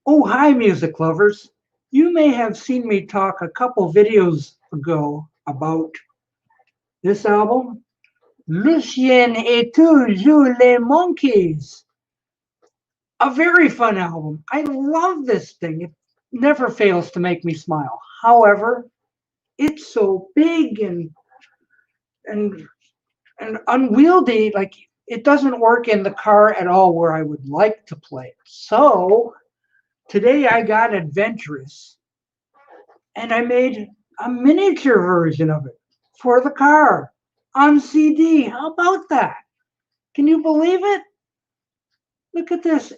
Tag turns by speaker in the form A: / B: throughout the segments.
A: Oh, hi, music lovers. You may have seen me talk a couple videos ago about this album, Lucien et toujours les monkeys. A very fun album. I love this thing. It never fails to make me smile. However, it's so big and and unwieldy, like it doesn't work in the car at all where I would like to play it. So today I got adventurous and I made a miniature version of it for the car on CD. How about that? Can you believe it? Look at this.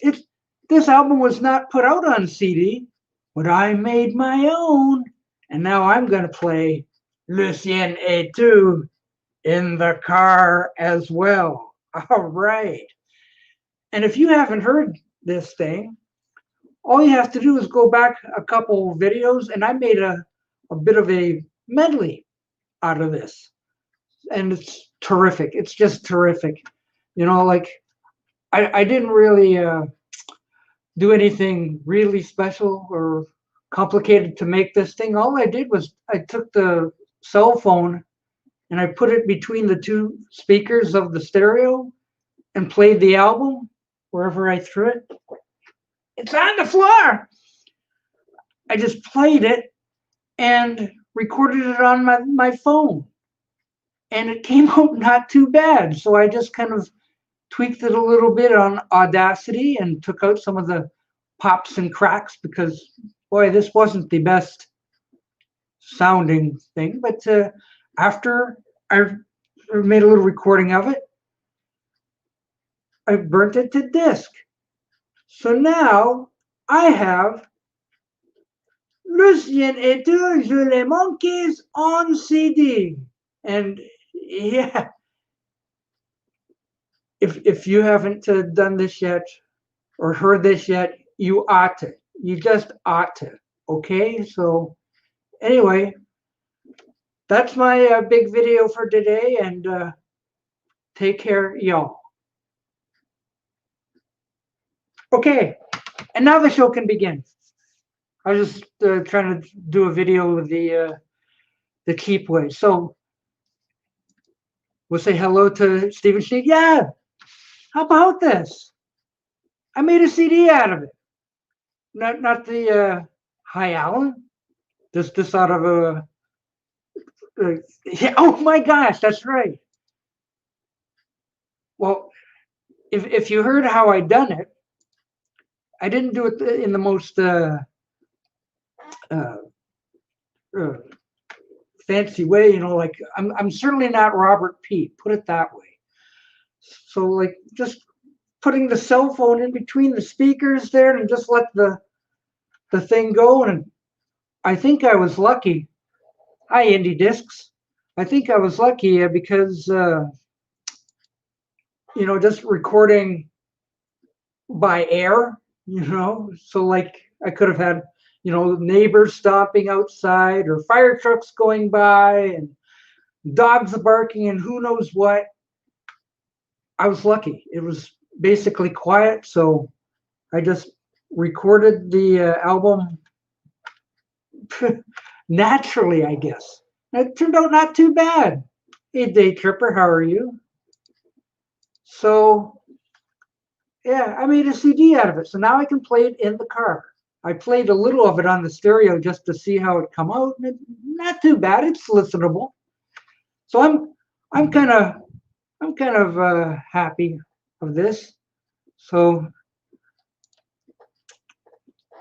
A: This album was not put out on CD, but I made my own. And now I'm going to play Lucien et tu in the car as well. All right. And if you haven't heard this thing, all you have to do is go back a couple videos, and I made a bit of a medley out of this. And it's terrific. It's just terrific. Like I didn't really do anything really special or complicated to make this thing. All I did was I took the cell phone and I put it between the two speakers of the stereo and played the album wherever I threw it. It's on the floor. I just played it and recorded it on my phone. And it came out not too bad. So I just kind of tweaked it a little bit on Audacity and took out some of the pops and cracks because, boy, this wasn't the best sounding thing. But after I made a little recording of it, I burnt it to disk. So now I have Lucien et toujours les monkeys on CD. And yeah, if you haven't done this yet or heard this yet, you ought to. You just ought to. Okay, so anyway, that's my big video for today, and take care, y'all. Okay, and now the show can begin. I was just trying to do a video with the keep way. So we'll say hello to Stephen Sheet. Yeah, how about this? I made a CD out of it. Not the Hi Alan. This out of a yeah, oh my gosh, that's right. Well, if you heard how I done it, I didn't do it in the most uh, fancy way. Like I'm certainly not Robert Pete. Put it that way. So like just putting the cell phone in between the speakers there and just let the thing go. And I think I was lucky. Hi, Indie Discs. I think I was lucky because just recording by air. So like I could have had neighbors stomping outside or fire trucks going by and dogs barking and who knows what. I was lucky. It was basically quiet, so I just recorded the album naturally, I guess. It turned out not too bad. Hey, Day Tripper, how are you? So, yeah, I made a CD out of it, so now I can play it in the car. I played a little of it on the stereo just to see how it come out, and not too bad. It's listenable. So I'm kind of happy of this. So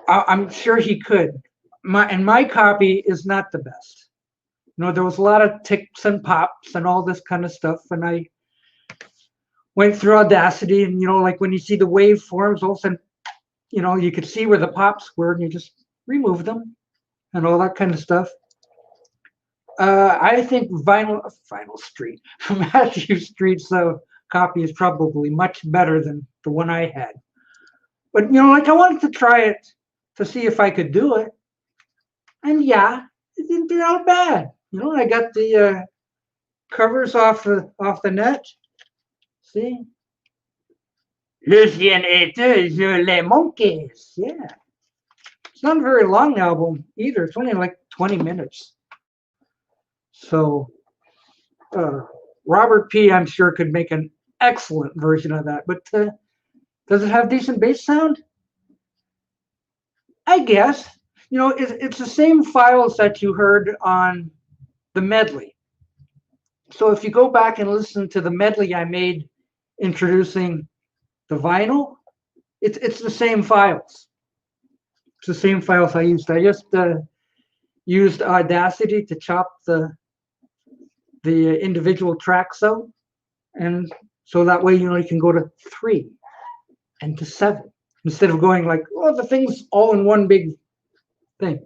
A: I'm sure he could. My copy is not the best. There was a lot of ticks and pops and all this kind of stuff, and I went through Audacity, and like when you see the waveforms, all of a sudden, you could see where the pops were, and you just remove them and all that kind of stuff. I think Vinyl Street, Matthew Street's copy is probably much better than the one I had. But like I wanted to try it to see if I could do it, and yeah, it didn't turn out bad. I got the covers off the net. See, Lucien et les monkeys. Yeah. It's not a very long album either. It's only like 20 minutes. So Robert P., I'm sure, could make an excellent version of that. But does it have decent bass sound? I guess. You know, it's the same files that you heard on the medley. So if you go back and listen to the medley I made introducing the vinyl, it's the same files. It's the same files I used. I just used Audacity to chop the individual tracks out, and so that way, you know, you can go to 3 and to 7 instead of going like, oh, the thing's all in one big thing.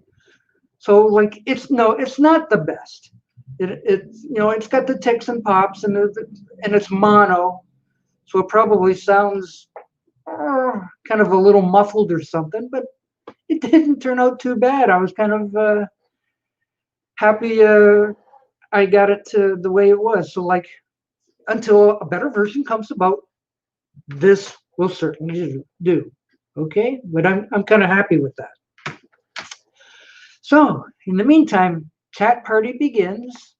A: So like, it's not the best. It's you know, it's got the ticks and pops, and it's mono, so it probably sounds kind of a little muffled or something, but it didn't turn out too bad. I was kind of happy I got it to the way it was. So like, until a better version comes about, this will certainly do. Okay, but I'm kind of happy with that. So in the meantime, chat party begins,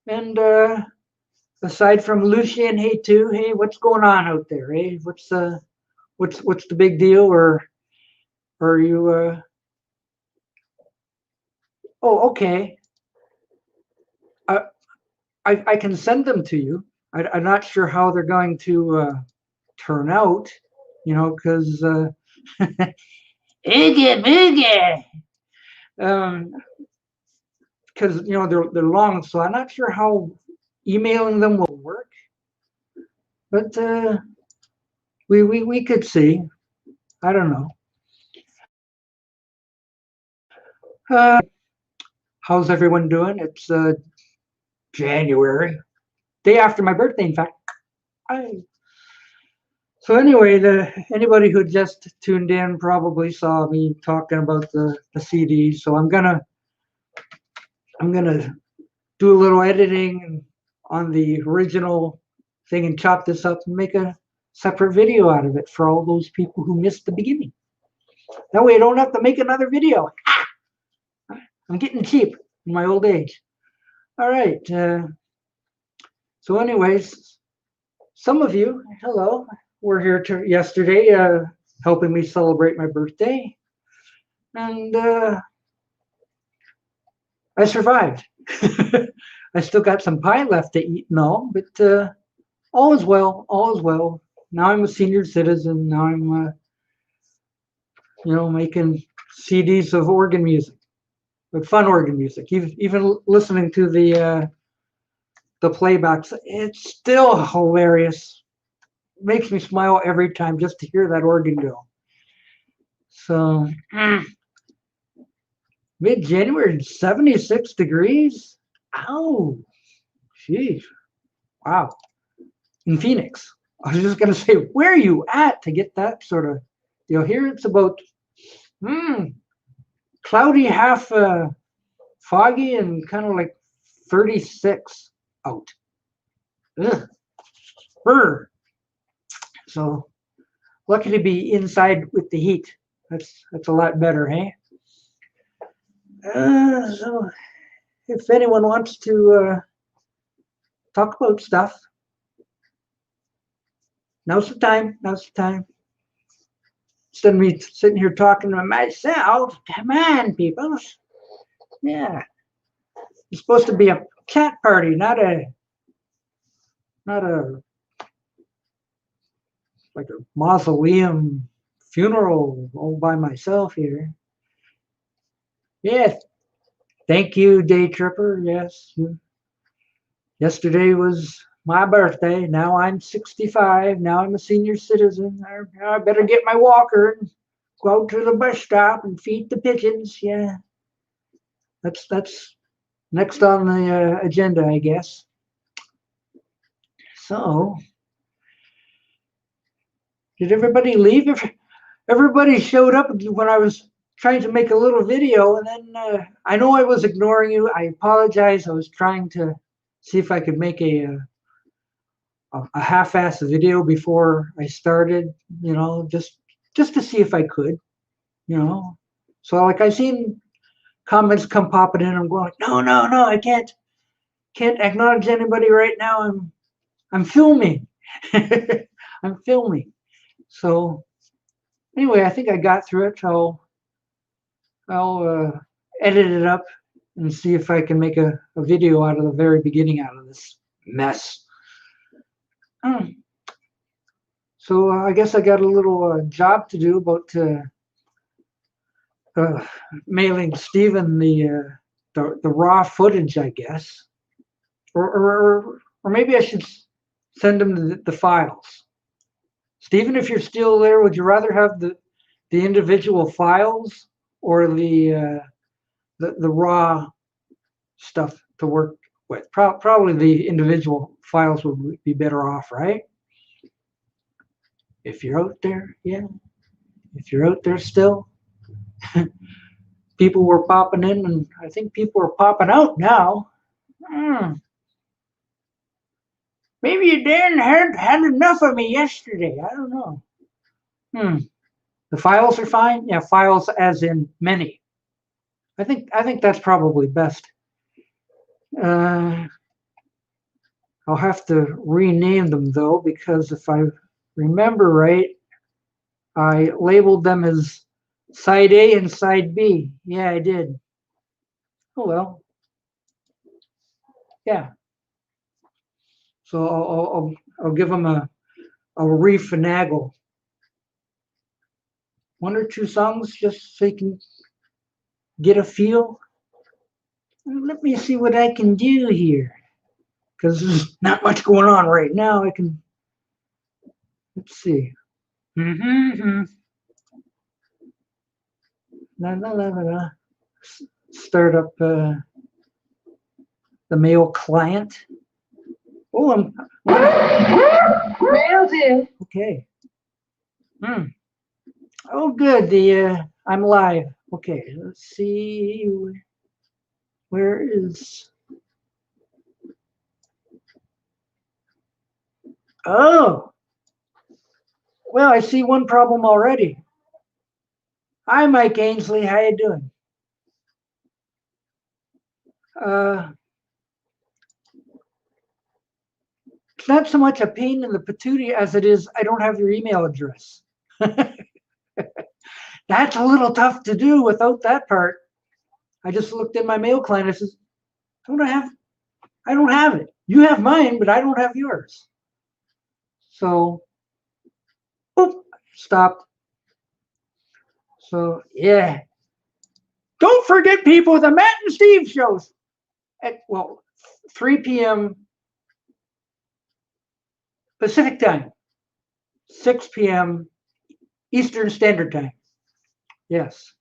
A: and aside from Lucien, hey too, hey, what's going on out there? Hey, what's the big deal? Or are you? Oh, okay. I can send them to you. I'm not sure how they're going to turn out, you know, because because you know they're long, so I'm not sure how emailing them will work. But we could see. I don't know. How's everyone doing? It's January, day after my birthday, in fact. So anyway, anybody who just tuned in probably saw me talking about the CD. So I'm gonna do a little editing on the original thing and chop this up and make a separate video out of it for all those people who missed the beginning. That way I don't have to make another video. I'm getting cheap in my old age. All right. So anyways, some of you, hello, were here yesterday helping me celebrate my birthday. And I survived. I still got some pie left to eat and all, but all is well, all is well. Now I'm a senior citizen. Now I'm, you know, making CDs of organ music, but fun organ music. Even listening to the playbacks, it's still hilarious. It makes me smile every time just to hear that organ go. So mid-January, 76 degrees. Ow, jeez, wow. In Phoenix. I was just gonna say, where are you at to get that sort of deal? Here it's about cloudy, half foggy, and kind of like 36 out. Ugh. Brr. So lucky to be inside with the heat. That's a lot better, hey? So if anyone wants to talk about stuff, now's the time. Now's the time. Instead of me sitting here talking to myself, come on, people. Yeah, it's supposed to be a chat party, not a like a mausoleum funeral all by myself here. Yes, thank you, Day Tripper. Yes, yesterday was my birthday. Now I'm 65. Now I'm a senior citizen. I better get my walker and go out to the bus stop and feed the pigeons. Yeah, that's next on the agenda, I guess. So, did everybody leave? Everybody showed up when I was trying to make a little video, and then I know I was ignoring you. I apologize. I was trying to see if I could make a half-assed video before I started, you know, just to see if I could, you know. So like I seen comments come popping in. I'm going like, no, I can't acknowledge anybody right now. I'm filming. I'm filming. So anyway, I think I got through it. I'll edit it up and see if I can make a video out of the very beginning out of this mess. So I guess I got a little job to do about mailing Stephen the raw footage, I guess, or maybe I should send him the files. Stephen, if you're still there, would you rather have the individual files or the raw stuff to work with? Probably the individual files would be better off, right? If you're out there, yeah. If you're out there still, people were popping in, and I think people are popping out now. Maybe you didn't had enough of me yesterday. I don't know. The files are fine. Yeah, files as in many. I think that's probably best. I'll have to rename them though, because if I remember right, I labeled them as side A and side B. Yeah, I did. Oh well. Yeah. So I'll give them a refinagle. One or two songs just so you can get a feel. Let me see what I can do here, because there's not much going on right now. Let's see. Start up the mail client. Oh, mail's in. Okay. Oh, good. I'm live. Okay. Let's see. Where is? Oh. Well, I see one problem already. Hi, Mike Ainsley. How you doing? It's not so much a pain in the patootie as it is I don't have your email address. That's a little tough to do without that part. I just looked in my mail client. I says, I don't have it. You have mine, but I don't have yours. So, boop, stopped. So, yeah. Don't forget, people, the Matt and Steve shows at, 3 p.m. Pacific time, 6 p.m. Eastern Standard Time. Yes.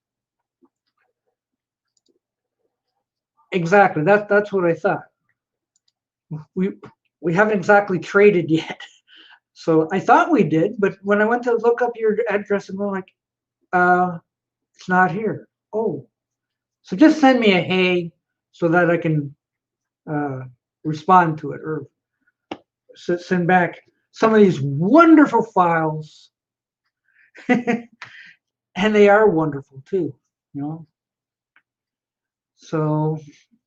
A: Exactly. That's what I thought. We haven't exactly traded yet. So I thought we did, but when I went to look up your address, I'm like, it's not here. Oh. So just send me a hey so that I can respond to it, or send back some of these wonderful files. And they are wonderful too, you know. So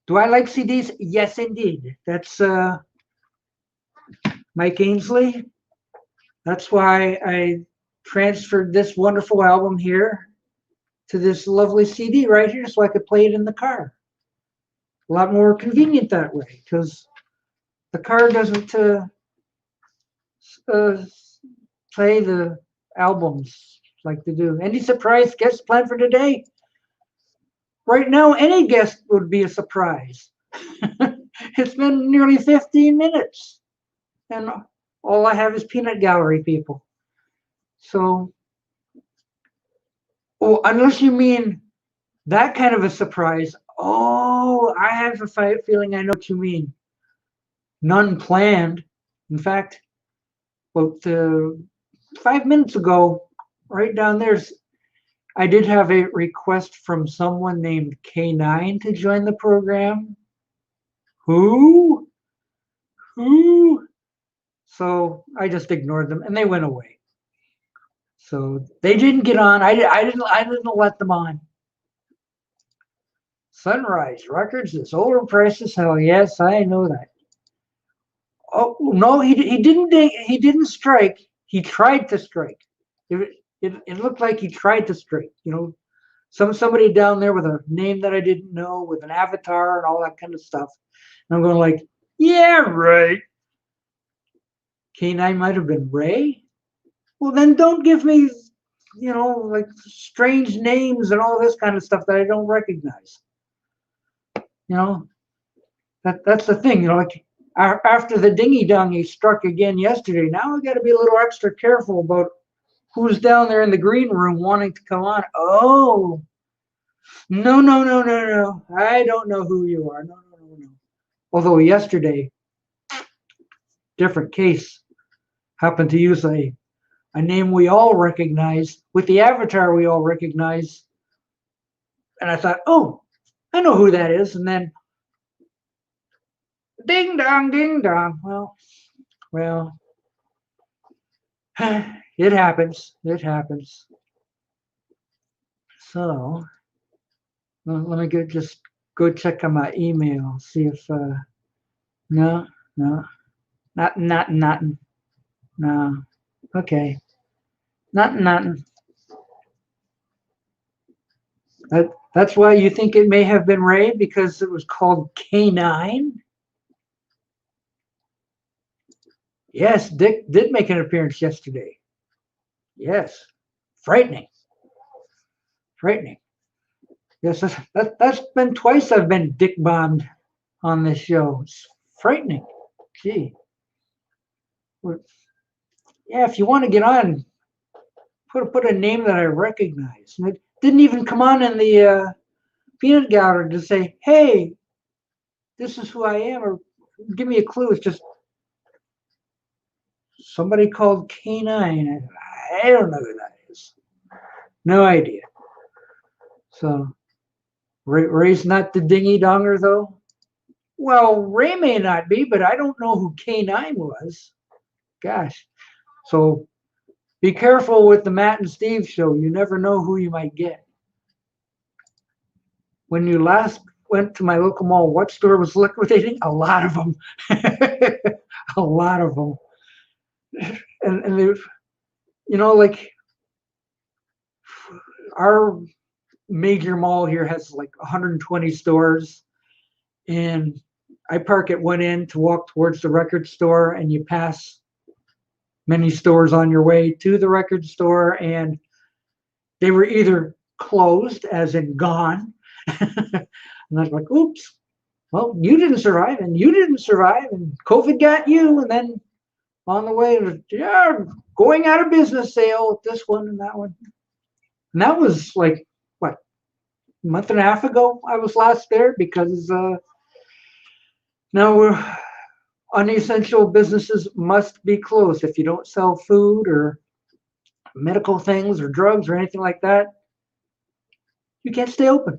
A: do I like CDs? Yes, indeed. That's Mike Ainsley. That's why I transferred this wonderful album here to this lovely CD right here, so I could play it in the car. A lot more convenient that way, because the car doesn't play the albums like they do. Any surprise guests planned for today? Right now, any guest would be a surprise. It's been nearly 15 minutes, and all I have is peanut gallery people. So, unless you mean that kind of a surprise. Oh, I have a feeling I know what you mean. None planned. In fact, about 5 minutes ago, right down there, I did have a request from someone named K9 to join the program. Who? So I just ignored them, and they went away. So they didn't get on. I didn't let them on. Sunrise Records is overpriced as hell. Yes, I know that. Oh no, he didn't strike. He tried to strike. It looked like he tried to strike. Somebody down there with a name that I didn't know, with an avatar and all that kind of stuff. And I'm going like, yeah, right. K9 might have been Ray. Well, then don't give me, like strange names and all this kind of stuff that I don't recognize. That's the thing. Like after the dingy dong he struck again yesterday, now I got to be a little extra careful about who's down there in the green room wanting to come on. Oh, no, no, no, no, no. I don't know who you are. No, no, no, no. Although yesterday, different case, happened to use a name we all recognize with the avatar we all recognize. And I thought, oh, I know who that is. And then ding dong, ding dong. Well, it happens. It happens. So let me just go check on my email, see if no, nothing. No. Okay. Nothing. That's why you think it may have been Ray, because it was called K9. Yes, Dick did make an appearance yesterday. Yes. Frightening. Yes, that's been twice I've been dick bombed on this show. It's frightening. Gee. Yeah, if you want to get on, put a name that I recognize. And it didn't even come on in the peanut gallery to say, hey, this is who I am, or give me a clue. It's just somebody called K9. I don't know who that is. No idea. So Ray's not the dingy donger, though? Well, Ray may not be, but I don't know who K9 was. Gosh. So be careful with the Matt and Steve show. You never know who you might get. When you last went to my local mall, what store was liquidating? A lot of them. A lot of them. And they, like our major mall here has like 120 stores, and I park at one end to walk towards the record store, and you pass many stores on your way to the record store, and they were either closed, as in gone, and I was like, oops, well, you didn't survive, and you didn't survive, and COVID got you, and then on the way, yeah, going out of business sale at this one and that one. And that was like, what, a month and a half ago I was last there, because now unessential businesses must be closed. If you don't sell food or medical things or drugs or anything like that, you can't stay open.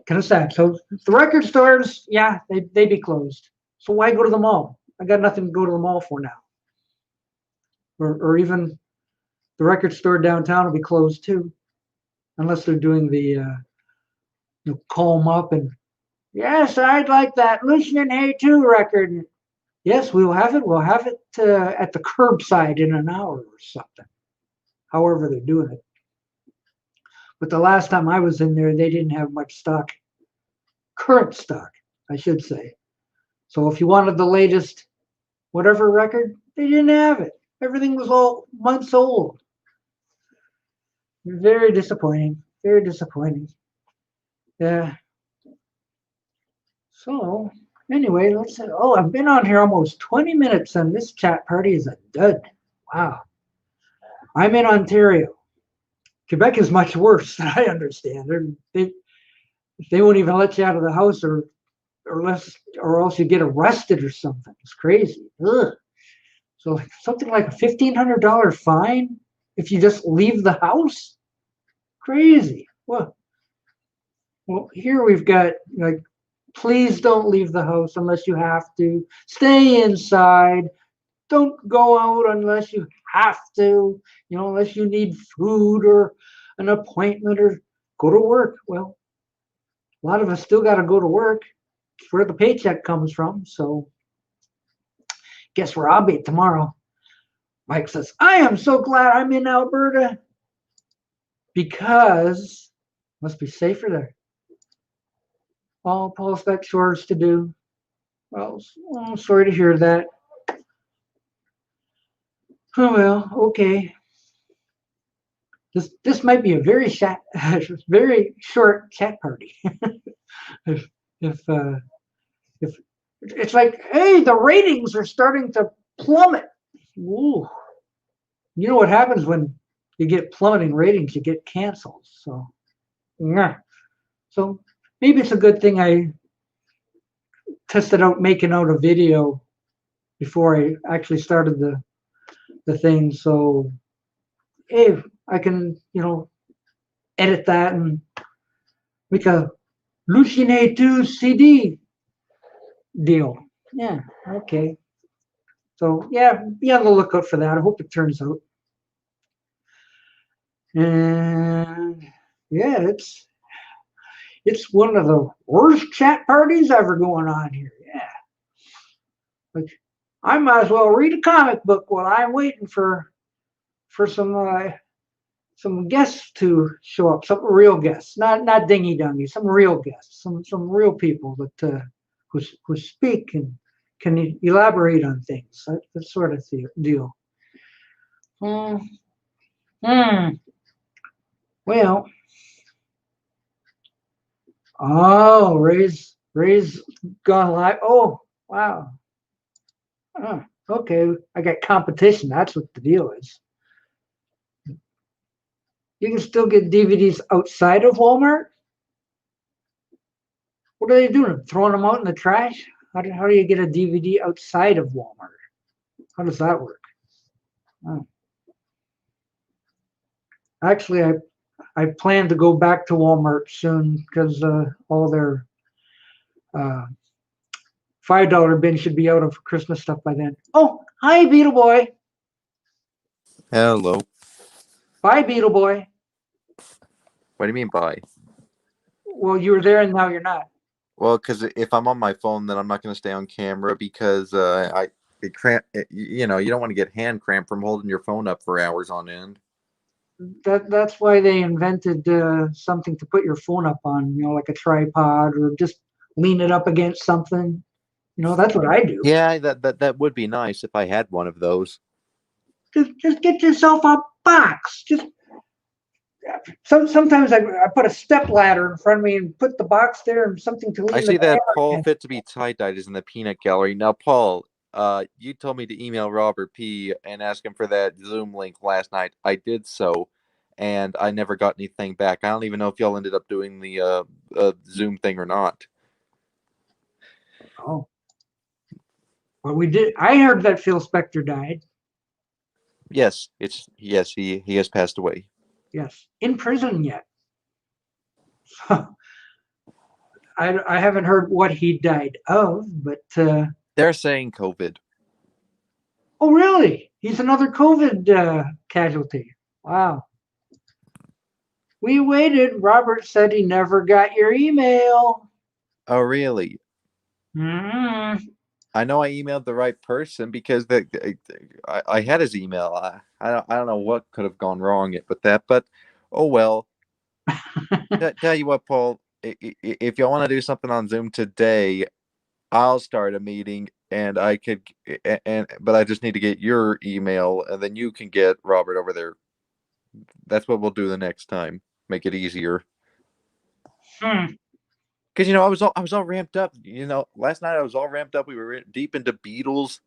A: Kind of sad. So the record stores, yeah, they be closed. So why go to the mall? I got nothing to go to the mall for now. Or even the record store downtown will be closed too, unless they're doing the call them up and, yes, I'd like that Lucian A2 record. Yes, we'll have it. We'll have it at the curbside in an hour or something. However they're doing it. But the last time I was in there, they didn't have much stock. Current stock, I should say. So if you wanted the latest whatever record, they didn't have it. Everything was all months old. Very disappointing. Very disappointing. Yeah. So anyway, let's say, oh, I've been on here almost 20 minutes, and this chat party is a dud. Wow. I'm in Ontario. Quebec is much worse than I understand. They won't even let you out of the house or else you get arrested or something. It's crazy. Ugh. So something like a $1,500 fine if you just leave the house? Crazy. Well, here we've got, like, please don't leave the house unless you have to. Stay inside. Don't go out unless you have to, unless you need food or an appointment or go to work. Well, a lot of us still got to go to work. It's where the paycheck comes from. So guess where I'll be tomorrow? Mike says, I am so glad I'm in Alberta because it must be safer there. Oh, Paul's got chores to do. Well, I'm sorry to hear that. Oh, well, okay. This might be a very very short chat party. if if it's like, hey, the ratings are starting to plummet. Ooh. You know what happens when you get plummeting ratings? You get canceled. So, yeah. So maybe it's a good thing I tested out making out a video before I actually started the thing. So, hey, I can edit that and make a Lucine 2 CD deal. Yeah. Okay. So yeah, be on the lookout for that. I hope it turns out. And yeah, it's one of the worst chat parties ever going on here. Yeah. But I might as well read a comic book while I'm waiting for some guests to show up, some real guests, not dingy dungy, some real guests, some real people that who speak and can elaborate on things. That sort of deal. Mm, well, oh, Ray's gone live. Oh, wow. Oh, okay, I got competition. That's what the deal is. You can still get DVDs outside of Walmart. What are they doing? Throwing them out in the trash? How do you get a DVD outside of Walmart? How does that work? Oh. Actually, I plan to go back to Walmart soon because all their $5 bin should be out of Christmas stuff by then. Oh, hi, Beetle Boy.
B: Hello.
A: Bye, Beetle Boy.
B: What do you mean by?
A: Well, you were there and now you're not.
B: Well, because if I'm on my phone, then I'm not going to stay on camera because it cramp. You don't want to get hand cramp from holding your phone up for hours on end.
A: That's why they invented something to put your phone up on, like a tripod or just lean it up against something. That's what I do.
B: Yeah, that would be nice if I had one of those.
A: Just get yourself a box. Sometimes I put a step ladder in front of me and put the box there and something to lean.
B: I see that Paul FitToBe TieDyed is in the peanut gallery. Now, Paul, you told me to email Robert P. and ask him for that Zoom link last night. I did so, and I never got anything back. I don't even know if y'all ended up doing the Zoom thing or not.
A: Oh. Well, we did. I heard that Phil Spector died.
B: Yes, he has passed away.
A: Yes, in prison yet. I haven't heard what he died of, but
B: they're saying COVID.
A: Oh, really? He's another COVID casualty. Wow. We waited. Robert said he never got your email.
B: Oh, really?
A: Mm-hmm.
B: I know I emailed the right person because I had his email. I don't know what could have gone wrong with that, but oh well. Tell you what, Paul, if you want to do something on Zoom today, I'll start a meeting and but I just need to get your email and then you can get Robert over there. That's what we'll do the next time. Make it easier. Because I was all ramped up. Last night I was all ramped up. We were deep into Beatles,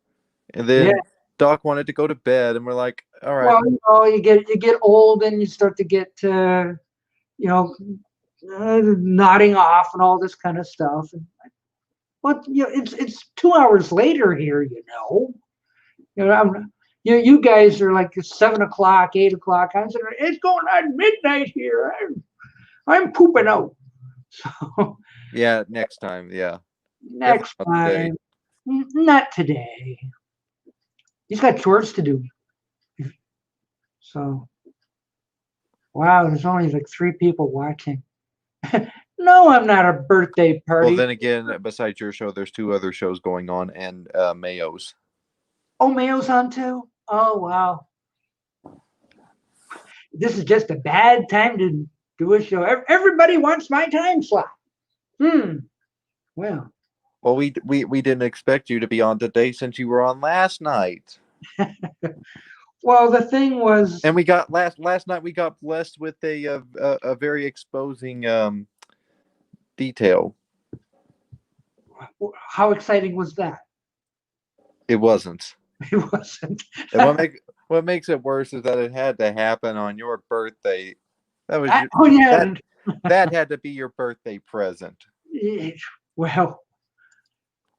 B: and then Doc wanted to go to bed, and we're like, "All right."
A: Well, you get old, and you start to get nodding off and all this kind of stuff. But it's 2 hours later here. You guys are like 7 o'clock, 8 o'clock. It's going on midnight here. I'm pooping out. So
B: yeah, next time. Yeah,
A: next time. Not today. He's got chores to do. So, wow, there's only like 3 people watching. No, I'm not a birthday party.
B: Well, then again, besides your show, there's 2 other shows going on, and Mayo's.
A: Oh, Mayo's on too? Oh, wow. This is just a bad time to do a show. Everybody wants my time slot. Well.
B: Well, we didn't expect you to be on today since you were on last night.
A: Well, the thing was,
B: and we got last night we got blessed with a very exposing detail.
A: How exciting was that?
B: It wasn't.
A: It wasn't.
B: And what makes it worse is that it had to happen on your birthday. That was that had to be your birthday present.
A: Well,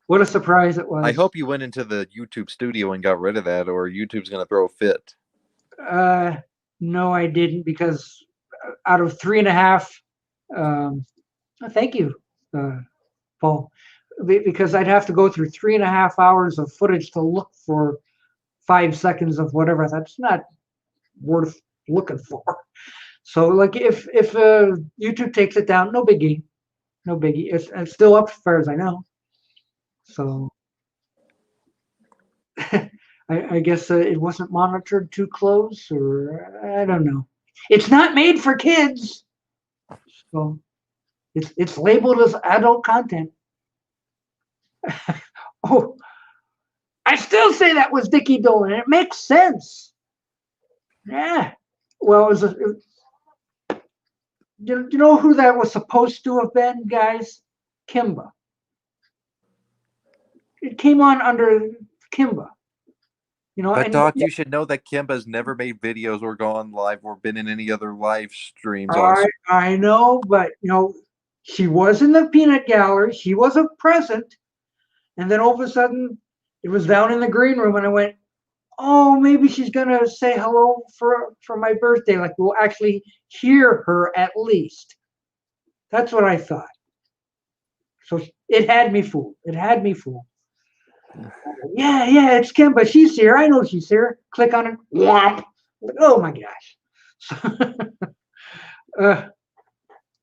A: what a surprise it was.
B: I hope you went into the YouTube studio and got rid of that, or YouTube's going to throw a fit.
A: No, I didn't, because out of 3.5, thank you, Paul, because I'd have to go through 3.5 hours of footage to look for 5 seconds of whatever. That's not worth looking for. So, like, if YouTube takes it down, no biggie. It's still up as far as I know. So I guess it wasn't monitored too close, or I don't know. It's not made for kids, so it's labeled as adult content. Oh, I still say that was Dickie Dolan. It makes sense. Yeah. Well, you know who that was supposed to have been, guys? Kimba. It came on under Kimba.
B: But Doc, you should know that Kimba's never made videos or gone live or been in any other live streams.
A: I know, but she was in the peanut gallery. She was a present, and then all of a sudden, it was down in the green room, and I went, "Oh, maybe she's gonna say hello for my birthday. Like, we'll actually hear her at least." That's what I thought. So it had me fooled. Yeah, it's Kimba. She's here. I know she's here. Click on it. Whomp. Oh my gosh.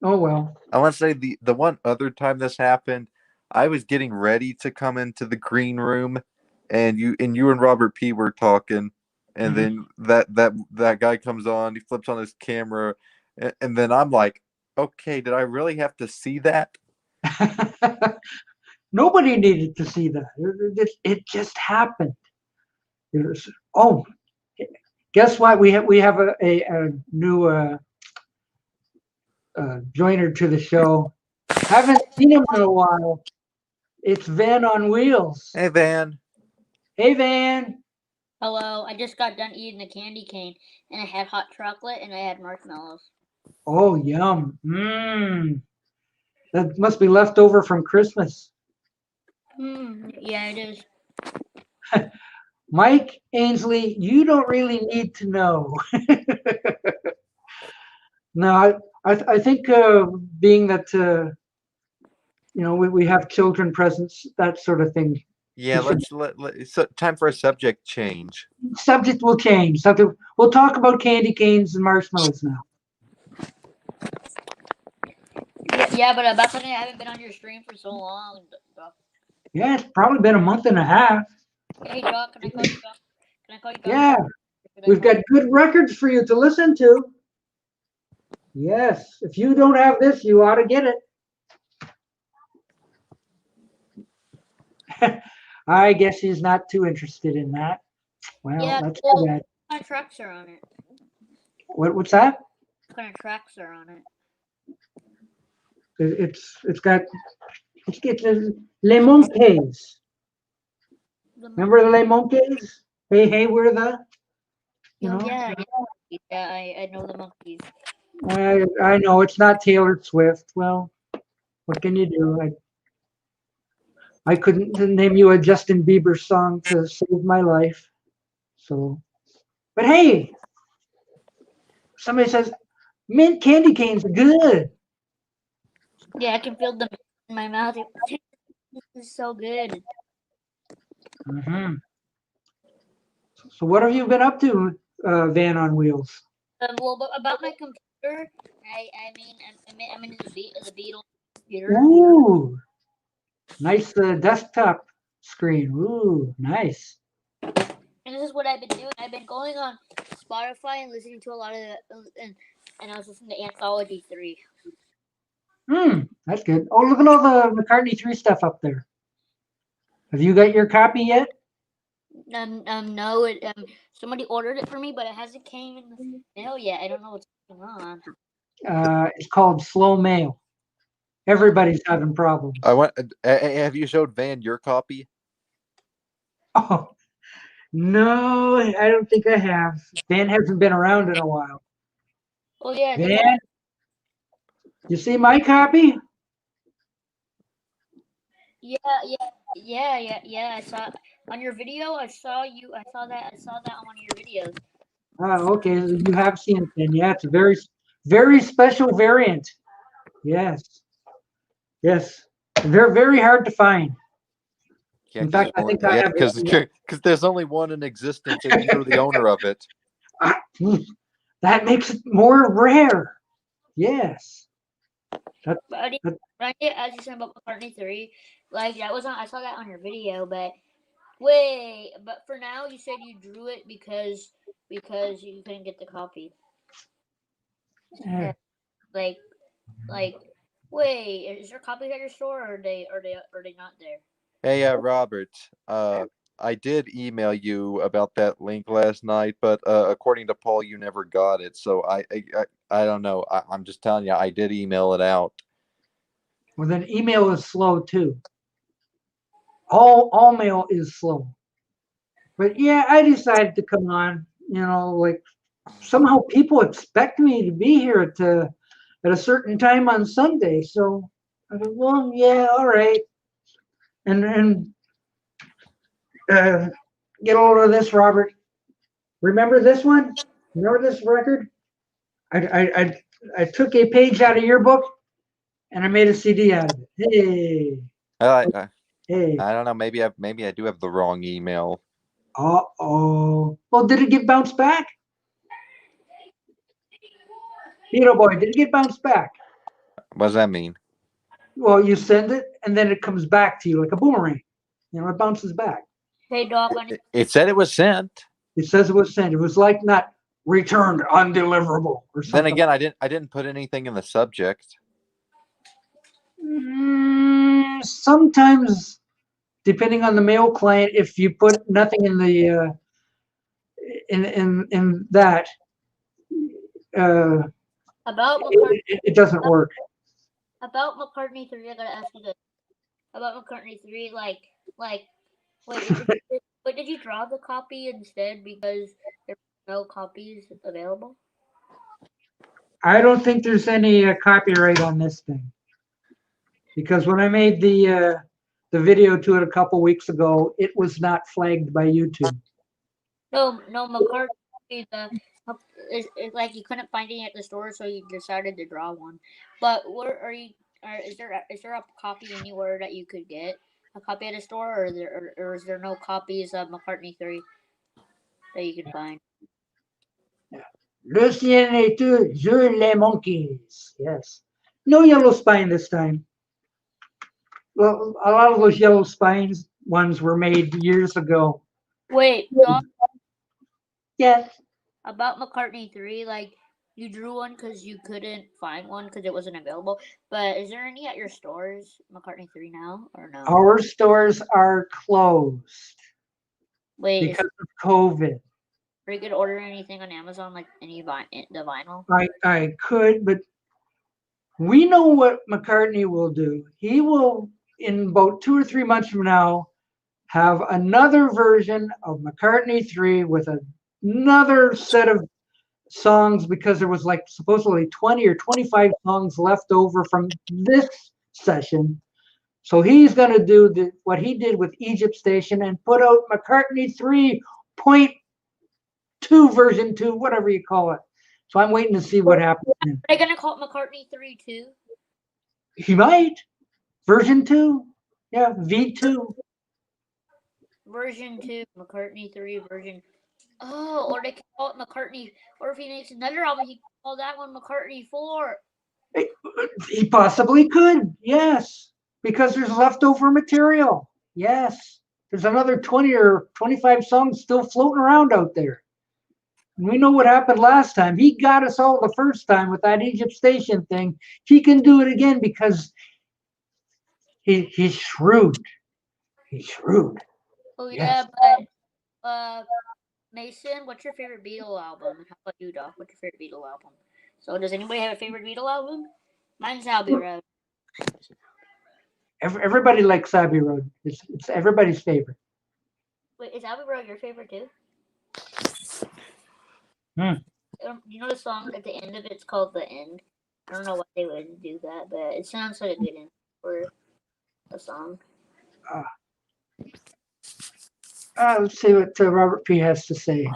A: Oh well.
B: I want to say the one other time this happened, I was getting ready to come into the green room, and you and Robert P were talking, and then that guy comes on. He flips on his camera, and then I'm like, okay, did I really have to see that?
A: Nobody needed to see that. It just happened. Guess what? We have a new joiner to the show. Haven't seen him in a while. It's Vann on Wheels.
B: Hey, Vann.
A: Hey, Vann.
C: Hello. I just got done eating a candy cane, and I had hot chocolate, and I had marshmallows.
A: Oh, yum. That must be left over from Christmas.
C: Yeah, it is.
A: Mike Ainsley, you don't really need to know. No, I think being that we have children presents, that sort of thing.
B: Yeah, so time for a subject change.
A: Subject will change. We'll talk about candy canes and marshmallows now.
C: Yeah, but about something I haven't been on your stream for so long. Doc.
A: Yeah, it's probably been a month and a half.
C: Hey, Doc, can I call you Doc? Can I call you Doc?
A: Yeah, we've got good records for you to listen to. Yes, if you don't have this, you ought to get it. I guess he's not too interested in that. Well,
C: yeah,
A: that's too bad.
C: What kind of tracks are on it?
A: What's that?
C: What kind of tracks are on it?
A: It's got Les Monkeys. Remember the Les Monkeys? Hey, we're the.
C: Yeah, I know the monkeys.
A: I know it's not Taylor Swift. Well, what can you do? I couldn't name you a Justin Bieber song to save my life. So, but hey, somebody says mint candy canes are good.
C: Yeah, I can feel them in my mouth. This is so good.
A: So what have you been up to, Vann on Wheels?
C: Well, about my computer, I'm into the Beatles computer.
A: Ooh, nice desktop screen. Ooh, nice.
C: And this is what I've been doing. I've been going on Spotify and listening to a lot of and I was listening to Anthology 3.
A: That's good. Oh, look at all the McCartney 3 stuff up there. Have you got your copy yet?
C: No, somebody ordered it for me, but it hasn't came in the mail yet. I don't know what's going on.
A: It's called slow mail. Everybody's having problems.
B: I want. Have you showed Vann your copy?
A: Oh, no, I don't think I have. Vann hasn't been around in a while.
C: Oh yeah,
A: Vann, you see my copy?
C: yeah. I saw on your video. I saw that on one of your videos.
A: Okay, so you have seen it then. Yeah, it's a very, very special variant. Yes, yes. They're very hard to find.
B: Yeah,
A: In fact, I think I have
B: because there's only one in existence, and you're the owner of it.
A: That makes it more rare. Yes.
C: But as you said about McCartney 3, like that was on. I saw that on your video, but wait. But for now, you said you drew it because you couldn't get the copy.
A: Yeah.
C: Like, wait. Is there copies at your store, or are they not there?
B: Hey, Robert. I did email you about that link last night, but according to Paul, you never got it. So I don't know. I'm just telling you, I did email it out.
A: Well, then email is slow too. All mail is slow. But yeah, I decided to come on. Like somehow people expect me to be here at a certain time on Sunday. So I go, well, yeah, all right. And get a load of this, Robert. Remember this one? Remember this record? I took a page out of your book and I made a CD out of it. Hey, hey.
B: I don't know. Maybe I do have the wrong email.
A: Uh-oh. Well, did it get bounced back? Boy, did it get bounced back?
B: What does that mean?
A: Well, you send it and then it comes back to you like a boomerang. It bounces back.
C: Hey, Doc.
B: It said it was sent.
A: It says it was sent. It was like not returned undeliverable or something.
B: Then again, I didn't put anything in the subject.
A: Sometimes, depending on the mail client, if you put nothing in the in that,
C: about McCartney,
A: it doesn't work.
C: About McCartney 3, I gotta ask you this. About McCartney 3, wait, did you draw the copy instead because there were no copies available?
A: I don't think there's any copyright on this thing, because when I made the video to it a couple weeks ago, it was not flagged by YouTube.
C: No, McCartney. It's like you couldn't find any at the store, so you decided to draw one. But where are you? Is there a copy anywhere that you could get a copy at a store, or is there no copies of McCartney 3 that you can find?
A: Lucien et tout, je les monkeys. Yes. No yellow spine this time. Well, a lot of those yellow spines ones were made years ago.
C: Wait, Doc,
A: Yes.
C: about McCartney 3, like you drew one because you couldn't find one because it wasn't available. But is there any at your stores, McCartney 3 now, or no?
A: Our stores are closed
C: Wait,
A: because of COVID.
C: Are you could order anything on Amazon, like the vinyl?
A: I could, but we know what McCartney will do. He will, in about 2 or 3 months from now, have another version of McCartney 3 with another set of songs, because there was like supposedly 20 or 25 songs left over from this session. So he's going to do what he did with Egypt Station and put out McCartney 3.2 version 2, whatever you call it. So I'm waiting to see what happens.
C: Are they going to call it McCartney 3 too?
A: He might. Version 2. Yeah, V2.
C: Version 2, McCartney 3 version. Oh, or they can call it McCartney. Or if he makes another album, he can call that one McCartney 4.
A: He possibly could, yes, because there's leftover material. Yes, there's another 20 or 25 songs still floating around out there. And we know what happened last time. He got us all the first time with that Egypt Station thing. He can do it again because he's shrewd. He's shrewd.
C: Oh
A: Yes.
C: yeah, but Mason, what's your favorite Beatle album? How about you, Doc? What's your favorite Beatle album? So does anybody have a favorite Beatle album? Mine's Abbey Road.
A: Everybody likes Abbey Road. It's everybody's favorite.
C: Wait, is Abbey Road your favorite too?
A: Hmm.
C: You know the song at the end of it's called The End? I don't know why they would do that, but it sounds like a good end for a song.
A: Let's see what Robert P. has to say.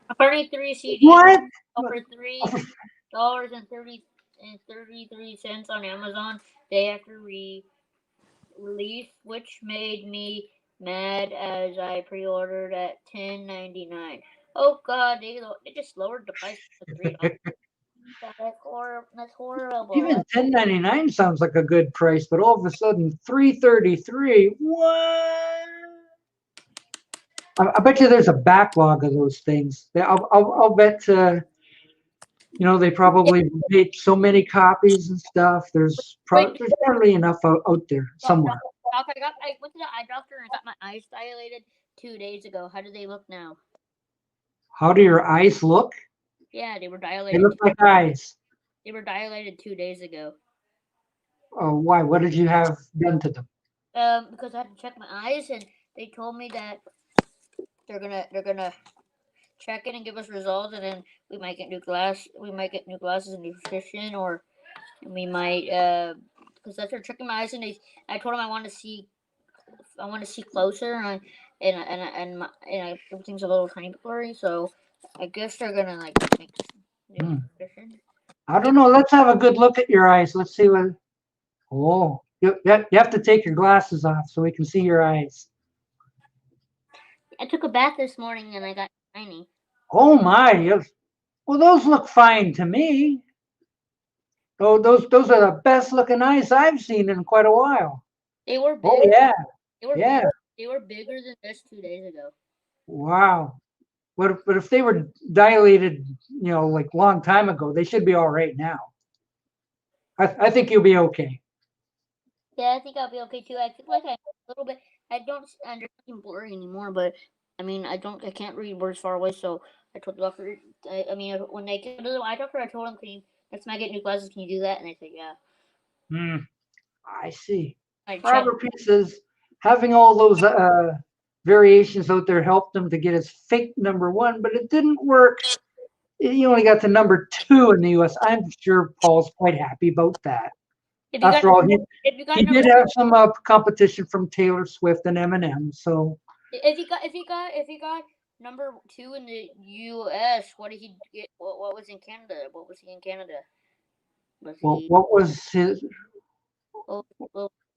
C: McCartney 3 CD
A: What?
C: for $3.33 on Amazon day after release, which made me mad as I pre-ordered at $10.99. Oh God, they just lowered the price to $3. That's horrible.
A: Even $10.99 sounds like a good price, but all of a sudden $3.33. What? I bet you there's a backlog of those things. I'll bet they probably made so many copies and stuff. There's probably enough out there somewhere.
C: Doc, I went to the eye doctor and I got my eyes dilated 2 days ago. How do they look now?
A: How do your eyes look?
C: Yeah, they were
A: They
C: dilated.
A: look like eyes.
C: They were dilated 2 days ago.
A: Oh, why? What did you have done to them?
C: Because I had to check my eyes, and they told me that they're gonna check it and give us results, and then we might get new glasses and new prescription, or we might because after checking my eyes, and I told them I want to see closer, and everything's a little tiny blurry, so I guess they're gonna like make new prescription.
A: I don't know. Let's have a good look at your eyes. Let's see what. Oh, you have to take your glasses off so we can see your eyes.
C: I took a bath this morning and I got tiny.
A: Oh my! Well, those look fine to me. Oh, those are the best looking eyes I've seen in quite a while.
C: They were big.
A: Oh yeah,
C: They were
A: yeah.
C: big. They were bigger than this 2 days ago.
A: Wow. But if they were dilated, like long time ago, they should be all right now. I think you'll be okay.
C: Yeah, I think I'll be okay too. I feel like I'm a little bit. I don't understand blurry anymore, but I mean, I can't read words far away. So I told the doctor. When they came to the eye doctor, I told him, "Can you next time I get new glasses, can you do that?" And they said, "Yeah."
A: I see.
C: I checked.
A: Robert P. says having all those variations out there helped him to get his fake #1, but it didn't work. He only got to #2 in the U.S. I'm sure Paul's quite happy about that. After all, he did have some competition from Taylor Swift and Eminem. So
C: if he got #2 in the U.S., what did he get? What was in Canada? What was he in Canada?
A: What was his?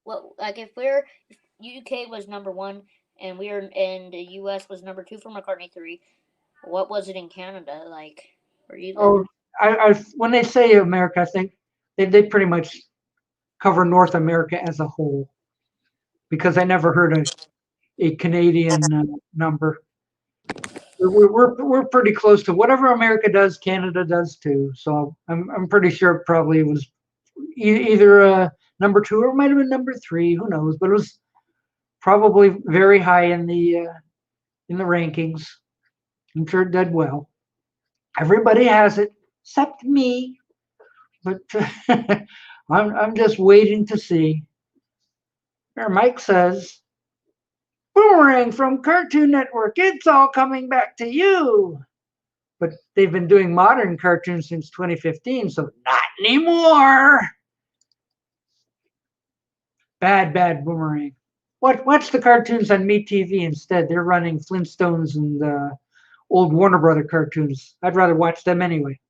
C: Well, like if UK was #1 and the US was #2 for McCartney 3, what was it in Canada? Like, where you live?
A: Oh, when they say America, I think they pretty much cover North America as a whole, because I never heard a Canadian number. We're pretty close to whatever America does, Canada does too. So I'm pretty sure it probably was either #2 or it might have been #3. Who knows? But it was probably very high in the rankings. I'm sure it did well. Everybody has it except me, but I'm just waiting to see. Here, Mike says, "Boomerang from Cartoon Network. It's all coming back to you." But they've been doing modern cartoons since 2015, so not anymore. Bad Boomerang. Watch the cartoons on MeTV instead. They're running Flintstones and old Warner Brother cartoons. I'd rather watch them anyway.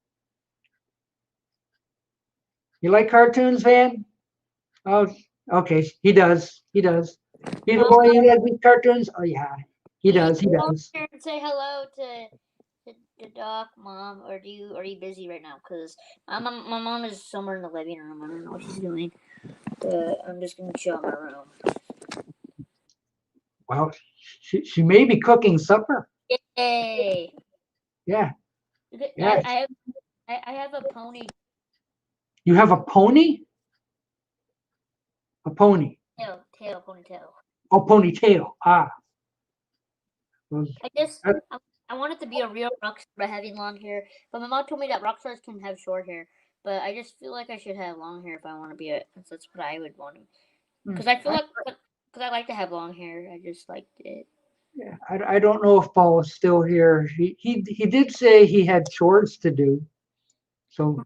A: You like cartoons, Van? Oh, okay. He does. He's the boy who likes cartoons. Oh yeah, he does.
C: Go here and say hello to the doc, Mom, or are you busy right now? Cause my mom is somewhere in the living room. I don't know what she's doing. I'm just gonna chill in my room.
A: Well, she may be cooking supper.
C: Yay!
A: Yeah,
C: I,
A: yeah.
C: I have I have a pony
A: You have a pony? A pony.
C: ponytail.
A: Oh, ponytail. Ah. Well,
C: I just
A: that-
C: I wanted to be a real rock star by having long hair, but my mom told me that rock stars can have short hair. But I just feel like I should have long hair if I want to be it. That's what I would want. Because I feel like because I like to have long hair. I just liked it.
A: yeah, I don't know if Paul is still here. He did say he had chores to do. So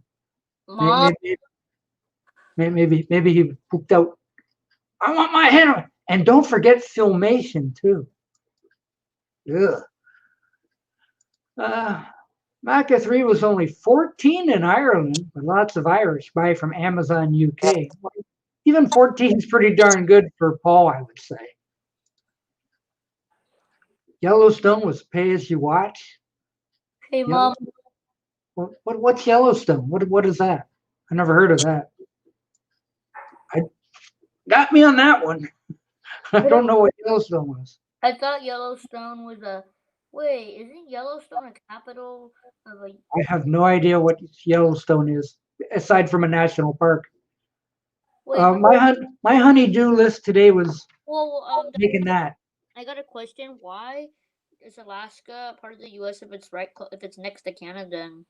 C: Mom,
A: maybe he pooped out. I want my hand. And don't forget filmation too. Ugh. Maca 3 was only 14 in Ireland, but lots of Irish buy from Amazon UK. Even 14 is pretty darn good for Paul, I would say. Yellowstone was pay as you watch.
C: hey Mom,
A: What's Yellowstone? What is that? I never heard of that. I got me on that one. I don't know what Yellowstone was.
C: I thought Yellowstone was a. Wait, isn't Yellowstone a capital of a?
A: I have no idea what Yellowstone is, aside from a national park.
C: Wait,
A: My honey-do list today was
C: well,
A: making that.
C: I got a question. Why is Alaska part of the U.S. if it's if it's next to Canada and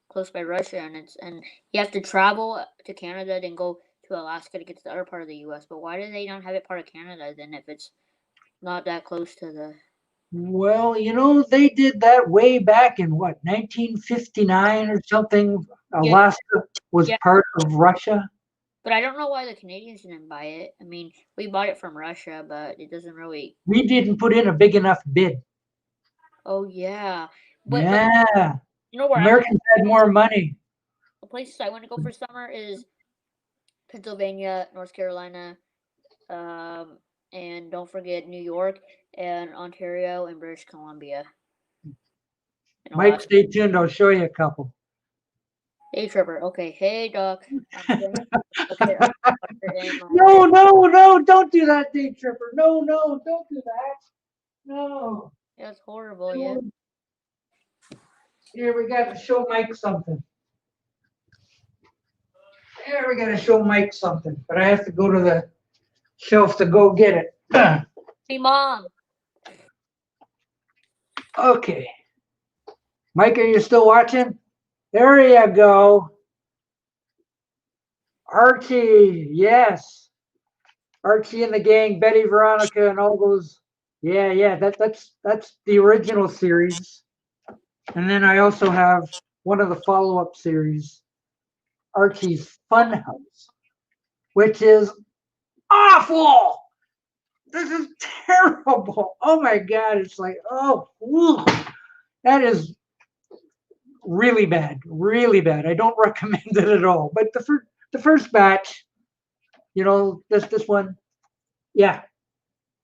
C: close by Russia, and you have to travel to Canada then go to Alaska to get to the other part of the U.S. But why do they not have it part of Canada then if it's not that close to the?
A: Well, they did that way back in what, 1959 or something.
C: Yeah,
A: Alaska was
C: yeah.
A: part of Russia.
C: But I don't know why the Canadians didn't buy it. I mean, we bought it from Russia, but it doesn't really.
A: We didn't put in a big enough bid.
C: Oh yeah, but
A: Yeah,
C: you know where I want
A: Americans had more money.
C: the places I want to go for summer is Pennsylvania, North Carolina, and don't forget New York and Ontario and British Columbia. And
A: Mike, stay tuned. I'll show you a couple.
C: Hey Trevor. Okay. Hey Doc. Okay.
A: No, don't do that, Day Tripper. No, don't do that. No.
C: That's horrible. Yeah.
A: Here, we got to show Mike something. Here, we got to show Mike something, but I have to go to the shelf to go get it.
C: Hey Mom.
A: Okay. Mike, are you still watching? There you go. Archie, yes. Archie and the gang, Betty, Veronica, and all those. Yeah. That's the original series. And then I also have one of the follow-up series, Archie's Funhouse, which is awful. This is terrible. Oh my God. It's like, that is really bad. Really bad. I don't recommend it at all. But the first batch, this one, yeah.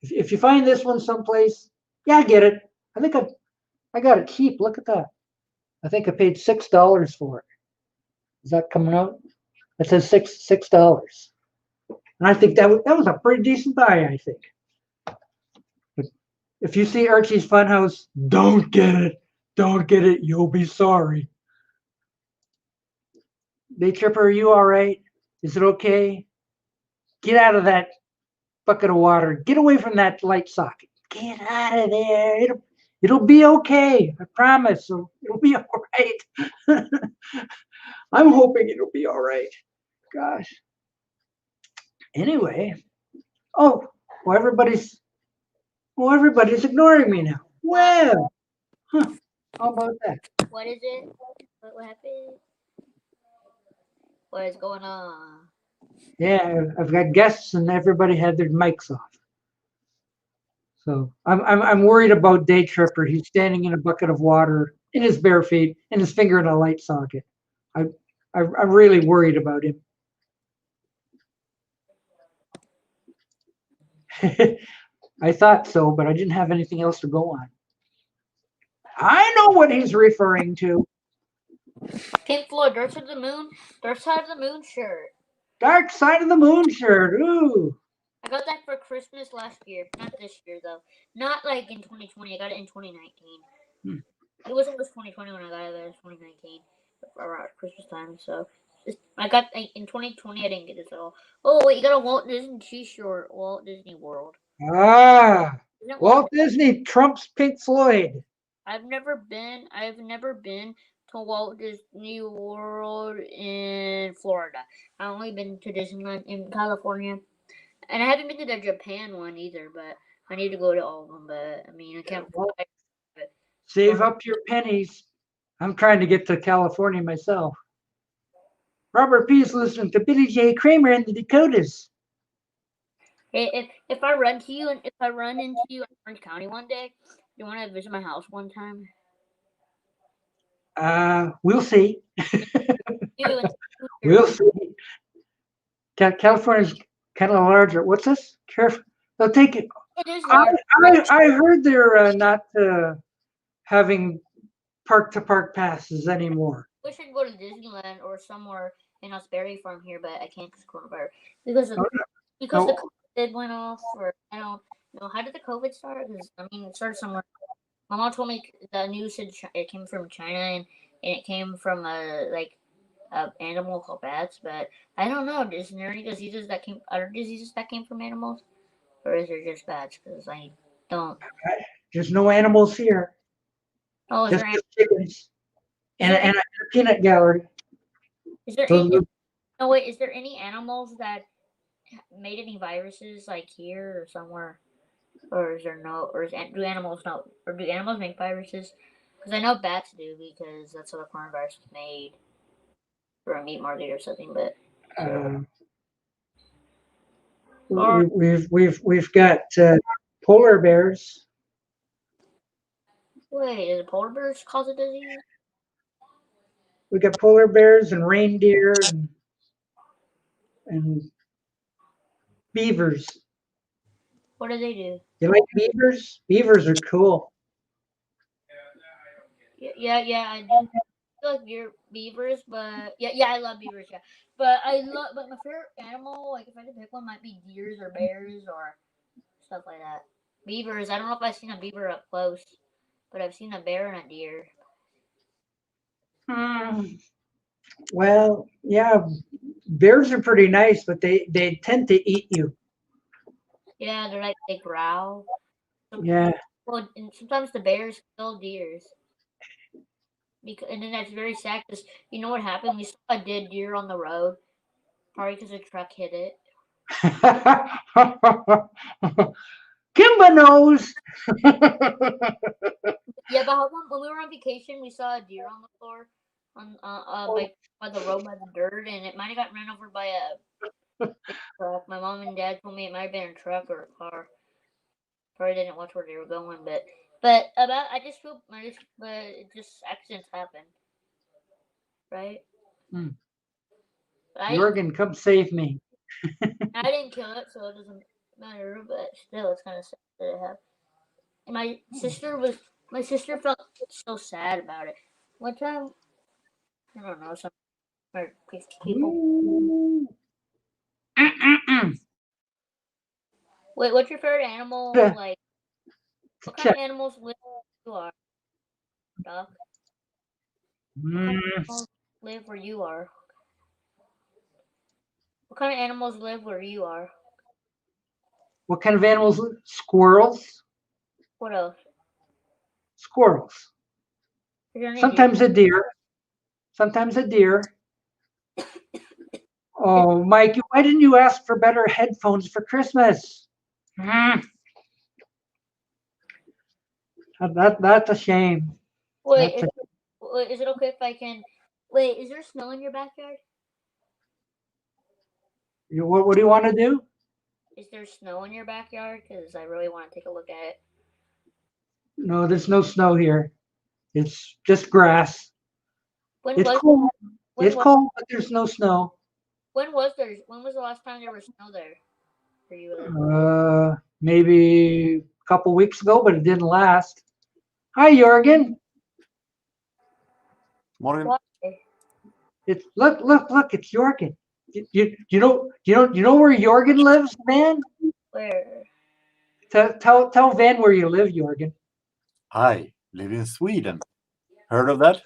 A: If you find this one someplace, yeah, get it. I think I got it cheap. Look at that. I think I paid $6 for it. Is that coming out? It says $6. And I think that was a pretty decent buy, I think. But if you see Archie's Funhouse, don't get it. Don't get it. You'll be sorry. Day Tripper, are you all right? Is it okay? Get out of that bucket of water. Get away from that light socket. Get out of there. It'll be okay. I promise. It'll be all right. I'm hoping it'll be all right. Gosh. Anyway. Oh, well, everybody's ignoring me now. Well, how about that?
C: What is it? What happened? What is going on?
A: Yeah, I've got guests and everybody had their mics off. So I'm worried about Day Tripper. He's standing in a bucket of water in his bare feet and his finger in a light socket. I'm really worried about him. I thought so, but I didn't have anything else to go on. I know what he's referring to.
C: Pink Floyd, Dark Side of the Moon. Dark Side of the Moon shirt.
A: Dark Side of the Moon shirt. Ooh.
C: I got that for Christmas last year. Not this year though. Not like in 2020. I got it in 2019. It was 2020 when I got it. It was 2019 around Christmas time. So I got in 2020. I didn't get this at all. Oh wait, you got a Walt Disney T-shirt. Walt Disney World.
A: Ah.
C: Isn't it
A: Walt Disney trumps Pink Floyd.
C: I've never been to Walt Disney World in Florida. I've only been to Disneyland in California. And I haven't been to the Japan one either, but I need to go to all of them. But I mean, I can't.
A: Save up your pennies. I'm trying to get to California myself. Robert P. is listening to Billy J. Kramer in the Dakotas.
C: Hey, if I run to you and if I run into you in Orange County one day, you want to visit my house one time?
A: We'll see. We'll see. California's kind of larger. What's this? Careful. They'll take it.
C: It is large.
A: I heard they're not having park-to-park passes anymore.
C: We should go to Disneyland or somewhere in Osprey Farm here, but I can't because coronavirus. Because the COVID went off, or I don't know. How did the COVID start? Because I mean, it started somewhere. My mom told me the news said it came from China and it came from animal called bats, but I don't know. Is there any diseases that came from animals, or is there just bats? Because I don't.
A: There's no animals here.
C: Oh,
A: just chickens and a peanut gallery.
C: Is there any? No wait. Is there any animals that made any viruses like here or somewhere? Or is there no? Or do animals make viruses? Because I know bats do because that's how the coronavirus was made. Or a meat market or something, but
A: we've got polar bears.
C: Wait, is polar bears cause a disease?
A: We got polar bears and reindeer and beavers.
C: What do they do?
A: You like beavers? Beavers are cool.
C: Yeah, I do. I like beavers, but yeah, I love beavers. Yeah, but my favorite animal, like if I had to pick one, might be deers or bears or stuff like that. Beavers. I don't know if I've seen a beaver up close, but I've seen a bear and a deer.
A: Well, yeah, bears are pretty nice, but they tend to eat you.
C: Yeah, they growl.
A: Yeah.
C: Well, and sometimes the bears kill deers. And then that's very sad because you know what happened? We saw a dead deer on the road, probably because a truck hit it.
A: Kimba knows.
C: Yeah, but when we were on vacation, we saw a deer on the floor, by the road by the dirt, and it might have got ran over by a truck. My mom and dad told me it might have been a truck or a car. Probably didn't watch where they were going, but it just accidents happen, right?
A: Jorgen, come save me.
C: I didn't kill it, so it doesn't matter. But still, it's kind of sad that it happened. And my sister felt so sad about it. One time, I don't know, some people. Wait, what's your favorite animal? Like, what kind of animals live where you are? Duck. What kind of animals live where you are? What kind of animals live where you are?
A: What kind of animals? Squirrels.
C: What else?
A: Squirrels. Sometimes a deer. Sometimes a deer. Oh, Mike, why didn't you ask for better headphones for Christmas? That's a shame.
C: Wait, is it okay if I can? Wait, is there snow in your backyard?
A: What do you want to do?
C: Is there snow in your backyard? Because I really want to take a look at it.
A: No, there's no snow here. It's just grass. It's cold. It's cold, but there's no snow.
C: When was the last time there was snow there for you?
A: Maybe a couple weeks ago, but it didn't last. Hi, Jorgen.
D: Morgan.
C: Why?
A: It's look. It's Jorgen. You know where Jorgen lives, Van?
C: Where?
A: Tell Van where you live, Jorgen.
D: I live in Sweden. Heard of that?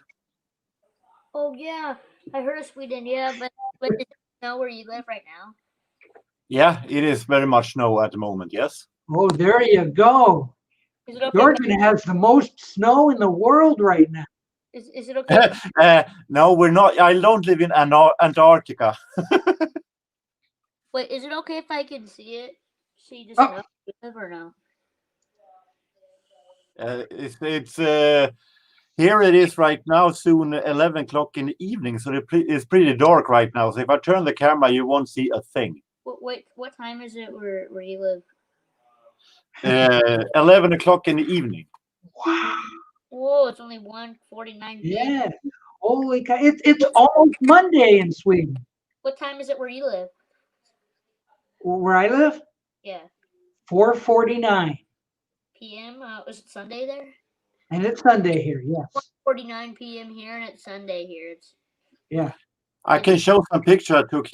C: Oh yeah, I heard of Sweden. Yeah, but does it know where you live right now?
D: Yeah, it is very much snow at the moment. Yes.
A: Oh, there you go.
C: Is it okay?
A: Jorgen has the most snow in the world right now.
C: Is it okay?
D: No, we're not. I don't live in Antarctica.
C: Wait, is it okay if I can see it? See the
A: Oh.
C: snow? You live or no?
D: It's here it is right now. Soon 11 o'clock in the evening, so it's pretty dark right now. So if I turn the camera, you won't see a thing.
C: Wait, what time is it where you live?
D: 11 o'clock in the evening.
A: Wow.
C: Whoa, it's only 1:49 p.m.
A: Yeah. Holy cow. It's almost Monday in Sweden.
C: What time is it where you live?
A: Where I live,
C: Yeah,
A: 4:49,
C: p.m. Is it Sunday there?
A: and it's Sunday here. Yes.
C: 49 p.m. here, and it's Sunday here. It's
A: Yeah.
D: I can show some picture I took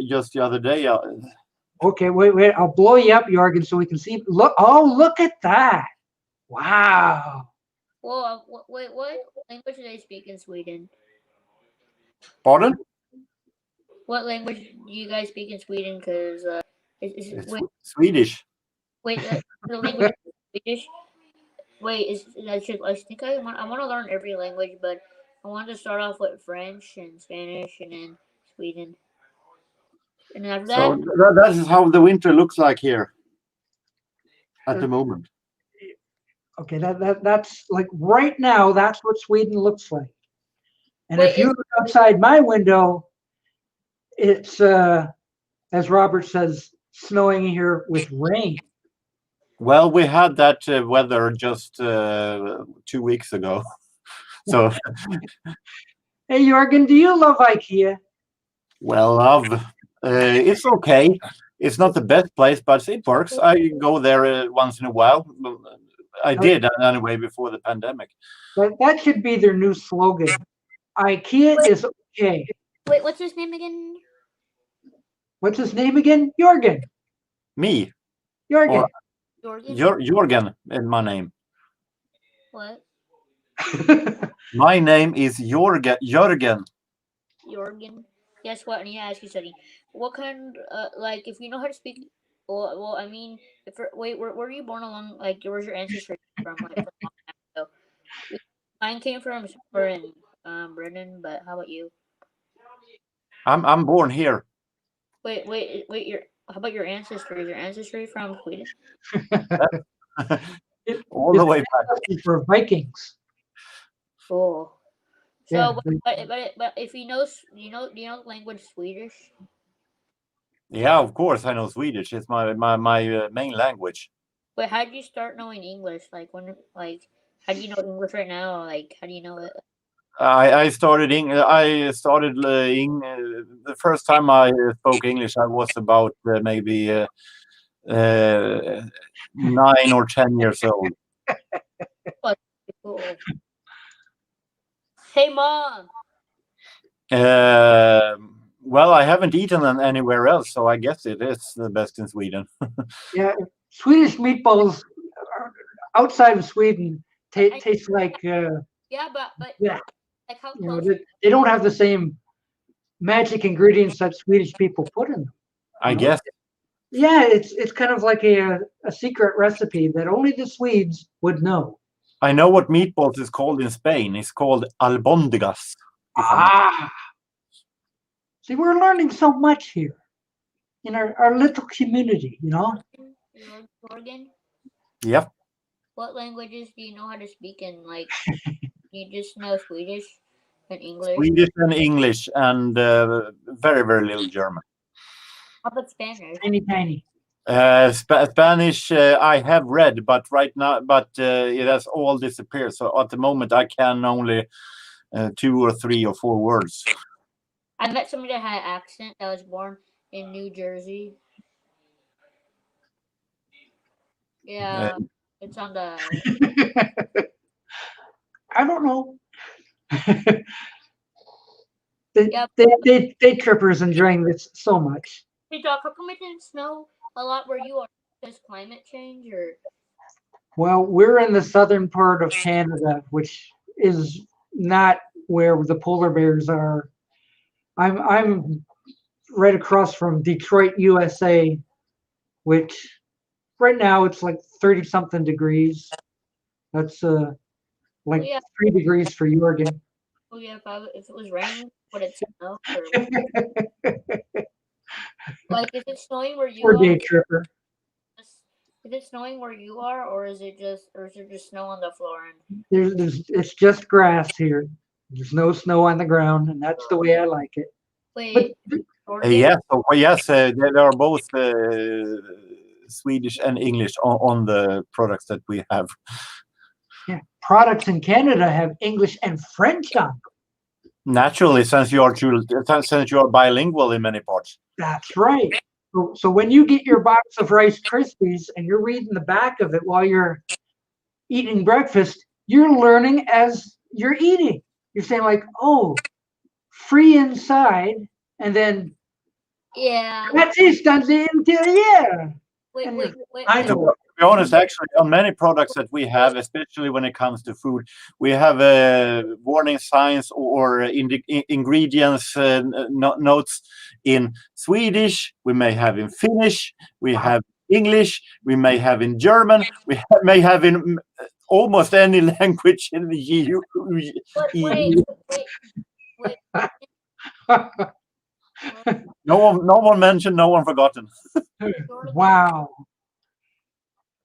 D: just the other day.
A: Okay. Wait. I'll blow you up, Jorgen, so we can see. Look. Oh, look at that. Wow.
C: whoa. Wait, what language do they speak in Sweden?
D: Pardon?
C: What language do you guys speak in Sweden? Because
D: It's
C: wait,
D: Swedish.
C: the language is Swedish. Wait, I think I want to learn every language, but I want to start off with French and Spanish, and then Sweden, and then after
D: So
C: that,
D: that is how the winter looks like here at the moment.
A: Okay. That's like right now. That's what Sweden looks like. And
C: Wait,
A: if you look outside my window, it's as Robert says, snowing here with rain.
D: Well, we had that weather just 2 weeks ago. So,
A: Hey, Jorgen, do you love IKEA?
D: well, love, it's okay. It's not the best place, but it works. I go there once in a while. I did anyway before the pandemic.
A: That should be their new slogan. IKEA is okay.
C: wait, what's his name again?
A: What's his name again? Jorgen.
D: Me,
A: Jorgen.
C: Jorgen.
D: Jorgen, is my name.
C: What?
D: My name is Jorgen.
C: Jorgen. Guess what? I need to ask you something. What kind, like, if you know how to speak, well, I mean, wait, where were you born along, like, where's your ancestry from, like, from a long time ago? Mine came from somewhere in, Britain, but how about you?
D: I'm born here.
C: Wait, how about your ancestry? Is your ancestry from Sweden?
D: All the way back.
A: For Vikings.
C: Cool. So,
A: Yeah,
C: but if you know, do you know the language Swedish?
D: Yeah, of course I know Swedish. It's my main language.
C: But how did you start knowing English? Like how do you know English right now? Like, how do you know it?
D: I started the first time I spoke English. I was about maybe 9 or 10 years old.
C: Cool. Hey, Mom.
D: Well, I haven't eaten them anywhere else, so I guess it is the best in Sweden.
A: Yeah, Swedish meatballs outside of Sweden taste like
C: Yeah, but
A: yeah,
C: like how
A: you know,
C: close?
A: they don't have the same magic ingredients that Swedish people put in them.
D: I guess.
A: Yeah, it's kind of like a secret recipe that only the Swedes would know.
D: I know what meatballs is called in Spain. It's called albóndigas.
A: Ah, see, we're learning so much here in our little community, you know.
C: Jorgen,
D: Yep.
C: what languages do you know how to speak in? Like, you just know Swedish and English.
D: Swedish and English and very, very little German.
C: How about Spanish?
A: Tiny.
D: Spanish I have read, but right now, it has all disappeared. So at the moment, I can only 2 or 3 or 4 words.
C: I met somebody that had an accent that was born in New Jersey. Yeah, it's on the.
A: I don't know.
C: Yep.
A: Day trippers enjoying this so much.
C: Hey Doc, how come it didn't snow a lot where you are? Because climate change, or
A: Well, we're in the southern part of Canada, which is not where the polar bears are. I'm right across from Detroit, USA, which right now it's like 30 something degrees. That's like
C: yeah,
A: 3 degrees for Jorgen.
C: oh yeah, if it was raining, would it snow? Or like, is it snowing where you
A: Poor
C: are?
A: day tripper.
C: Is it snowing where you are, or is it just snow on the floor? And
A: It's just grass here. There's no snow on the ground, and that's the way I like it. But
C: wait, Jordan,
D: Yes, there are both Swedish and English on the products that we have.
A: yeah, products in Canada have English and French on them.
D: Naturally, since you are bilingual in many parts.
A: That's right. So when you get your box of Rice Krispies and you're reading the back of it while you're eating breakfast, you're learning as you're eating. You're saying like, oh, free inside, and then
C: yeah.
A: resistance interior.
C: Wait,
A: And
C: wait, wait.
A: I
C: wait.
A: know.
D: To be honest, actually, on many products that we have, especially when it comes to food, we have warning signs or ingredients notes in Swedish. We may have in Finnish. We have English. We may have in German. We may have in almost any language in the EU.
C: Wait.
D: No one mentioned, no one forgotten.
A: Wow.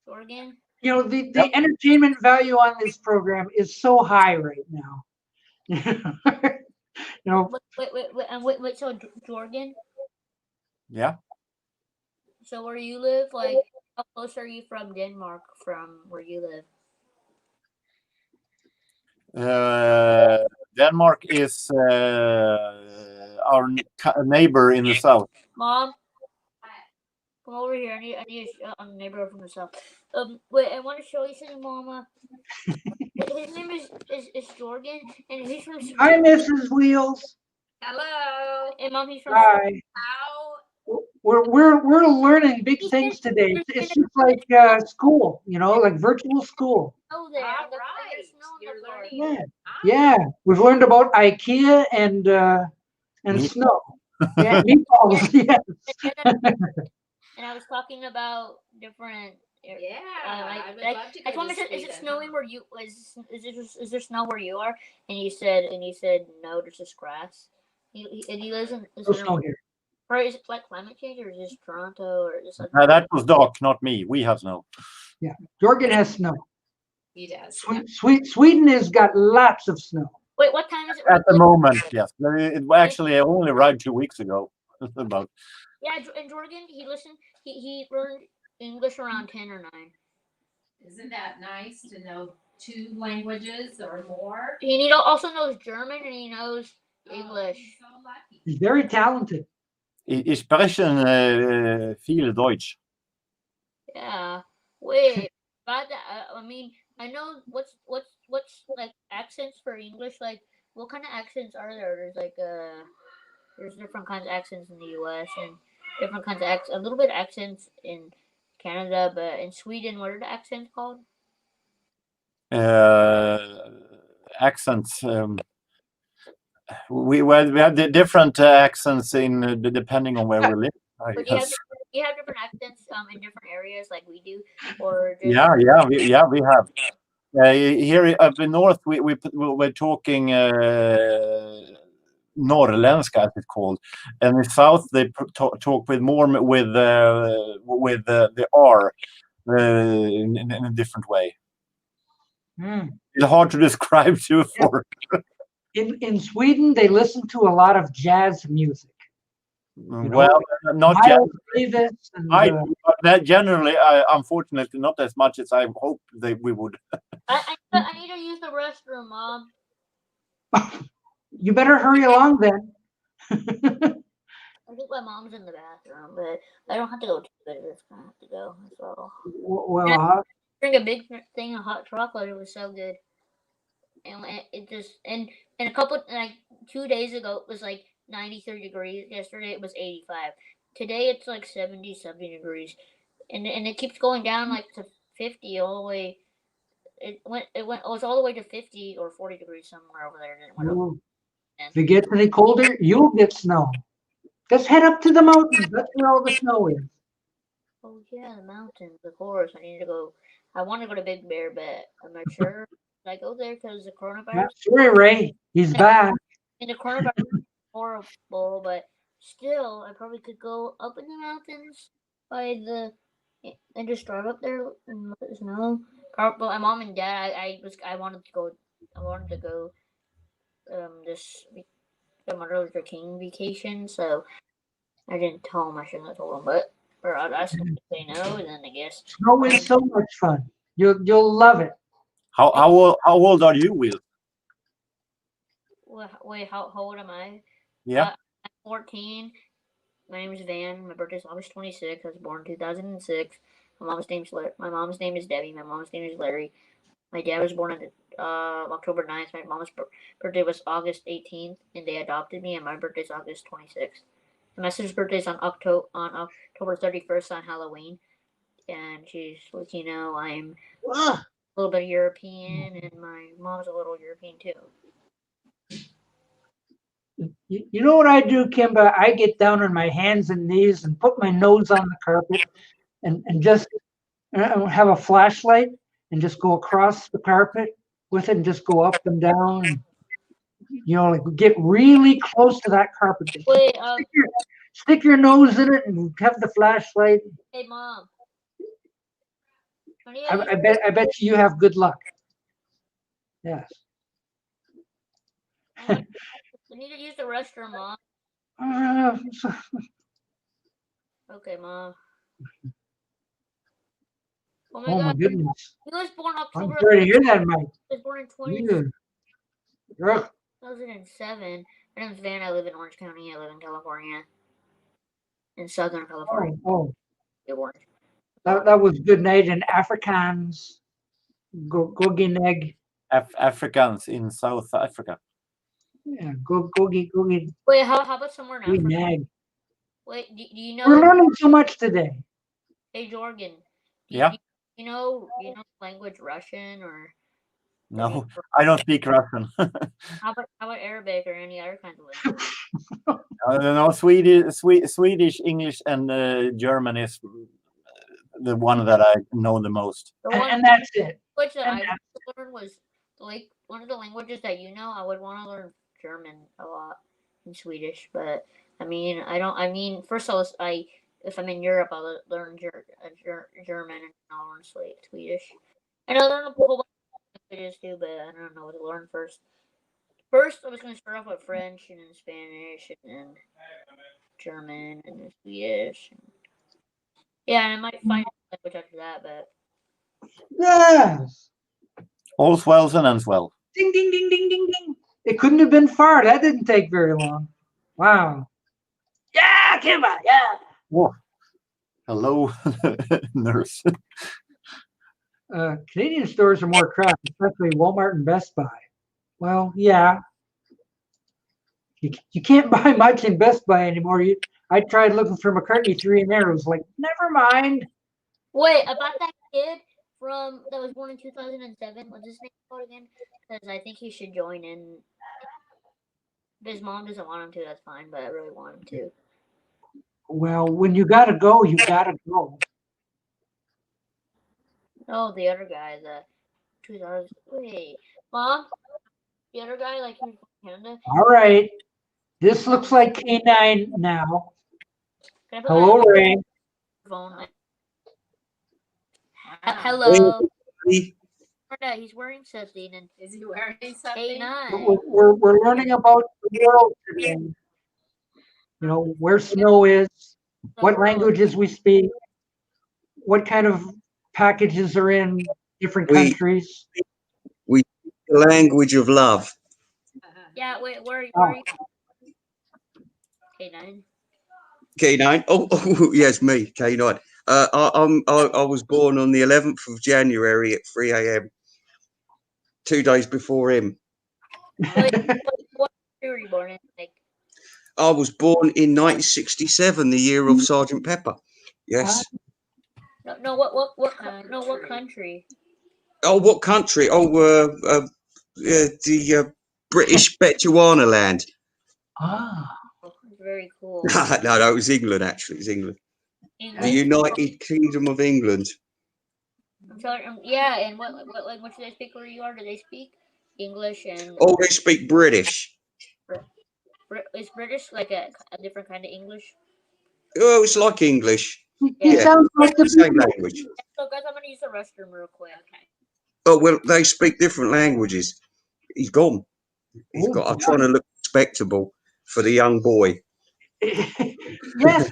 C: Jorgen?
A: You know, the entertainment value on this program is so high right now. You know,
C: Wait. So Jorgen,
D: Yeah.
C: so where you live, like, how close are you from Denmark? From where you live?
D: Denmark is our neighbor in the south.
C: Mom, come over here. I need a neighbor from the south. Wait, I want to show you something, Mama. His name is Jorgen, and he's from Sweden.
A: hi, Mrs. Wheels.
C: Hello. And Mom, he's from
A: Hi.
C: How?
A: We're learning big things today. It's just like school, you know, like virtual school.
C: Oh, there.
E: All
C: There's
E: right.
C: snow on the
E: You're
C: floor.
E: learning.
A: Yeah, we've learned about IKEA and
D: Meat-
A: snow. Yeah, meatballs. Yes.
C: And I was talking about different.
E: Yeah,
C: like,
E: I would
C: like,
E: love to
C: I
E: go
C: told him,
E: to
C: is it
E: Sweden.
C: snowing where you is there snow where you are? And he said no, there's just grass. He lives in
A: No snow here.
C: or is it like climate change, or is it just Toronto, or just like
D: that was Doc, not me. We have snow.
A: Jorgen has snow.
E: He does.
A: Sweden has got lots of snow.
C: wait, what time is it?
D: At the moment, yes. It actually only arrived 2 weeks ago. About.
C: Yeah, and Jorgen, he listened. He learned English around 10 or 9.
E: Isn't that nice to know 2 languages or more?
C: He also knows German, and he knows English.
E: He's so lucky.
A: He's very talented.
D: Ich spreche viel Deutsch.
C: Yeah. Wait. But I mean, I know what's like accents for English. Like, what kind of accents are there? There's like there's different kinds of accents in the U.S. and different kinds of a little bit of accents in Canada, but in Sweden, what are the accents called?
D: Accents. We have the different accents in depending on where we live.
C: But do you have different accents in different areas like we do, or just...
D: we have. Here up in north, we're talking norrländska, as it's called, and in south they talk with more with the R in a different way. It's hard to describe too. For
A: in Sweden, they listen to a lot of jazz music.
D: Well, not
A: Miles Davis and,
D: that generally, unfortunately, not as much as I hope we would.
C: I need to use the restroom, Mom.
A: You better hurry along then.
C: I think my mom's in the bathroom, but I don't have to go to it. I just have to go as well.
A: Well,
C: Drink a big thing of hot chocolate. It was so good. and it just and a couple like 2 days ago it was like 93 degrees. Yesterday it was 85. Today it's like 70 degrees, and it keeps going down like to 50 all the way. It was all the way to 50 or 40 degrees somewhere over there, and it went up.
A: Ooh. If it gets any colder, you'll get snow. Just head up to the mountains. That's where all the snow is.
C: Oh yeah, the mountains. Of course, I need to go. I want to go to Big Bear, but I'm not sure. Should I go there because the coronavirus?
A: Yeah, sorry, Ray. He's back.
C: And the coronavirus is horrible, but still, I probably could go up in the mountains by the and just drive up there and let the snow. But my mom and dad, I wanted to go. I wanted to go this the Martin Luther King vacation, so I didn't tell them. I shouldn't have told them, but or I'd ask them to say no, and then I guess.
A: Snow is so much fun. You'll love it.
D: How old are you, Will?
C: Wait, how old am I?
D: Yeah.
C: I'm 14. My name is Vann. My birthday's August 26th. I was born in 2006. My mom's name is Debbie. My mom's name is Larry. My dad was born on October 9th. My mom's birthday was August 18th, and they adopted me. And my birthday's August 26th. My sister's birthday's on October 31st on Halloween, and she's Latino. I'm a little bit European, and my mom's a little European too.
A: You know what I do, Kimba? I get down on my hands and knees and put my nose on the carpet and just have a flashlight and just go across the carpet with it and just go up and down. And, like get really close to that carpet.
C: Wait,
A: stick your nose in it and have the flashlight.
C: Hey, Mom.
A: I bet you have good luck. Yes.
C: I need to use the restroom, Mom. Okay, Mom. Oh
A: my goodness.
C: He was born
A: I'm
C: October.
A: sorry to hear that, Mike.
C: He was born in 2007. My name's Vann. I live in Orange County. I live in California. In Southern California.
A: Oh. That was good night in Afrikaans. Gogineg.
D: Africans in South Africa.
A: Yeah, gogi.
C: Wait, how about somewhere in Africa? Wait, do you know?
A: We're learning so much today.
C: Hey, Jorgen.
D: Yeah.
C: You know language Russian or?
D: No, I don't speak Russian.
C: How about Arabic or any other kind of language?
D: I don't know. Swedish, English, and German is the one that I know the most.
A: And that's it.
C: Which I wanted to learn was like one of the languages that I would want to learn German a lot and Swedish, but I mean, first of all, if I'm in Europe, I'll learn German and I'll learn Swedish, and I'll learn a whole bunch of languages too, but I don't know what to learn first. First, I was going to start off with French and then Spanish and then German and then Swedish. Yeah, and I might find a language after that, but.
A: Yes.
D: All's well and ends well.
A: Ding, ding, ding, ding, ding, ding. It couldn't have been far. That didn't take very long. Wow. Yeah, Kimba, yeah.
D: Whoa. Hello, nurse.
A: Canadian stores are more crap, especially Walmart and Best Buy. Well, yeah. You can't buy much in Best Buy anymore. I tried looking for McCartney 3 and there. It was like, never mind.
C: Wait, about that kid that was born in 2007. What's his name called again? Because I think he should join in. If his mom doesn't want him to, that's fine, but I really want him to.
A: Well, when you gotta go, you gotta go.
C: Oh, the other guy, the 2000. Wait, Mom? The other guy, like he was from Canada?
A: All right. This looks like K9 now. Hello, Ray.
C: Phone? Hello. He's wearing something. And
E: is he wearing something?
C: K9.
A: We're learning about the world today. You know, where snow is, what languages we speak, what kind of packages are in different countries.
F: We speak the language of love.
C: Yeah, wait, where are you? K9.
F: K9. Oh, yes, me, K9. I was born on the 11th of January at 3 a.m. 2 days before him.
C: What year were you born in? Like,
F: I was born in 1967, the year of Sergeant Pepper. Yes.
C: no, what country?
F: Oh, what country? Oh, the British Bechuanaland.
A: Ah,
C: Very cool.
F: No, it was England, actually. It was England. The
C: English?
F: United Kingdom of England.
C: I'm sorry. Yeah, and what language do they speak where you are? Do they speak English and?
F: Oh, they speak British.
C: Is British like a different kind of English?
F: Oh, it's like English.
A: he
F: Yeah.
A: sounds like the
F: Same language.
C: So guys, I'm gonna use the restroom real quick. Okay.
F: Oh, well, they speak different languages. He's gone. I'm trying to look respectable for the young boy.
A: Yes,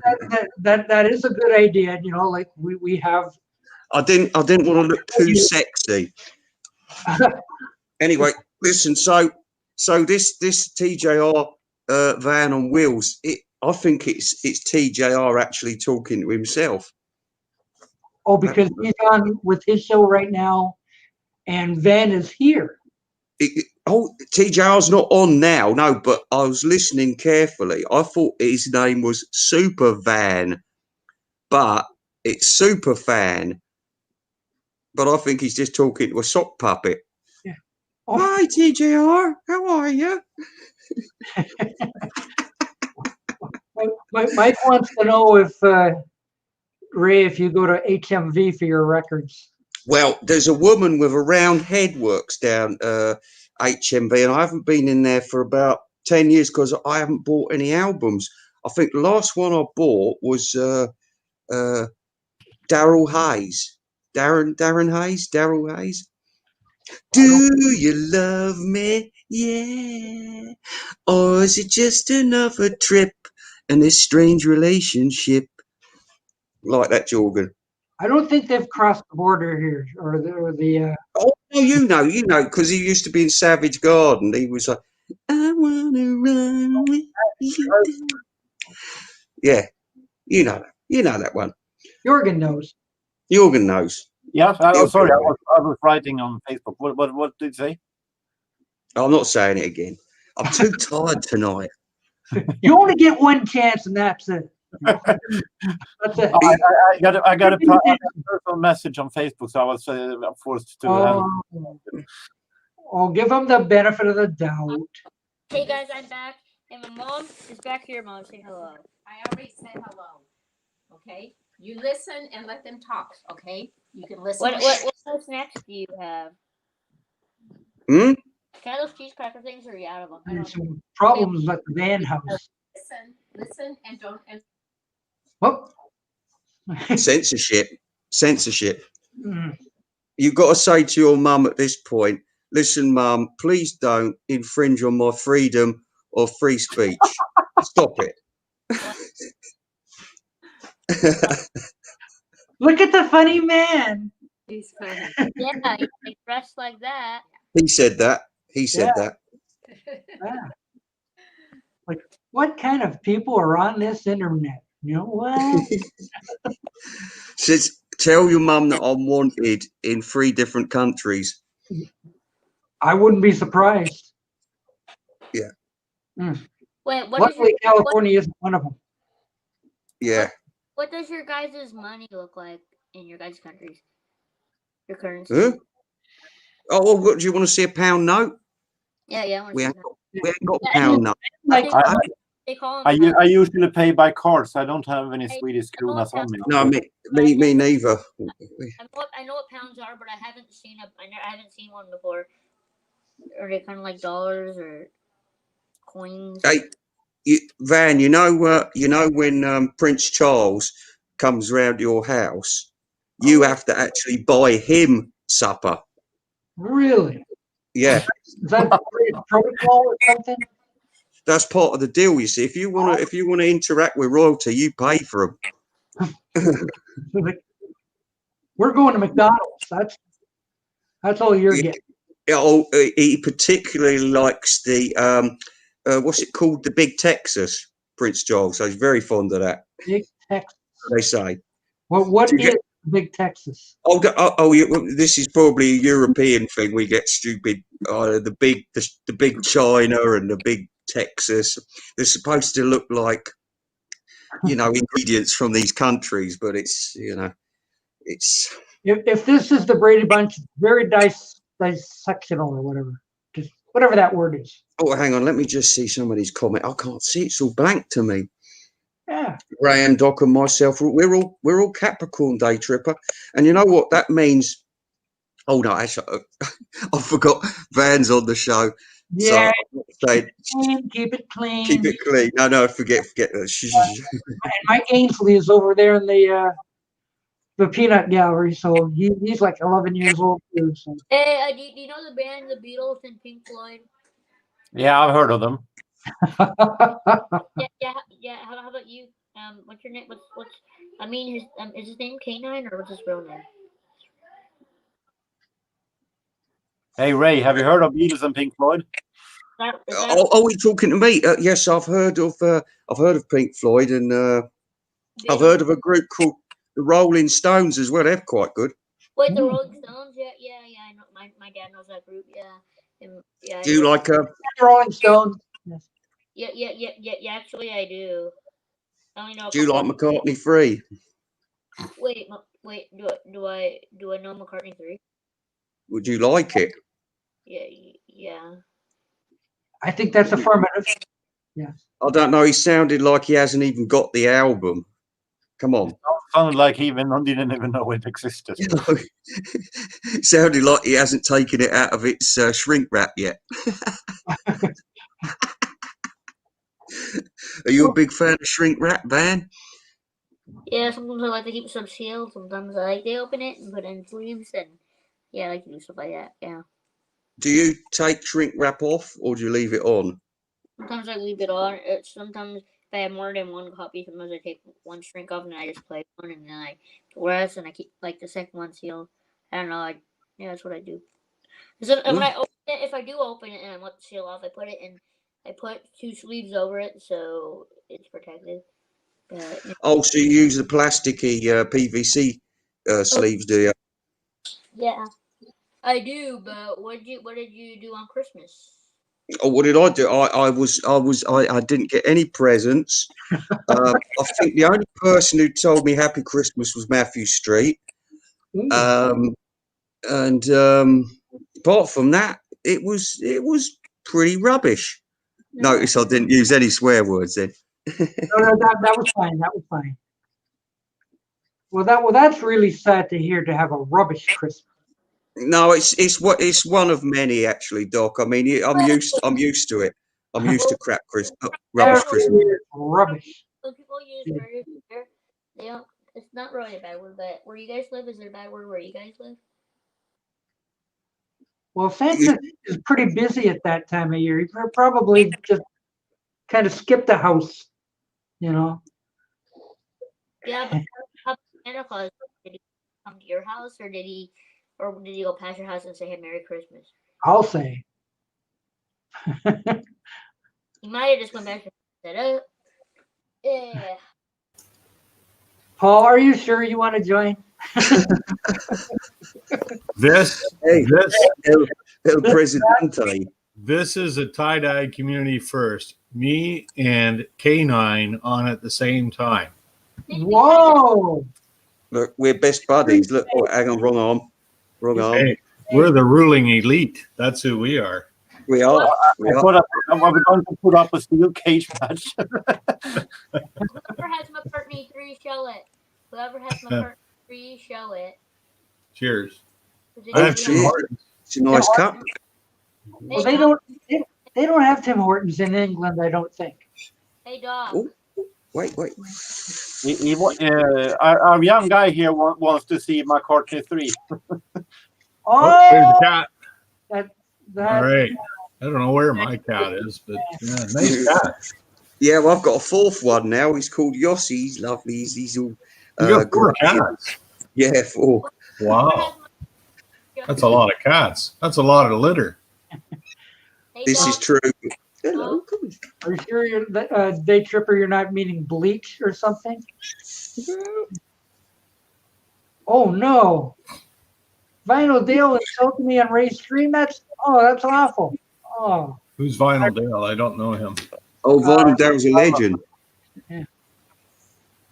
A: that is a good idea. You know, like we have.
F: I didn't want to look too sexy. Anyway, listen. So this TJR Vann on wheels. I think it's TJR actually talking to himself.
A: Oh, because he's on with his show right now, and Vann is here.
F: TJR's not on now, no, but I was listening carefully. I thought his name was Super Vann, but it's Super Fan. But I think he's just talking to a sock puppet.
A: Yeah. Oh.
F: Hi, TJR. How are you?
A: Mike wants to know if Ray, if you go to HMV for your records.
F: Well, there's a woman with a round head works down HMV, and I haven't been in there for about 10 years because I haven't bought any albums. I think the last one I bought was Daryl Hayes. Daryl Hayes. Do you love me? Yeah. Or is it just another trip in this strange relationship? Like that, Jorgen.
A: I don't think they've crossed the border here, or the.
F: Oh, you know, because he used to be in Savage Garden. He was like, I want to run with you. Yeah, you know that one.
A: Jorgen knows.
F: Jorgen knows.
D: Yeah, I'm sorry, I was writing on Facebook. What did you say?
F: I'm not saying it again. I'm too tired tonight.
A: You only get one chance, and that's it. That's it.
D: I got a personal message on Facebook, so I was forced to.
A: I'll give him the benefit of the doubt.
C: Hey guys, I'm back, and my mom is back here. Mom, say hello.
E: I already said hello. Okay, you listen and let them talk. Okay, you can listen.
C: What snacks do you have?
F: Hmm?
C: Can I have those cheese cracker things, or are you out of them? I
A: There's
C: don't know.
A: some problems at the Vann house.
E: Listen, and don't. And
A: Whoop.
F: Censorship.
A: Mm.
F: You've got to say to your mum at this point, listen, Mum, please don't infringe on my freedom of free speech. Stop it.
A: Look at the funny man.
E: he's funny.
C: Yeah, you dressed like that.
F: He said that.
A: Yeah. Like, what kind of people are on this internet? You know what?
F: Says, tell your mum that I'm wanted in 3 different countries.
A: I wouldn't be surprised.
F: Yeah.
A: Mm.
C: Wait,
A: Luckily, California isn't one of them.
F: Yeah.
C: What does your guys' money look like in your guys' countries? Your currency?
F: Huh? Oh, what, do you want to see a pound note?
C: Yeah.
F: We ain't got a pound note.
A: Like,
C: They call
D: I
C: them
D: usually pay by card, so I don't have any Swedish kronas on me.
F: No, me neither.
C: I know what pounds are, but I haven't seen one before. Are they kind of like dollars or coins?
F: Hey, Vann, you know when Prince Charles comes round your house, you have to actually buy him supper.
A: really?
F: Yeah,
A: Is that protocol or something?
F: that's part of the deal. You see, if you want to interact with royalty, you pay for them.
A: We're going to McDonald's. That's all you're getting.
F: He particularly likes the what's it called, the Big Texas, Prince Charles. So he's very fond of that.
A: Big Texas.
F: They say.
A: Well, what is big Texas.
F: This is probably a European thing. We get stupid. The big China and the big Texas. They're supposed to look like, ingredients from these countries, but it's.
A: If this is the Brady Bunch, it's very dissectional or whatever. Just whatever that word is.
F: Oh, hang on. Let me just see somebody's comment. I can't see. It's all blank to me.
A: Yeah.
F: Ray and Doc and myself, we're all Capricorn Day Tripper, and you know what that means. Oh no, actually, I forgot. Vann's on the show.
A: Yeah.
F: So
A: Keep it clean.
F: keep it clean. No, forget that.
A: And Mike Ainsley is over there in the peanut gallery, so he's like 11 years old too. So.
C: Hey, do you know the band The Beatles and Pink Floyd?
D: Yeah, I've heard of them.
C: Yeah. How about you? What's your name? What's? I mean, is his name K9 or what's his real name?
D: Hey Ray, have you heard of Beatles and Pink Floyd?
F: Are we talking to me? Yes, I've heard of Pink Floyd, and I've heard of a group called the Rolling Stones as well. They're quite good.
C: Wait, the Rolling Stones? Yeah. I know. My dad knows that group. Yeah.
F: Do you like
A: the Rolling Stones? Yes.
C: Yeah. Actually, I do. I only know.
F: Do you like McCartney 3?
C: Wait. Do I know McCartney 3?
F: Would you like it?
C: Yeah.
A: I think that's affirmative. Yes.
F: I don't know. He sounded like he hasn't even got the album. Come on.
D: Sounded like he didn't even know it existed.
F: Sounded like he hasn't taken it out of its shrink wrap yet. Are you a big fan of shrink wrap, Vann?
C: Yeah, sometimes I like to keep some sealed. Sometimes I like to open it and put it in sleeves, and I like to do stuff like that. Yeah.
F: Do you take shrink wrap off, or do you leave it on?
C: Sometimes I leave it on. Sometimes if I have more than one copy, sometimes I take one shrink off and I just play one, and then I rest and I keep like the second one sealed. I don't know. That's what I do. So when I open it, if I do open it and I want the seal off, I put it in. I put 2 sleeves over it so it's protected.
F: So you use the plasticky PVC sleeves, do you?
C: Yeah, I do. But what did you do on Christmas?
F: Oh, what did I do? I didn't get any presents. I think the only person who told me Happy Christmas was Matthew Street. And apart from that, it was pretty rubbish. Notice I didn't use any swear words then.
A: No, that was fine. That was fine. Well, that's really sad to hear, to have a rubbish Christmas.
F: No, it's one of many actually, Doc. I mean, I'm used to it. I'm used to crap rubbish Christmas.
A: Rubbish.
C: When people use words, they don't. It's not really a bad word, but where you guys live, is there a bad word where you guys live?
A: Well, Santa is pretty busy at that time of year. He probably just kind of skipped the house, you know.
C: Yeah, but how Santa Claus, did he come to your house, or did he go past your house and say, "Hey, Merry Christmas"?
A: I'll say.
C: He might have just went back and said, "Oh, yeah."
A: Paul, are you sure you want to join?
F: El Presidente.
G: This is a tie-dye community first. Me and K9 on at the same time.
A: Whoa!
F: Look, we're best buddies. Look, hang on, wrong arm.
G: Hey, we're the ruling elite. That's who we are.
F: We are.
D: Are we going to put up a steel cage match?
C: Whoever has McCartney 3, show it. Whoever has McCartney 3, show it.
G: Cheers.
F: Oh, it's a nice cup.
A: Well, they don't have Tim Hortons in England, I don't think.
C: Hey, dog.
F: Oh, wait.
D: Our young guy here wants to see McCartney 3.
A: Oh,
G: there's a cat.
A: That,
G: all right. I don't know where my cat is, but nice cat.
F: Yeah, well, I've got a 4th one now. He's called Yossi. He's lovely. He's all
G: you got 4 cats.
F: Yeah, 4.
G: Wow. That's a lot of cats. That's a lot of litter.
C: Hey,
F: this
C: dog.
F: is true. Hello.
A: Are you sure you're day tripper? You're not meaning bleach or something? Oh no. Vinyl Dale insulted me on race 3. That's awful. Oh.
G: Who's Vinyl Dale? I don't know him.
F: Oh, Vinyl Dale's a legend.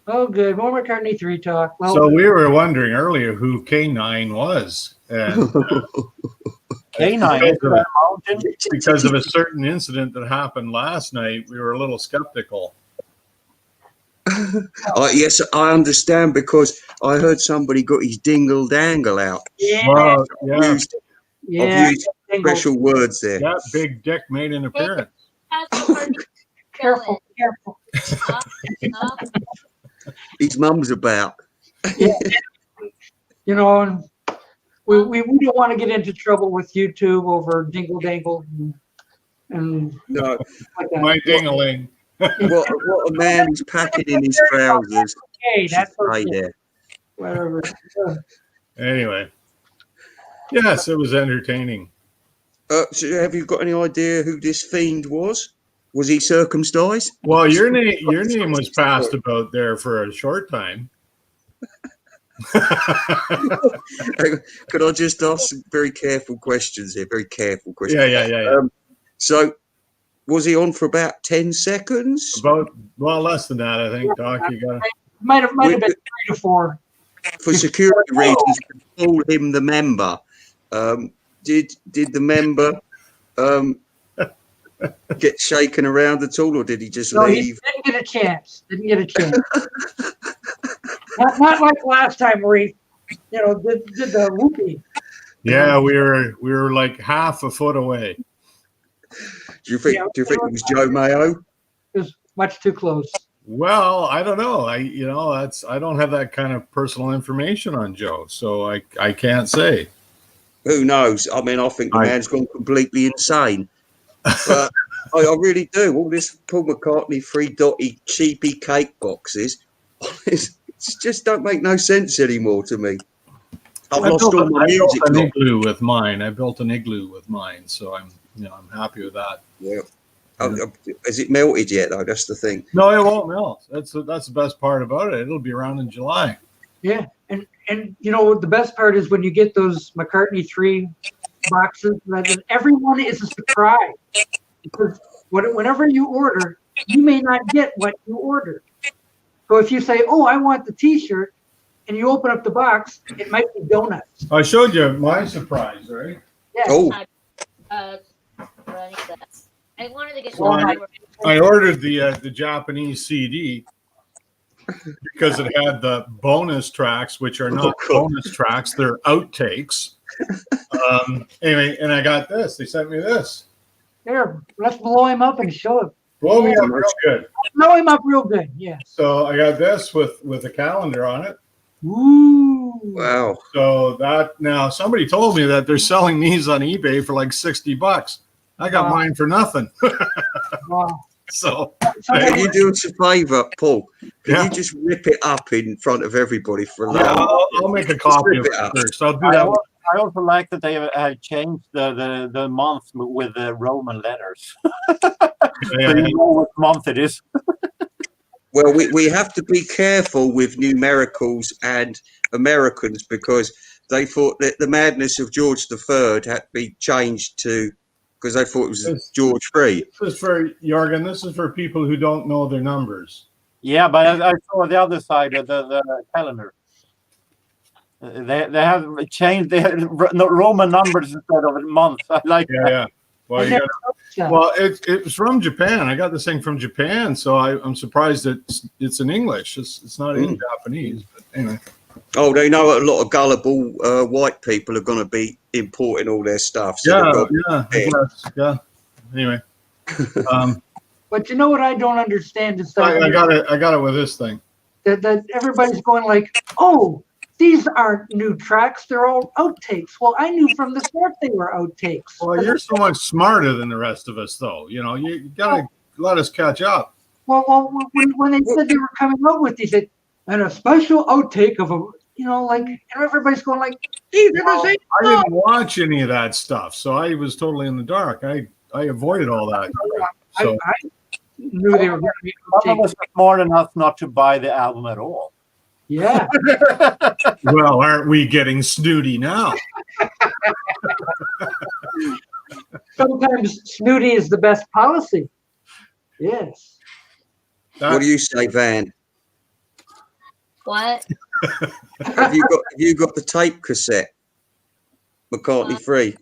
A: Oh, good. More McCartney 3 talk. Well,
G: So we were wondering earlier who K9 was. And
D: K9
G: because of a certain incident that happened last night, we were a little skeptical.
F: Yes, I understand because I heard somebody got his dingle dangle out.
A: yeah,
G: Well, yeah,
A: yeah.
F: I've used special words there.
G: that big dick made an appearance.
A: Careful.
F: His mum's about.
A: You know, and we don't want to get into trouble with YouTube over dingle dangle and
F: No,
A: like that.
G: My ding-a-ling.
F: what a man is packing in his trousers.
A: Okay, that's
F: Right
A: okay.
F: there.
A: Whatever.
G: Anyway, yes, it was entertaining.
F: So have you got any idea who this fiend was? Was he circumcised?
G: Well, your name was passed about there for a short time.
F: Could I just ask some very careful questions here? Very careful questions.
G: Yeah.
F: So, was he on for about 10 seconds?
G: About less than that, I think. Doc, you got
A: Might have been 3 to 4.
F: For security reasons, call him the member. Did the member get shaken around at all, or did he just
A: No, he
F: leave?
A: didn't get a chance. not like last time where he, did the whoopee.
G: Yeah, we were like half a foot away.
F: Do you think it was Joe Mayo?
A: It was much too close.
G: Well, I don't know. I don't have that kind of personal information on Joe, so I can't say.
F: Who knows? I mean, I think the man's gone completely insane. But I really do. All this Paul McCartney 3 dotty cheapy cake boxes, it just don't make no sense anymore to me. I've lost all my music.
G: I built an igloo with mine. I built an igloo with mine, so I'm happy with that.
F: Yeah. Has it melted yet though? That's the thing.
G: No, it won't melt. That's the best part about it. It'll be around in July.
A: Yeah, and the best part is when you get those McCartney 3 boxes, that everyone is a surprise because whenever you order, you may not get what you ordered. So if you say, "Oh, I want the T-shirt," and you open up the box, it might be donuts.
G: I showed you my surprise, right?
A: Yeah.
F: Oh,
C: I wanted to get
G: I ordered the Japanese CD because it had the bonus tracks, which are not bonus tracks; they're outtakes. Anyway, and I got this. They sent me this.
A: Here, let's blow him up and show him.
G: Blow me up real good.
A: Blow him up real good. Yeah.
G: So I got this with a calendar on it.
A: Ooh.
F: wow.
G: So now somebody told me that they're selling these on eBay for like $60. I got mine for nothing.
A: Wow.
G: So
F: Can you do us a favour, Paul? Can you just rip it up in front of everybody for a
G: yeah,
F: laugh?
G: I'll make a copy of it first. I'll do that.
D: I also like that they have changed the month with the Roman letters. So you know what month it is.
F: Well, we have to be careful with numericals and Americans because they thought that the madness of George III had to be changed to because they thought it was George III.
G: This is for Jorgen. This is for people who don't know their numbers.
D: Yeah, but I saw the other side of the calendar. They have changed the Roman numbers instead of months. I like that.
G: Yeah. Well, it was from Japan. I got this thing from Japan, so I'm surprised that it's in English. It's not in Japanese. But anyway.
F: Oh, they know a lot of gullible white people are going to be importing all their stuff. So
G: Yeah. Anyway.
A: But you know what I don't understand is that
G: I got it with this thing.
A: That everybody's going like, "Oh, these aren't new tracks; they're all outtakes." Well, I knew from the start they were outtakes.
G: Well, you're so much smarter than the rest of us, though. You gotta let us catch up.
A: Well, when they said they were coming out with these, and a special outtake of and everybody's going like, "These are the same."
G: I didn't watch any of that stuff, so I was totally in the dark. I avoided all that. So.
A: I knew they were going to be
D: Some of us are smart enough not to buy the album at all.
A: Yeah.
G: Well, aren't we getting snooty now?
A: Sometimes snooty is the best policy. Yes.
F: What do you say, Van?
C: What?
F: Have you got the tape cassette? McCartney 3.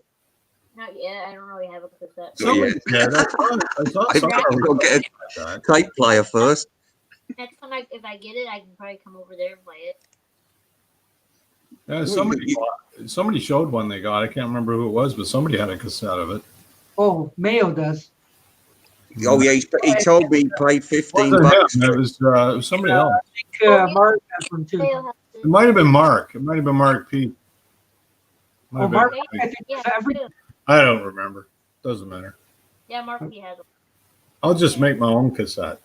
C: Not yet. I don't really have a cassette.
G: Somebody said, I saw
F: I've
G: something
F: got to get
G: like
F: a tape player first.
C: Next time, if I get it, I can probably come over there and play it.
G: that. Somebody showed one they got. I can't remember who it was, but somebody had a cassette of it.
A: Oh, Mayo does.
F: Oh yeah, he told me he paid $15.
G: It was somebody else.
A: I think Mark has one too.
G: It might have been Mark. It might have been Mark P. Might
A: Oh,
G: have been
A: Mark,
G: P.
A: I think
C: Yeah,
A: every
C: too.
G: I don't remember. Doesn't matter.
C: Yeah, Marky has one.
G: I'll just make my own cassette.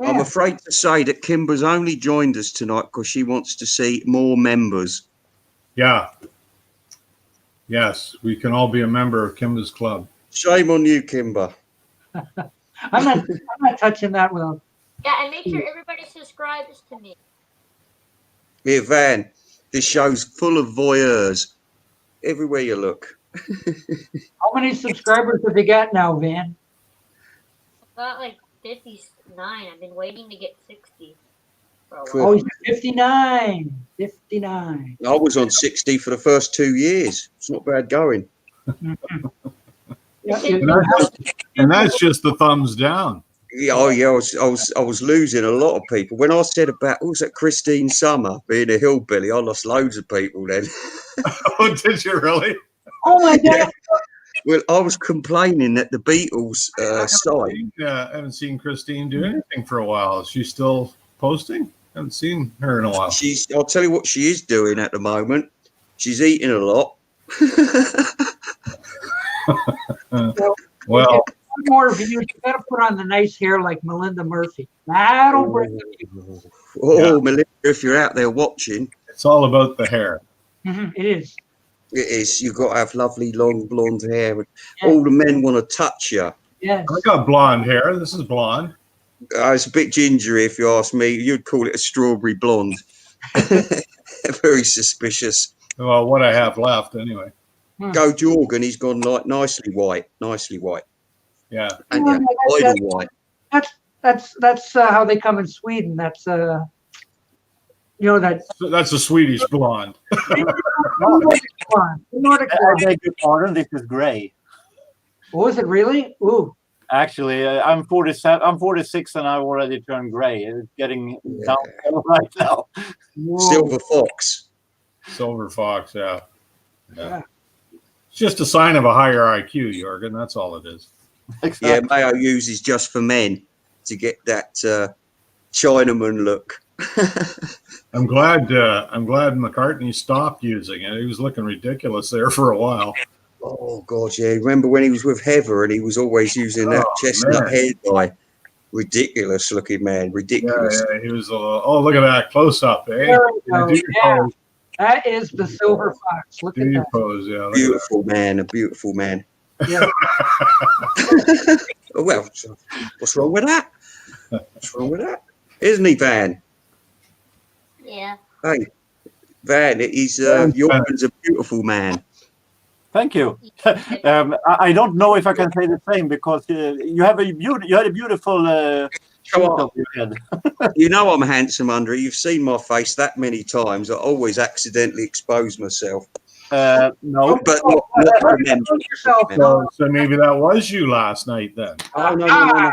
F: I'm
A: yeah.
F: afraid to say that Kimber's only joined us tonight because she wants to see more members.
G: Yeah. Yes, we can all be a member of Kimba's club.
F: Shame on you, Kimber.
A: I'm not touching that without.
C: Yeah, and make sure everybody subscribes to me.
F: Here, Van, this show's full of voyeurs. Everywhere you look.
A: How many subscribers have you got now, Van?
C: I've got like 59. I've been waiting to get 60 for a
F: Cool.
C: while.
A: Oh, he's got 59. 59.
F: I was on 60 for the first 2 years. It's not bad going.
A: Yeah,
G: And that's just the thumbs down.
F: Yeah, oh yeah, I was losing a lot of people. When I said about what was that Christine Summer being a hillbilly, I lost loads of people then.
G: Oh, did you really?
A: oh my God.
F: Well, I was complaining that the Beatles site.
G: I haven't seen Christine do anything for a while. Is she still posting? Haven't seen her in a while.
F: I'll tell you what she is doing at the moment. She's eating a lot.
G: Well,
A: More views. You got to put on the nice hair like Melinda Murphy. That'll bring the views.
F: Oh, Melinda, if you're out there watching,
G: it's all about the hair.
A: It is.
F: it is. You've got to have lovely long blonde hair.
A: Yeah.
F: All the men want to touch you.
A: Yes.
G: I got blonde hair. This is blonde.
F: It's a bit gingery, if you ask me. You'd call it a strawberry blonde. Very suspicious.
G: Well, what I have left, anyway.
F: Go Jorgen, he's gone like nicely white.
G: Yeah.
F: And yeah, idle white.
A: That's how they come in Sweden. That's that.
G: So that's a Swedish blonde.
A: Nordic
D: I beg your pardon. This is gray.
A: Oh, is it really? Ooh.
D: Actually, I'm 47. I'm 46, and I've already turned gray. It's getting downhill right now.
A: Whoa.
F: Silver fox.
G: Silver fox, yeah. It's just a sign of a higher IQ, Jorgen. That's all it is.
D: Exactly.
F: Yeah, Mayo uses just for men to get that Chinaman look.
G: I'm glad McCartney stopped using it. He was looking ridiculous there for a while.
F: Oh God, yeah. Remember when he was with Heather and he was always using that chestnut hair dye? Ridiculous looking man. Ridiculous.
G: Yeah, he was. Oh, look at that close up, eh?
A: There we go.
G: Do your
A: Yeah.
G: pose.
A: That is the silver fox. Look
G: Do
A: at
G: your
A: that.
G: pose, yeah. Look at
F: Beautiful man, a beautiful man.
A: Yeah.
F: Oh, well, what's wrong with that? What's wrong with that? Isn't he, Van?
C: Yeah.
F: Hey, Van, Jorgen's a beautiful man.
D: Thank you. I don't know if I can say the same because you had a beautiful
F: Come
D: shoot
F: on.
D: of your head.
F: You know I'm handsome under it. You've seen my face that many times. I always accidentally expose myself.
D: No,
F: But not remember.
A: Yourself.
G: So maybe that was you last night then.
F: Oh, no.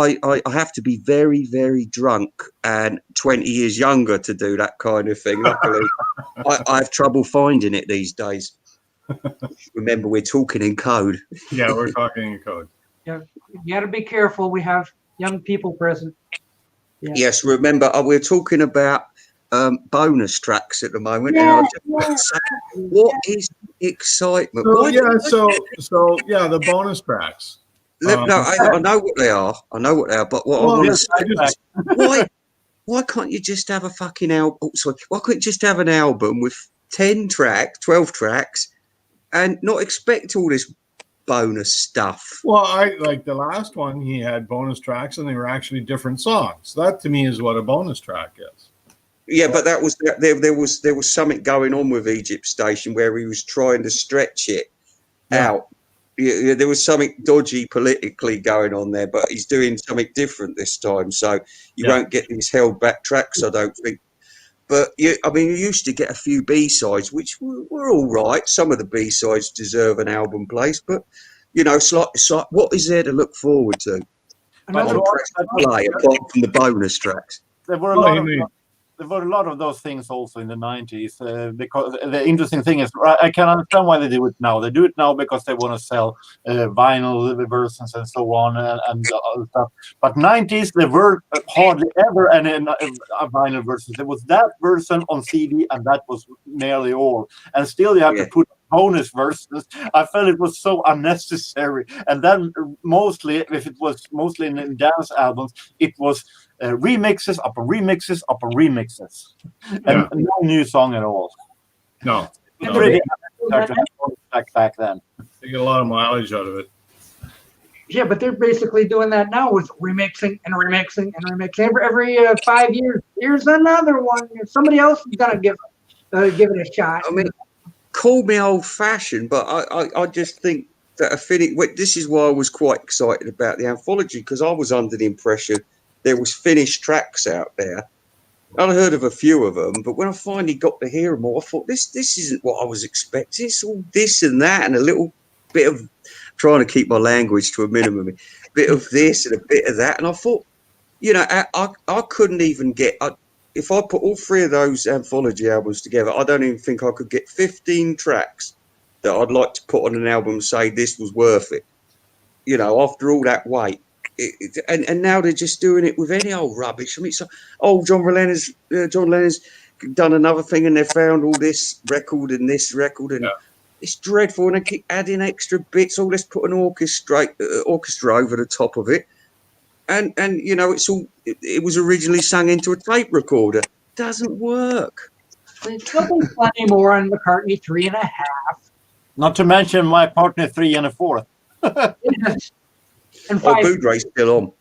F: I have to be very, very drunk and 20 years younger to do that kind of thing. Luckily, I have trouble finding it these days. Remember, we're talking in code.
G: Yeah, we're talking in code.
A: You got to be careful. We have young people present. Yeah.
F: Yes, remember, we're talking about bonus tracks at the moment. And I just want to say, what is excitement?
G: So,
F: Why
G: yeah,
F: do-
G: the bonus tracks.
F: No, I know what they are. But what I want to say is, why can't you just have a fucking album? Oh, sorry. Why couldn't you just have an album with 10 tracks, 12 tracks, and not expect all this bonus stuff?
G: Well, I like the last one. He had bonus tracks, and they were actually different songs. That to me is what a bonus track is.
F: Yeah, but that was there was something going on with Egypt Station where he was trying to stretch it out. Yeah, there was something dodgy politically going on there, but he's doing something different this time, so you won't get these held back tracks, I don't think. But I mean, you used to get a few B-sides, which were all right. Some of the B-sides deserve an album place, but you know, it's like what is there to look forward to?
A: Another
F: Play apart from the bonus tracks.
D: There were a lot of there were a lot of those things also in the 90s, because the interesting thing is I can understand why they do it now. They do it now because they want to sell vinyl versions and so on and other stuff. But 90s, there were hardly ever any vinyl versions. There was that version on CD, and that was nearly all. And still, you have to put bonus versions. I felt it was so unnecessary. And then mostly, if it was mostly in dance albums, it was remixes upon remixes upon remixes, and no new song at all.
G: No.
D: Back then.
G: They get a lot of mileage out of it.
A: Yeah, but they're basically doing that now with remixing and remixing and remixing. Every 5 years, here's another one. Somebody else is gonna give it a shot.
F: I mean, call me old-fashioned, but I just think that this is why I was quite excited about the anthology, because I was under the impression there was finished tracks out there. I'd heard of a few of them, but when I finally got to hear them all, I thought, this isn't what I was expecting. It's all this and that and a little bit of, trying to keep my language to a minimum, a bit of this and a bit of that. And I thought, you know, I couldn't even get, if I put all three of those anthology albums together, I don't even think I could get 15 tracks that I'd like to put on an album and say this was worth it. You know, after all that wait. And now they're just doing it with any old rubbish. I mean, John Lennon's done another thing, and they found all this record and this record, and it's dreadful. And they keep adding extra bits. Oh, let's put an orchestra over the top of it, and you know, it was originally sung into a tape recorder. Doesn't work.
A: There's plenty more on McCartney 3.5.
D: Not to mention my partner 3 1/4.
A: And 5.
F: Boudreaux's still on.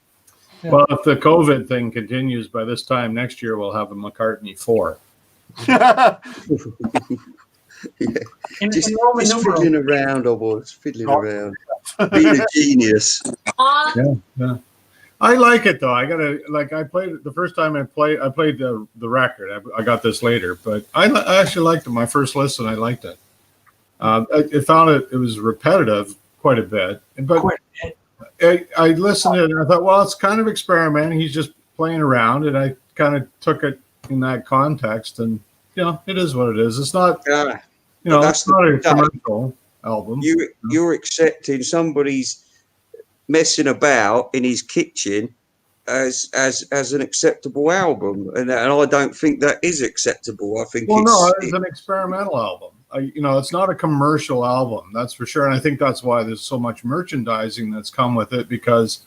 A: Yeah.
G: Well, if the COVID thing continues, by this time next year, we'll have a McCartney 4.
F: Just fiddling around, I was fiddling around, being a genius.
G: Yeah. I like it though. I played it the first time I played the record. I got this later, but I actually liked it. My first listen, I liked it. I found it was repetitive quite a bit, but I listened to it and I thought, well, it's kind of experimenting. He's just playing around, and I kind of took it in that context. And you know, it is what it is. It's not, you know, it's not a commercial album.
F: You're accepting somebody's messing about in his kitchen as an acceptable album, and I don't think that is acceptable. I think
G: it's an experimental album. You know, it's not a commercial album, that's for sure. And I think that's why there's so much merchandising that's come with it, because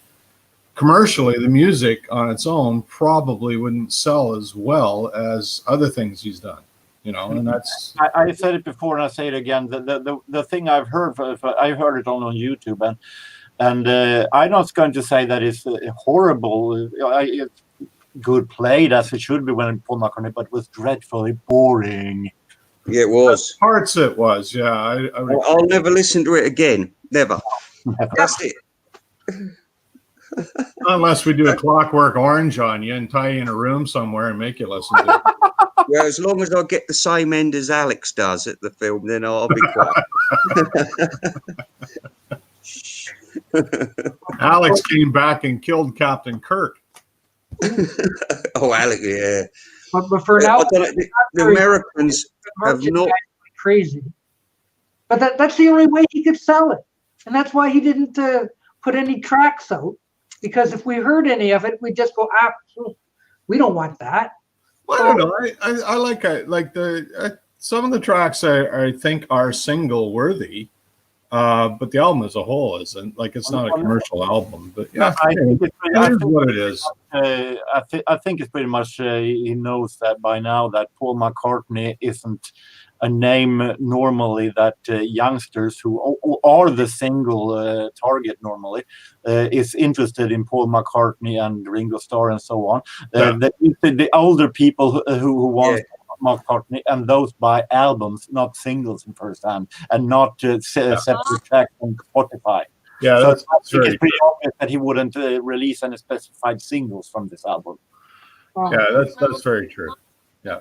G: commercially the music on its own probably wouldn't sell as well as other things he's done. You know, and that's.
D: I said it before, and I say it again. The thing I've heard, I heard it on YouTube, and I'm not going to say that it's horrible. It's good played as it should be when Paul McCartney, but it was dreadfully boring.
F: Yeah, it was.
G: Parts it was, yeah.
F: I'll never listen to it again. Never. That's it.
G: Unless we do a Clockwork Orange on you and tie you in a room somewhere and make you listen to it.
F: Yeah, as long as I get the same end as Alex does at the film, then I'll be quiet.
G: Alex came back and killed Captain Kirk.
F: Oh, Alex, yeah.
A: But for now,
F: the Americans have not
A: crazy. But that's the only way he could sell it, and that's why he didn't put any tracks out. Because if we heard any of it, we'd just go, we don't want that.
G: Well, I don't know. I like some of the tracks I think are single worthy, but the album as a whole isn't. Like, it's not a commercial album, but yeah,
D: I think
G: it's what it is.
D: I think it's pretty much he knows that by now that Paul McCartney isn't a name normally that youngsters who are the single target normally is interested in Paul McCartney and Ringo Starr and so on. The older people who want McCartney, and those buy albums, not singles in first hand, and not separate tracks on Spotify.
G: Yeah,
D: so
G: that's
D: it's
G: very
D: pretty obvious that he wouldn't release any specified singles from this album.
G: Yeah, that's very true. Yeah.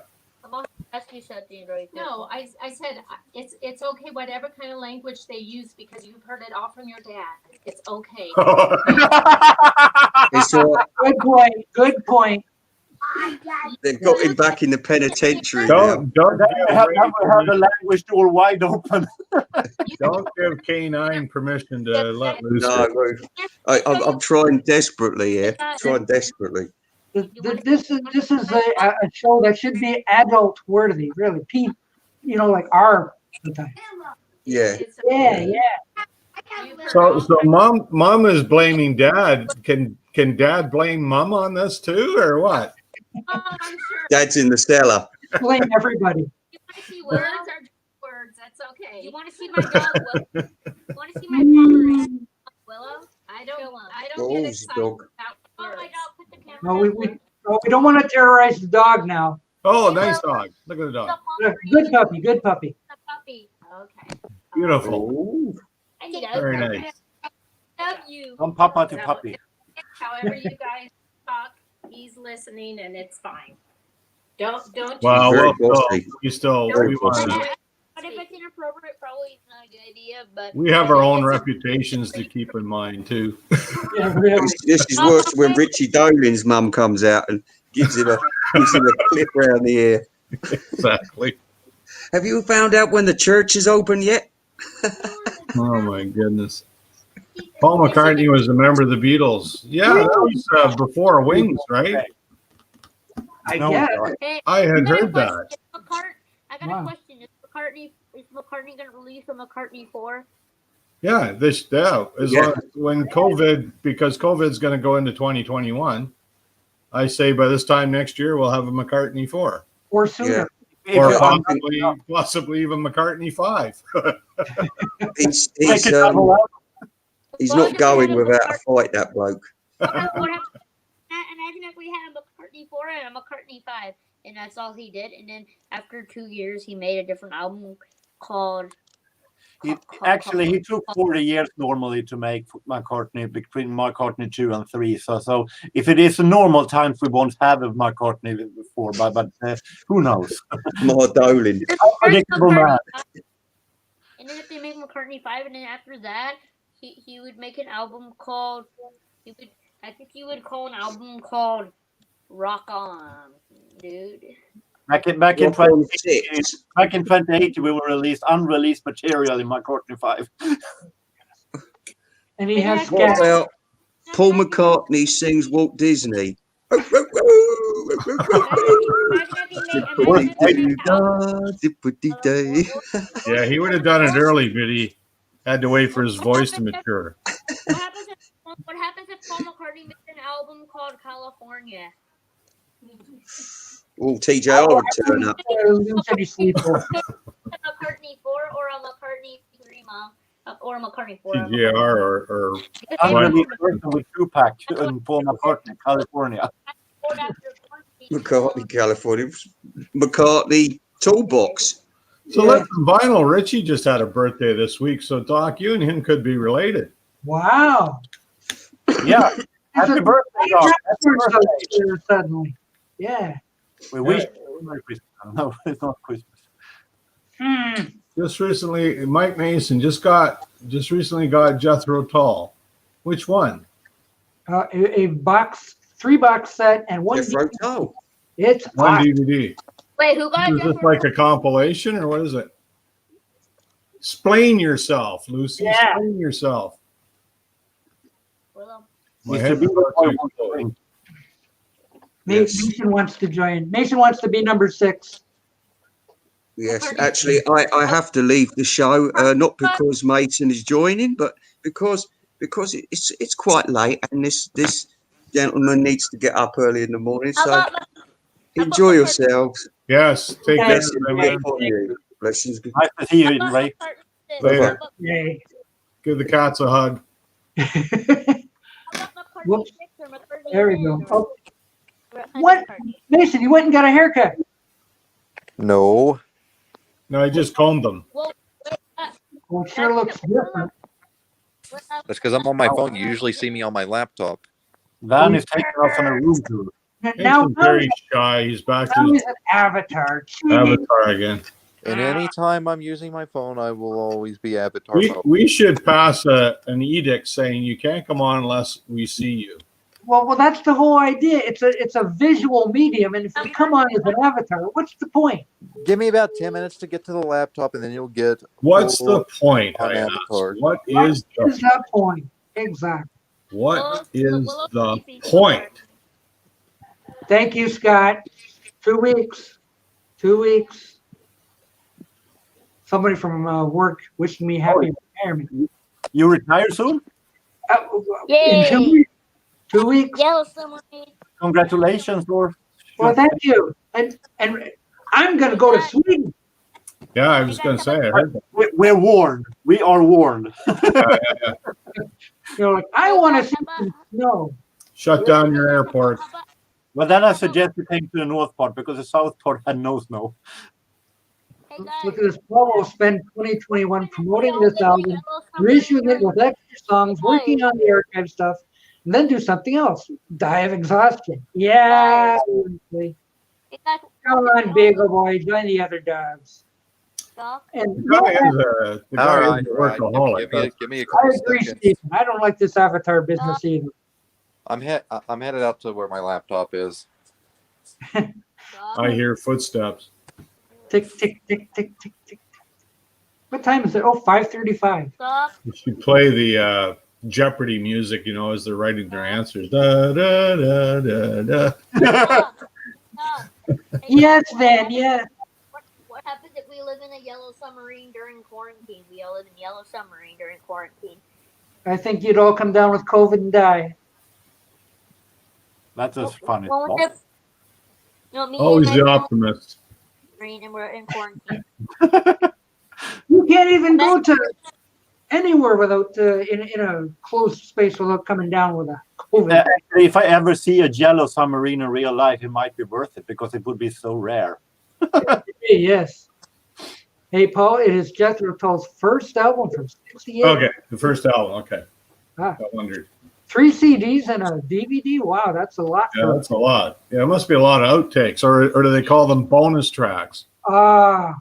C: Ask you something very quick.
E: No, I said it's okay whatever kind of language they use because you've heard it all from your dad. It's okay.
A: Good point. Good point.
F: They've got him back in the penitentiary
G: Don't
D: have the language door wide open.
G: Don't give K9 permission to let loose.
F: No, I'm trying desperately here. Trying desperately.
A: This is a show that should be adult worthy, really. Like our time.
F: Yeah.
A: Yeah.
G: So mom is blaming dad. Can dad blame mom on this too, or what?
E: I'm sure.
F: Dad's in the cellar.
A: Blame everybody.
E: You want to see words or words? That's okay.
C: You want to see my dog? You want to see my dog? Willow?
E: I don't
F: Oh,
E: get
F: his
E: excited
F: dog.
E: about
C: Oh my
E: words.
C: dog! Put the camera.
A: No, we don't want to terrorize the dog now.
G: Oh, nice dog. Look at the dog.
A: Good puppy. Good puppy.
C: The puppy.
E: Okay.
G: Beautiful.
F: Oh.
C: I love
G: Very
C: you.
G: nice.
C: Love you.
D: From papa to puppy.
E: However you guys talk, he's listening and it's fine. Don't.
G: Well,
F: Very
G: we
F: Very
G: want
F: bossy.
G: to.
C: But if it's inappropriate, probably it's not a good idea. But
G: We have our own reputations to keep in mind too.
A: Yeah, really.
F: This is worse when Richie Dolan's mum comes out and gives him a clip round the ear.
G: Exactly.
F: Have you found out when the church is open yet?
G: Oh my goodness. Paul McCartney was a member of the Beatles. Yeah, that was before Wings, right?
A: I
D: No,
A: guess.
C: Hey,
G: I had
C: I got a
G: heard that.
C: question. I got
A: Wow.
C: a question. Is McCartney going to release a McCartney 4?
G: Yeah, as long as when because COVID's going to go into 2021, I say by this time next year we'll have a McCartney 4,
A: Or sooner.
G: or
F: Yeah.
G: possibly even McCartney 5.
F: He's
C: Well,
F: not going without a fight, that bloke.
C: What happened? Imagine if we had a McCartney 4 and a McCartney 5, and that's all he did. And then after 2 years, he made a different album called.
D: He took 40 years normally to make McCartney between McCartney 2 and 3. So if it is a normal times, we won't have a McCartney before, but who knows?
F: More Dolan.
D: Unpredictable man.
C: And then if they make McCartney 5, and then after that, he would make an album called. I think he would call an album called Rock On, dude.
D: Back in 2080, we will release unreleased material in McCartney 5.
A: And he has
F: What
A: scat.
F: about Paul McCartney sings Walt Disney?
G: Yeah, he would have done it early, but he had to wait for his voice to mature.
C: What happens if Paul McCartney makes an album called California?
F: Oh, TJ would turn up.
A: McCartney
C: 4 or a McCartney 3, Mom? Or a McCartney 4?
G: TGR or
D: Unreleased version with Tupac and Paul McCartney, California.
F: McCartney, California. McCartney Toolbox.
G: so let's vinyl. Richie just had a birthday this week, so Doc, you and him could be related.
A: Wow.
D: Yeah. Happy birthday, Doc. Happy birthday.
A: Suddenly. Yeah.
D: We wish Merry Christmas. No, it's not Christmas.
G: Just recently, Mike Mason just recently got Jethro Tull. Which one?
A: A 3-box set and one.
F: Jethro Tull.
A: It's
G: One
A: hot.
G: DVD.
C: Wait, who got
G: Is this like a compilation or what is it? Explain yourself, Lucy.
A: Yeah.
G: Explain yourself.
C: Willow?
G: My
D: Mr.
G: head
D: Beaver
G: hurts.
D: Boy wants to drink.
F: Yes.
A: Mason wants to join. Mason wants to be number 6.
F: Yes, actually, I have to leave the show, not because Mason is joining, but because it's quite late and this gentleman needs to get up early in the morning. So enjoy yourselves.
G: Yes, take care.
F: Blessing be
G: Man.
F: upon you. Blessings.
D: Nice to see you,
E: How about
D: Ray.
E: McCartney 6?
G: Later.
E: How about,
A: Yay.
G: Give the cats a hug.
E: how about McCartney
A: Whoops.
E: 6 or McCartney
A: There we
E: 10?
A: go.
E: Or,
A: Oh,
E: or kind of
A: what?
E: McCartney?
A: Mason, you went and got a haircut.
B: No.
G: No, I just combed them.
E: Well, wait,
A: Well, it sure looks different.
B: That's because I'm on my phone. You usually see me on my laptop.
D: Van is taking us on a room tour.
A: Now,
G: Mason's very shy. He's back to
A: now
G: his
A: he's an avatar.
G: avatar again.
B: And anytime I'm using my phone, I will always be avatar mode.
G: We should pass an edict saying you can't come on unless we see you.
A: Well, that's the whole idea. It's a visual medium, and if you come on as an avatar, what's the point?
B: Give me about 10 minutes to get to the laptop, and then you'll get.
G: What's
B: full
G: the point?
B: on
G: I ask?
B: avatars.
G: What
A: What
G: is
A: is
G: the
A: that point? Exactly.
G: what is
E: Well,
G: the point?
A: Thank you, Scott. 2 weeks. 2 weeks. Somebody from work wishing me happy retirement.
D: You retire soon?
A: In 2
C: Yay!
A: weeks. 2 weeks.
C: Yellow submarine.
D: Congratulations, or
A: Well, thank you. And I'm going to go to Sweden.
G: Yeah, I was going to say. I heard that.
D: we're warned. We are warned.
A: You know, like I want to see some snow.
G: Shut down your airport.
E: How about,
D: But then I suggest you take to the north part because the south part had no snow.
E: hey guys,
A: Look at this. Paul will spend 2021 promoting this album, reissuing it with extra songs, working on the archive stuff, and then do something else. Die of exhaustion. Yeah.
E: hey guys,
A: Come on, Beagle Boy. Join the other dogs.
E: Doc,
A: And
G: The guy is a
B: All right,
G: workaholic.
B: Give me a
A: I
B: couple
A: agree,
B: seconds.
A: Stephen. I don't like this avatar business either.
B: I'm headed out to where my laptop is.
E: Doc.
G: I hear footsteps.
A: Tick, tick, tick, tick, tick, tick. What time is it? Oh, 5:35.
E: Doc,
G: You should play the Jeopardy music, as they're writing their answers. Da, da, da, da, da.
E: Doc, Doc. Hey,
A: Yes, Van. Yes.
E: what happens if we live in a yellow submarine during quarantine? We all live in yellow submarine during quarantine.
A: I think you'd all come down with COVID and die.
D: That's just funny.
E: Well, what if, me
G: Always
E: and
G: the
E: my
G: optimist.
E: submarine and we're in quarantine?
A: You can't even go to anywhere without in a closed space without coming down with a COVID.
D: If I ever see a yellow submarine in real life, it might be worth it because it would be so rare.
A: Hey, yes. Hey, Paul. It is Jethro Tull's first album from '68.
G: Okay, the first album. Okay.
A: Ah.
G: I wondered.
A: 3 CDs and a DVD. Wow, that's a lot.
G: Yeah, that's a lot. Yeah, it must be a lot of outtakes, or do they call them bonus tracks?
A: Ah.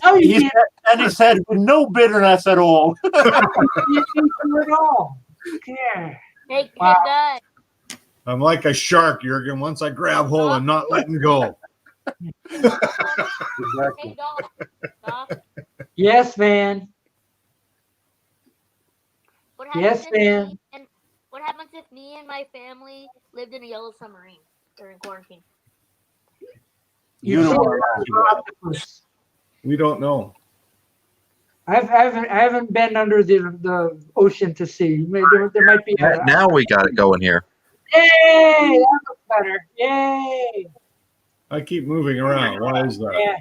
A: Oh, you can't
D: And he said, with no bitterness at all.
A: do it all. Yeah.
E: Hey,
A: Wow.
E: guys.
G: I'm like a shark, Jurgen. Once I grab hold, I'm not letting go.
E: Hey, Doc. Doc.
A: Yes, Van.
E: What
A: Yes,
E: happens if
A: Van.
E: me and what happens if me and my family lived in a yellow submarine during quarantine?
D: You know what?
A: Octopus.
G: We don't know.
A: I haven't been under the ocean to see. There might be a.
B: Now we got it going here.
A: Yay! That looks better. Yay!
G: I keep moving around. Why is that?
A: Yeah.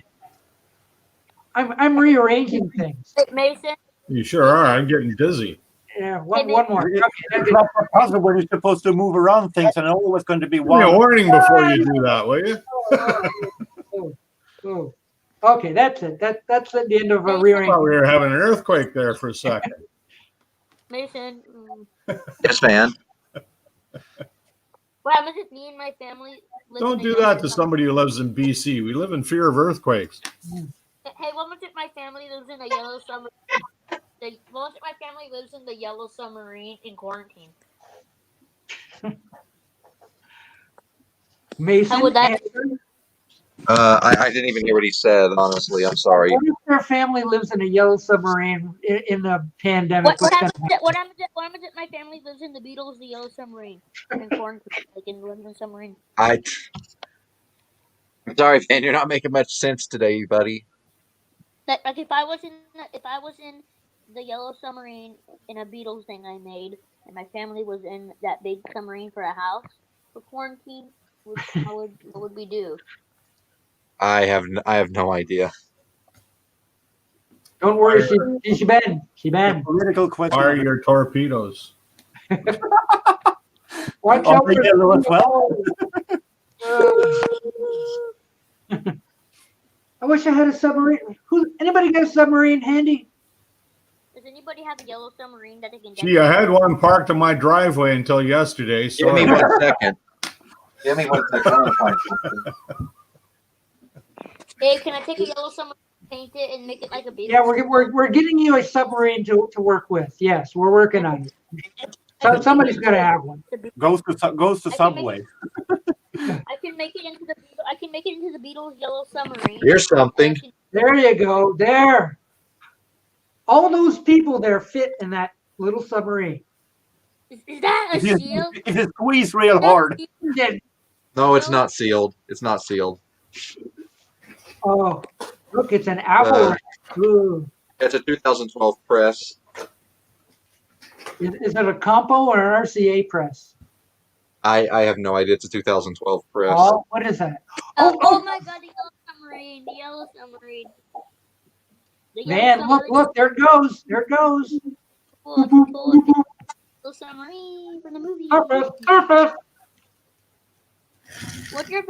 A: I'm rearranging things.
E: Hey, Mason.
G: You sure are. I'm getting dizzy.
A: Yeah. One more. Okay.
D: It's not a puzzle where you're supposed to move around things and always going to be
G: Give me a
D: one.
G: warning before you do that, will you?
A: Oh. Okay, that's it. That's at the end of a
G: I thought
A: rearranging.
G: we were having an earthquake there for a second.
E: Mason.
B: Yes, Van.
E: What happens if me and my family live
G: Don't
E: in a
G: do
E: yellow
G: that to
E: submarine?
G: somebody who lives in BC. We live in fear of earthquakes.
E: Hey, what happens if my family lives in a yellow submarine? What if my family lives in the yellow submarine in quarantine?
A: Mason.
E: How would that-
A: answer.
B: I didn't even hear what he said. Honestly, I'm sorry.
A: What if their family lives in a yellow submarine in the pandemic?
E: What happens if my family lives in the Beatles, the yellow submarine, in quarantine, like in London submarine?
B: I'm sorry, Van. You're not making much sense today, buddy.
E: Like if I was in the yellow submarine in a Beatles thing I made, and my family was in that big submarine for a house for quarantine, what would we do?
B: I have no idea.
A: Don't worry, she banned. She banned.
D: Political question.
G: Are your torpedoes?
A: Watch
D: Are
A: out
D: they
A: for
D: yellow as well?
A: I wish I had a submarine. Anybody got a submarine handy?
E: Does anybody have a yellow submarine that they can?
G: Gee, I had one parked in my driveway until yesterday.
B: Give me
G: Sorry.
B: 1 second. Give me 1 second. I'm gonna find something.
E: Hey, can I take a yellow submarine, paint it, and make it like a beetle?
A: Yeah, we're getting you a submarine to work with. Yes, we're working on it. So somebody's gonna have one.
D: Goes to Subway.
E: I can make it into the Beatles yellow submarine.
B: Here's something.
A: There you go. There. All those people there fit in that little submarine.
E: Is that a seal?
D: If it squeezed real hard.
B: No, it's not sealed. It's not sealed.
A: Oh, look, it's an apple. Ooh.
B: It's a 2012 press.
A: Is it a compo or an RCA press?
B: I have no idea. It's a 2012 press.
A: Oh, what is that?
E: Oh my God, the yellow submarine. The yellow submarine.
A: Man, look, there it goes. There it goes.
E: Yellow submarine from the movie.
A: Perfect.
E: What's your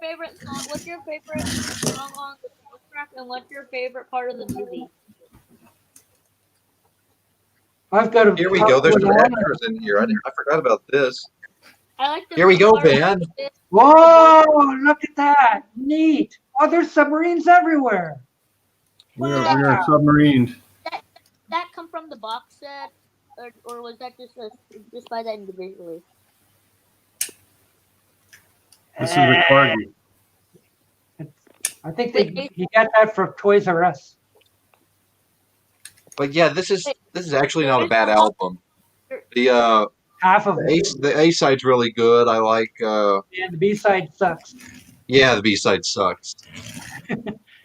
E: favorite song? What's your favorite song on the soundtrack, and what's your favorite part of the movie?
A: I've got a.
B: Here we go. There's some extras in here. I forgot about this.
E: I like the
B: Here we go,
E: part of
B: Vann.
E: it.
A: Whoa! Look at that. Neat. Oh, there's submarines everywhere.
G: We are submarined.
E: That come from the box set, or was that just by that individually?
G: This is a corgi.
A: I think he got that from Toys R Us.
B: But yeah, this is actually not a bad album. The
A: Half of it.
B: the A side's really good. I like.
A: And the B side sucks.
B: Yeah, the B side sucks.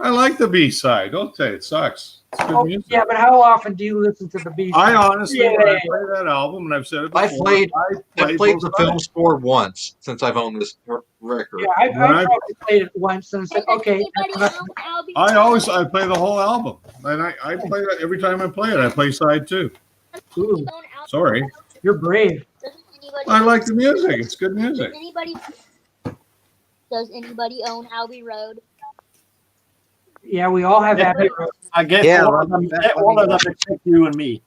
G: I like the B side. Don't say it sucks. It's good music.
A: Yeah, but how often do you listen to the B side?
G: I honestly, when I play that album, and I've said it before,
B: I played
G: both
B: the
G: sides.
B: film score once since I've owned this record.
A: Yeah, I probably played it once and said, okay.
G: I play the whole album, and I play that every time I play it. I play side two.
A: Ooh,
G: Sorry,
A: you're brave.
G: I like the music. It's good music.
E: Does anybody own Abbey Road?
A: Yeah, we all have Abbey Road.
D: I guess all of them except you and me.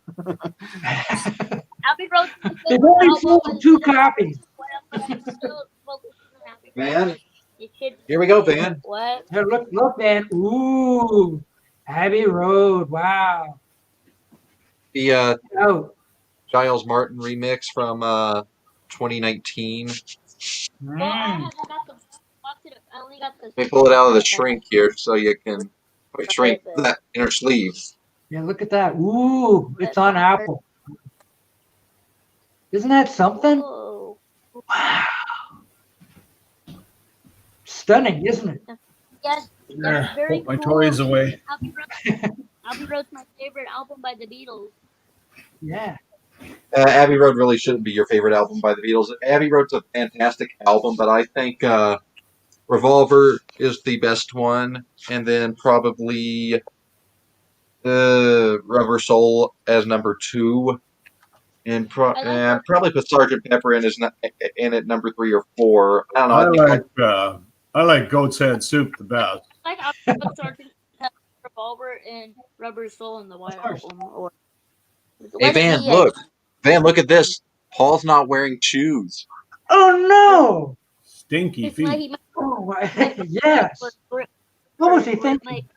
E: Abbey Road.
A: They've only sold 2 copies.
B: Vann, here we go, Vann.
E: What?
A: Here, look, man. Ooh, Abbey Road. Wow.
B: The
A: Oh.
B: Giles Martin remix from 2019. Let me pull it out of the shrink here so you can shrink that inner sleeve.
A: Yeah, look at that. Ooh, it's on Apple. Isn't that something?
E: Oh.
A: Wow. Stunning, isn't it?
E: Yes.
G: There,
E: Very
G: put my
E: cool.
G: toys away.
E: Abbey Road's my favorite album by the Beatles.
A: Yeah.
B: Abbey Road really shouldn't be your favorite album by the Beatles. Abbey Road's a fantastic album, but I think Revolver is the best one, and then probably Rubber Soul as number 2, and probably put Sgt. Pepper in at number 3 or 4. I don't know.
G: I like Goat's Head Soup the best.
E: I like Sgt. Revolver and Rubber Soul in the White Album. Or
B: Hey, Vann, look. Vann, look at this. Paul's not wearing shoes.
A: Oh, no.
G: Stinky feet.
A: Oh, yes. What was he thinking?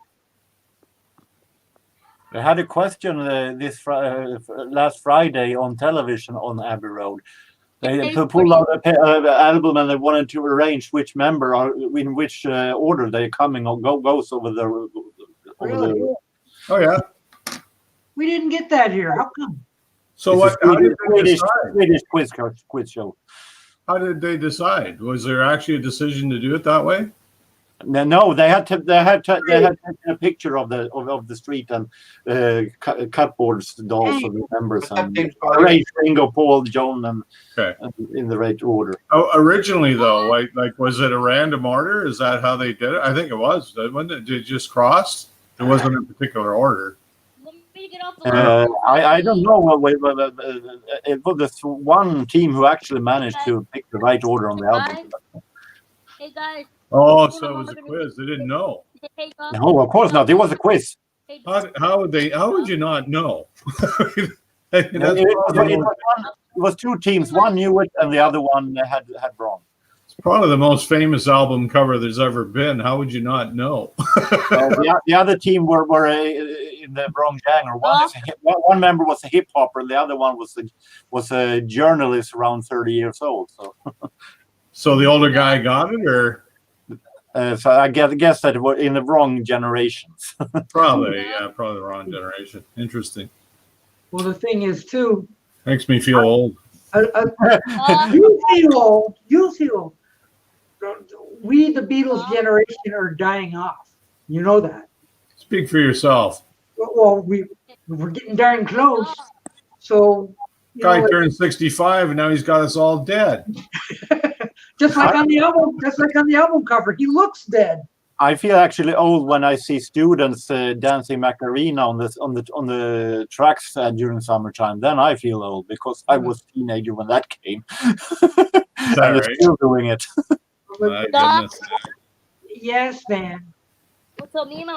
D: I had a question last Friday on television on Abbey Road. They pulled out an album and they wanted to arrange which member or in which order they're coming or goes over the.
A: Really?
G: Oh yeah.
A: We didn't get that here. How come?
G: So what? How did they decide?
D: Swedish quiz show.
G: How did they decide? Was there actually a decision to do it that way?
D: No, they had taken a picture of the street and cupboards, dolls of the members, and Ray, Ringo, Paul, John, and in the right order.
G: Oh, originally though, like was it a random order? Is that how they did it? I think it was. Wasn't it? Did it just cross? It wasn't a particular order.
D: I don't know. It was this one team who actually managed to pick the right order on the album.
E: Hey guys.
G: Oh, so it was a quiz. They didn't know.
D: No, of course not. It was a quiz.
G: How would you not know?
D: It was two teams. One knew it, and the other one had wrong.
G: It's probably the most famous album cover there's ever been. How would you not know?
D: The other team were in the wrong genre. One member was a hip hopper, the other one was a journalist around 30 years old.
G: So the older guy got it, or
D: so I guess that we're in the wrong generations.
G: Probably the wrong generation. Interesting.
A: Well, the thing is, too.
G: Makes me feel old.
A: You feel old. You feel. We, the Beatles generation, are dying off. You know that.
G: Speak for yourself.
A: Well, we're getting darn close. So.
G: Guy turned 65, and now he's got us all dead.
A: Just like on the album cover, he looks dead.
D: I feel actually old when I see students dancing Macarena on the tracks during summertime. Then I feel old because I was a teenager when that came. And they're still doing it.
G: My goodness.
A: Yes, Van.
E: So me and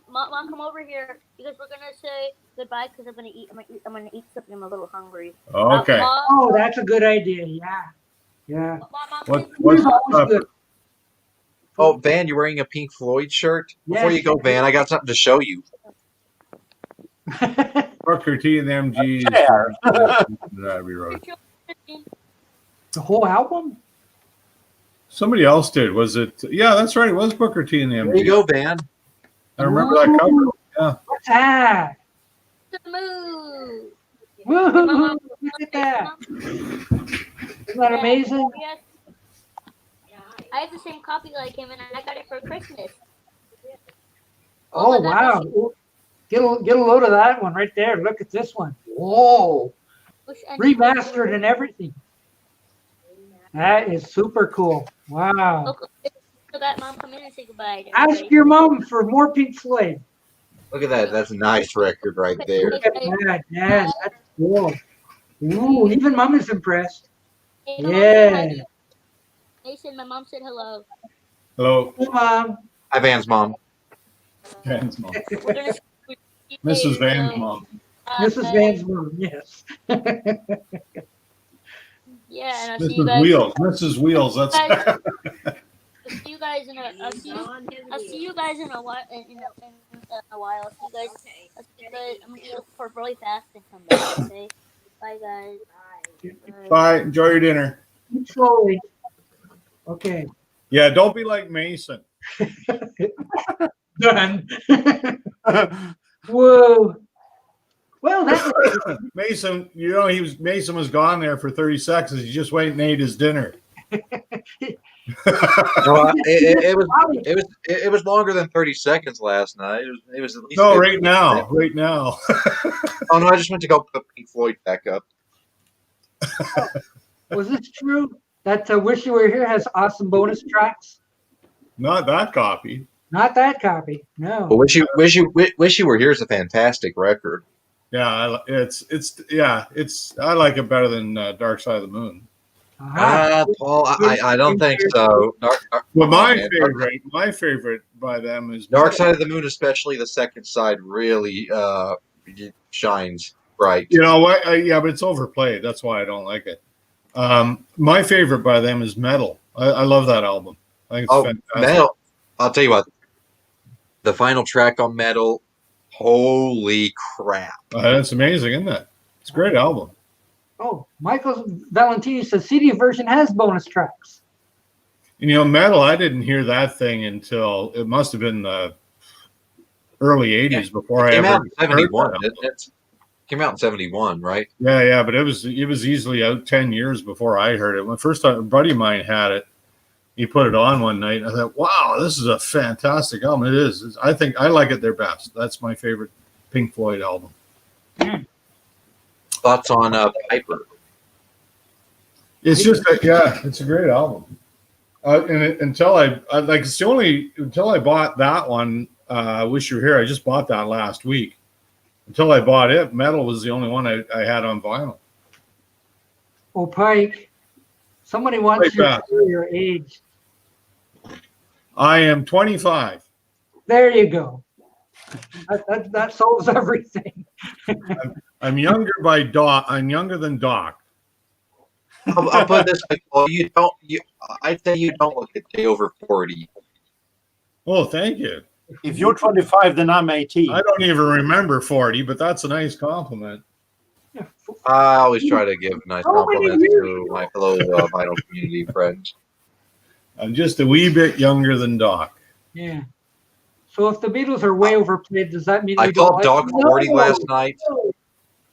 E: mom come over here because we're gonna say goodbye because I'm gonna eat something. I'm a little hungry.
G: Okay.
A: Oh, that's a good idea. Yeah.
G: What's
A: good.
B: Oh, Van, you're wearing a Pink Floyd shirt? Before you go, Van, I got something to show you.
G: Booker T and the MGs.
A: The whole album?
G: Somebody else did. Was it? Yeah, that's right. It was Booker T and the MGs.
B: There you go, Van.
G: I remember that cover. Yeah.
A: What's that?
E: The move.
A: Woo-hoo. Look at that. Isn't that amazing?
E: Yes. I have the same copy like him, and I got it for Christmas.
A: Oh, wow. Get a load of that one right there. Look at this one. Whoa. Remastered and everything. That is super cool. Wow.
E: Look at that, Mom. Come in and say goodbye.
A: Ask your mom for more Pink Floyd.
B: Look at that. That's a nice record right there.
A: Look at that. Yes, that's cool. Ooh, even Mom is impressed. Yeah.
E: Mason, my mom said hello.
G: Hello.
A: Hey, Mom.
B: Hi, Van's mom.
G: Van's mom. Mrs. Van's mom.
A: Mrs. Van's mom, yes.
E: Yeah, and I'll see you
G: Mrs.
E: guys.
G: Wheels. Mrs. Wheels. That's.
E: I'll see you guys in a. I'll see you guys in a while. In a while. I'll see you guys. I'm gonna go for really fast and come back. Okay. Bye, guys.
G: Bye. Enjoy your dinner.
A: Eat slowly. Okay.
G: Yeah, don't be like Mason.
A: Done. Whoa. Well, that's
G: Mason. You know, Mason was gone there for 30 seconds. He just went and ate his dinner.
B: No, it was longer than 30 seconds last night. It was at least.
G: No, right now. Right now.
B: Oh no, I just went to go put Pink Floyd back up.
A: Was this true? That Wish You Were Here has awesome bonus tracks.
G: Not that copy.
A: Not that copy. No.
B: But Wish You Were Here is a fantastic record.
G: Yeah, I like it better than Dark Side of the Moon.
B: Paul, I don't think so.
G: Well, my favorite by them is
B: Dark Side of the Moon, especially the second side, really shines bright.
G: You know what? Yeah, but it's overplayed. That's why I don't like it. My favorite by them is Metal. I love that album. I think it's fantastic.
B: Metal. I'll tell you what. The final track on Metal, holy crap!
G: That's amazing, isn't it? It's a great album.
A: Oh, Michael Valentini says CD version has bonus tracks.
G: And, you know, Metal, I didn't hear that thing until it must have been the early 80s before I ever
B: came out in 71.
G: It
B: came out in 71, right?
G: Yeah, but it was easily out 10 years before I heard it. When first time a buddy of mine had it, he put it on one night. I thought, wow, this is a fantastic album. It is. I think I like it their best. That's my favorite Pink Floyd album.
B: Thoughts on Piper?
G: It's just it's a great album. Until I bought that one. Wish You Were Here. I just bought that last week. Until I bought it, Metal was the only one I had on vinyl.
A: Oh, Pike, somebody wants you to know your age.
G: I am 25.
A: There you go. That solves everything.
G: I'm younger by Doc. I'm younger than Doc.
B: I'll put this like, well, I'd say you don't look a day over 40.
G: Oh, thank you.
D: If you're 25, then I'm 18.
G: I don't even remember 40, but that's a nice compliment.
B: I always try to give nice compliments to my fellow vinyl community friends.
G: I'm just a wee bit younger than Doc.
A: Yeah. So if the Beatles are way overplayed, does that mean
B: I
A: we don't
B: called Doc 40
A: No.
B: last night.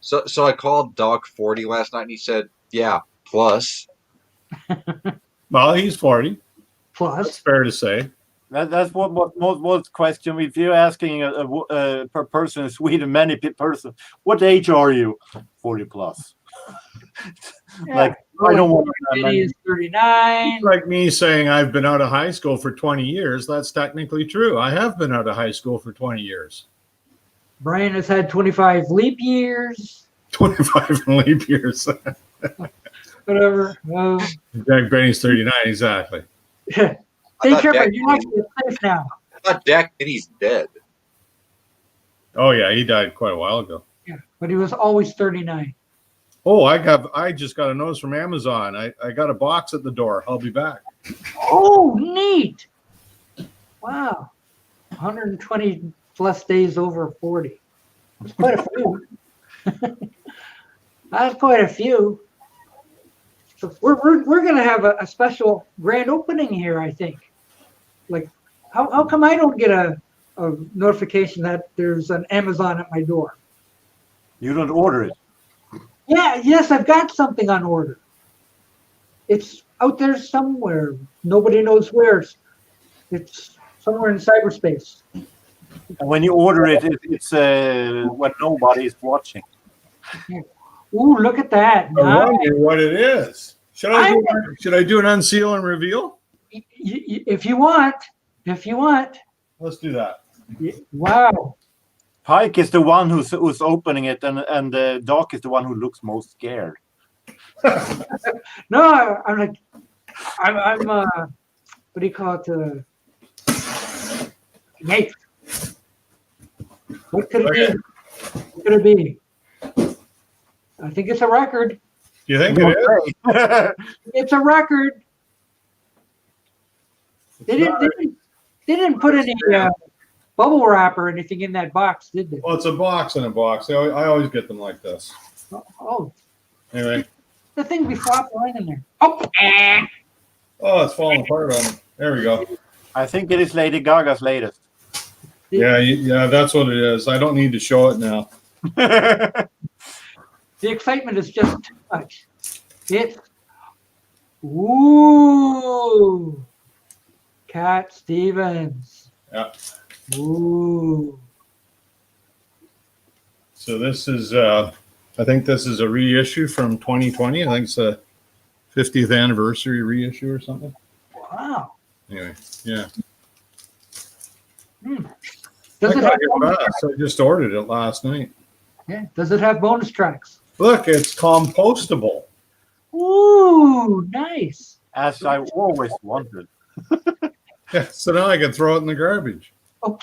B: So I called Doc 40 last night, and he said, "Yeah, plus."
G: Well, he's 40. That's
A: Plus.
G: fair to say.
D: That's what most question. If you're asking a per person in Sweden, many person, what age are you? 40 plus.
A: Yeah.
D: Like I don't want
A: Eddie is 39.
G: It's like me saying I've been out of high school for 20 years. That's technically true. I have been out of high school for 20 years.
A: Brian has had 25 leap years.
G: 25 leap years.
A: Whatever.
G: Jack Benny's 39, exactly.
A: Take care, but you're actually safe now.
B: I thought Jack Benny's dead.
G: Oh yeah, he died quite a while ago.
A: Yeah, but he was always 39.
G: Oh, I just got a notice from Amazon. I got a box at the door. I'll be back.
A: Oh, neat. Wow. 120 plus days over 40. That's quite a few. That's quite a few. So we're going to have a special grand opening here, I think. Like, how come I don't get a notification that there's an Amazon at my door?
D: You don't order it.
A: Yeah, yes, I've got something on order. It's out there somewhere. Nobody knows where. It's somewhere in cyberspace.
D: And when you order it, it's when nobody's watching.
A: Ooh, look at that.
G: I
A: Nice.
G: wonder what it is. Should I do an unseal and reveal?
A: If you want.
G: Let's do that.
A: Wow.
D: Pike is the one who's opening it, and Doc is the one who looks most scared.
A: No, I'm what do you call it? Nate. What could it be? What could it be? I think it's a record.
G: You think it is?
A: It's a record. They didn't put any bubble wrap or anything in that box, did they?
G: Well, it's a box in a box. I always get them like this.
A: Oh.
G: Anyway.
A: The thing be flopping right in there. Oh.
G: Oh, it's falling apart on me. There we go.
D: I think it is Lady Gaga's latest.
G: Yeah, that's what it is. I don't need to show it now.
A: The excitement is just too much. Ooh. Cat Stevens.
G: Yeah.
A: Ooh.
G: So this is, I think this is a reissue from 2020. I think it's a 50th anniversary reissue or something.
A: Wow.
G: Anyway, yeah.
A: Does it have bonus
G: I just ordered it last night.
A: Yeah. Does it have bonus tracks?
G: Look, it's compostable.
A: Ooh, nice.
D: As I always wanted.
G: Yeah, so now I can throw it in the garbage.
A: Oh.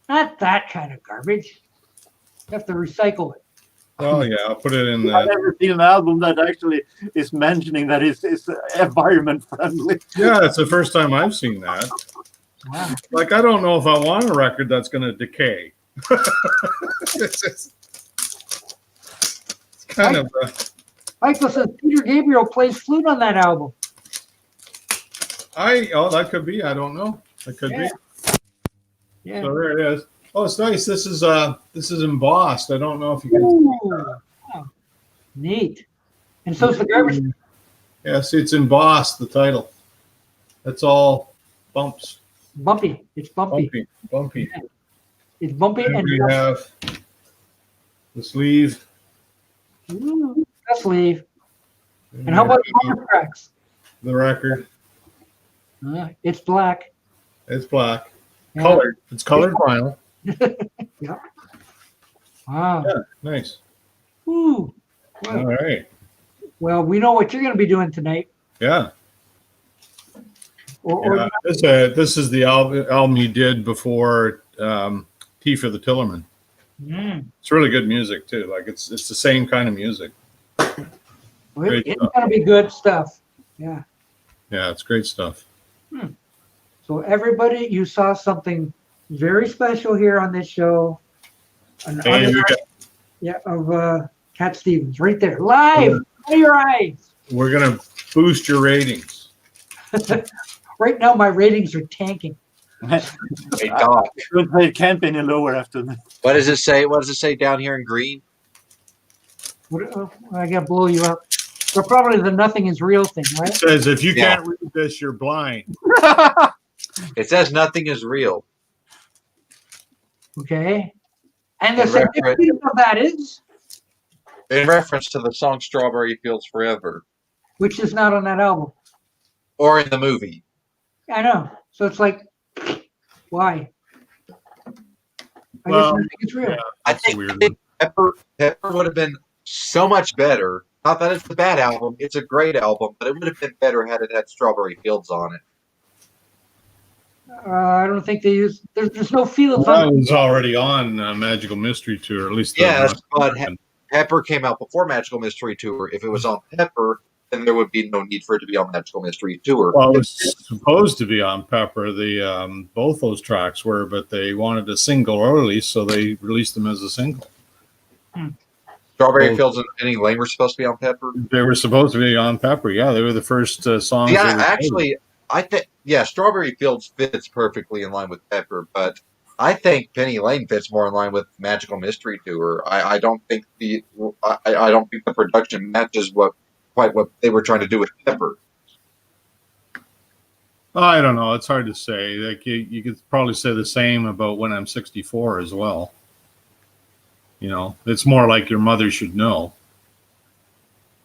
A: Not that kind of garbage. You have to recycle it.
G: Oh yeah, I'll put it in
D: I've
G: the.
D: never seen an album that actually is mentioning that it's environment friendly.
G: Yeah, it's the first time I've seen that.
A: Wow.
G: Like, I don't know if I want a record that's going to decay. It's kind of.
A: Michael says Peter Gabriel plays flute on that album.
G: That could be. I don't know. That could be.
A: Yeah.
G: So there it is. Oh, it's nice. This is embossed. I don't know if you can.
A: Ooh. Wow. Neat. And so's the garbage.
G: Yes, it's embossed. The title. That's all bumps.
A: Bumpy. It's bumpy.
G: Bumpy.
A: It's bumpy
G: And
A: and
G: we have the sleeve.
A: Ooh, the sleeve. And how about the bonus tracks?
G: The record?
A: It's black.
G: It's black.
A: Yeah.
G: Colored. It's colored vinyl.
A: Yeah. Wow.
G: Yeah, nice.
A: Ooh.
G: All right.
A: Well, we know what you're going to be doing tonight.
G: Yeah.
A: Or
G: This is the album you did before Tea for the Tillerman. It's really good music too. Like it's the same kind of music.
A: it's going to be good stuff. Yeah.
G: Yeah, it's great stuff.
A: So everybody, you saw something very special here on this show. An
G: Hey,
A: of Cat Stevens right there, live under your eyes.
G: we're gonna boost your ratings.
A: Right now, my ratings are tanking.
B: Hey, Doc,
D: It can't be any lower after that.
B: what does it say? What does it say down here in green?
A: I got to blow you up. So probably the nothing is real thing, right?
G: It says if you
B: Yeah.
G: can't read this, you're blind.
B: It says nothing is real.
A: Okay. And the
B: In reference-
A: significance of that is,
B: In reference to the song Strawberry Fields Forever,
A: which is not on that album.
B: or in the movie.
A: I know. So it's like, why? I
G: Well,
A: guess nothing is real.
G: yeah.
B: I
G: That's a
B: think,
G: weird one.
B: Pepper would have been so much better. Not that it's a bad album; it's a great album, but it would have been better had it had Strawberry Fields on it.
A: I don't think they use. There's no feelings
G: Well,
A: on
G: that was already on Magical Mystery Tour, at least. the
B: Yes,
G: North
B: but
G: American.
B: Pepper came out before Magical Mystery Tour. If it was on Pepper, then there would be no need for it to be on Magical Mystery Tour.
G: Well, it was supposed to be on Pepper. The both those tracks were, but they wanted a single release, so they released them as a single.
B: Strawberry Fields and Penny Lane were supposed to be on Pepper.
G: They were supposed to be on Pepper. Yeah, they were the first songs.
B: Yeah,
G: they recorded.
B: actually, I think Strawberry Fields fits perfectly in line with Pepper, but I think Penny Lane fits more in line with Magical Mystery Tour. I don't think the production matches quite what they were trying to do with Pepper.
G: I don't know. It's hard to say. Like you could probably say the same about When I'm 64 as well. You know, it's more like Your Mother Should Know.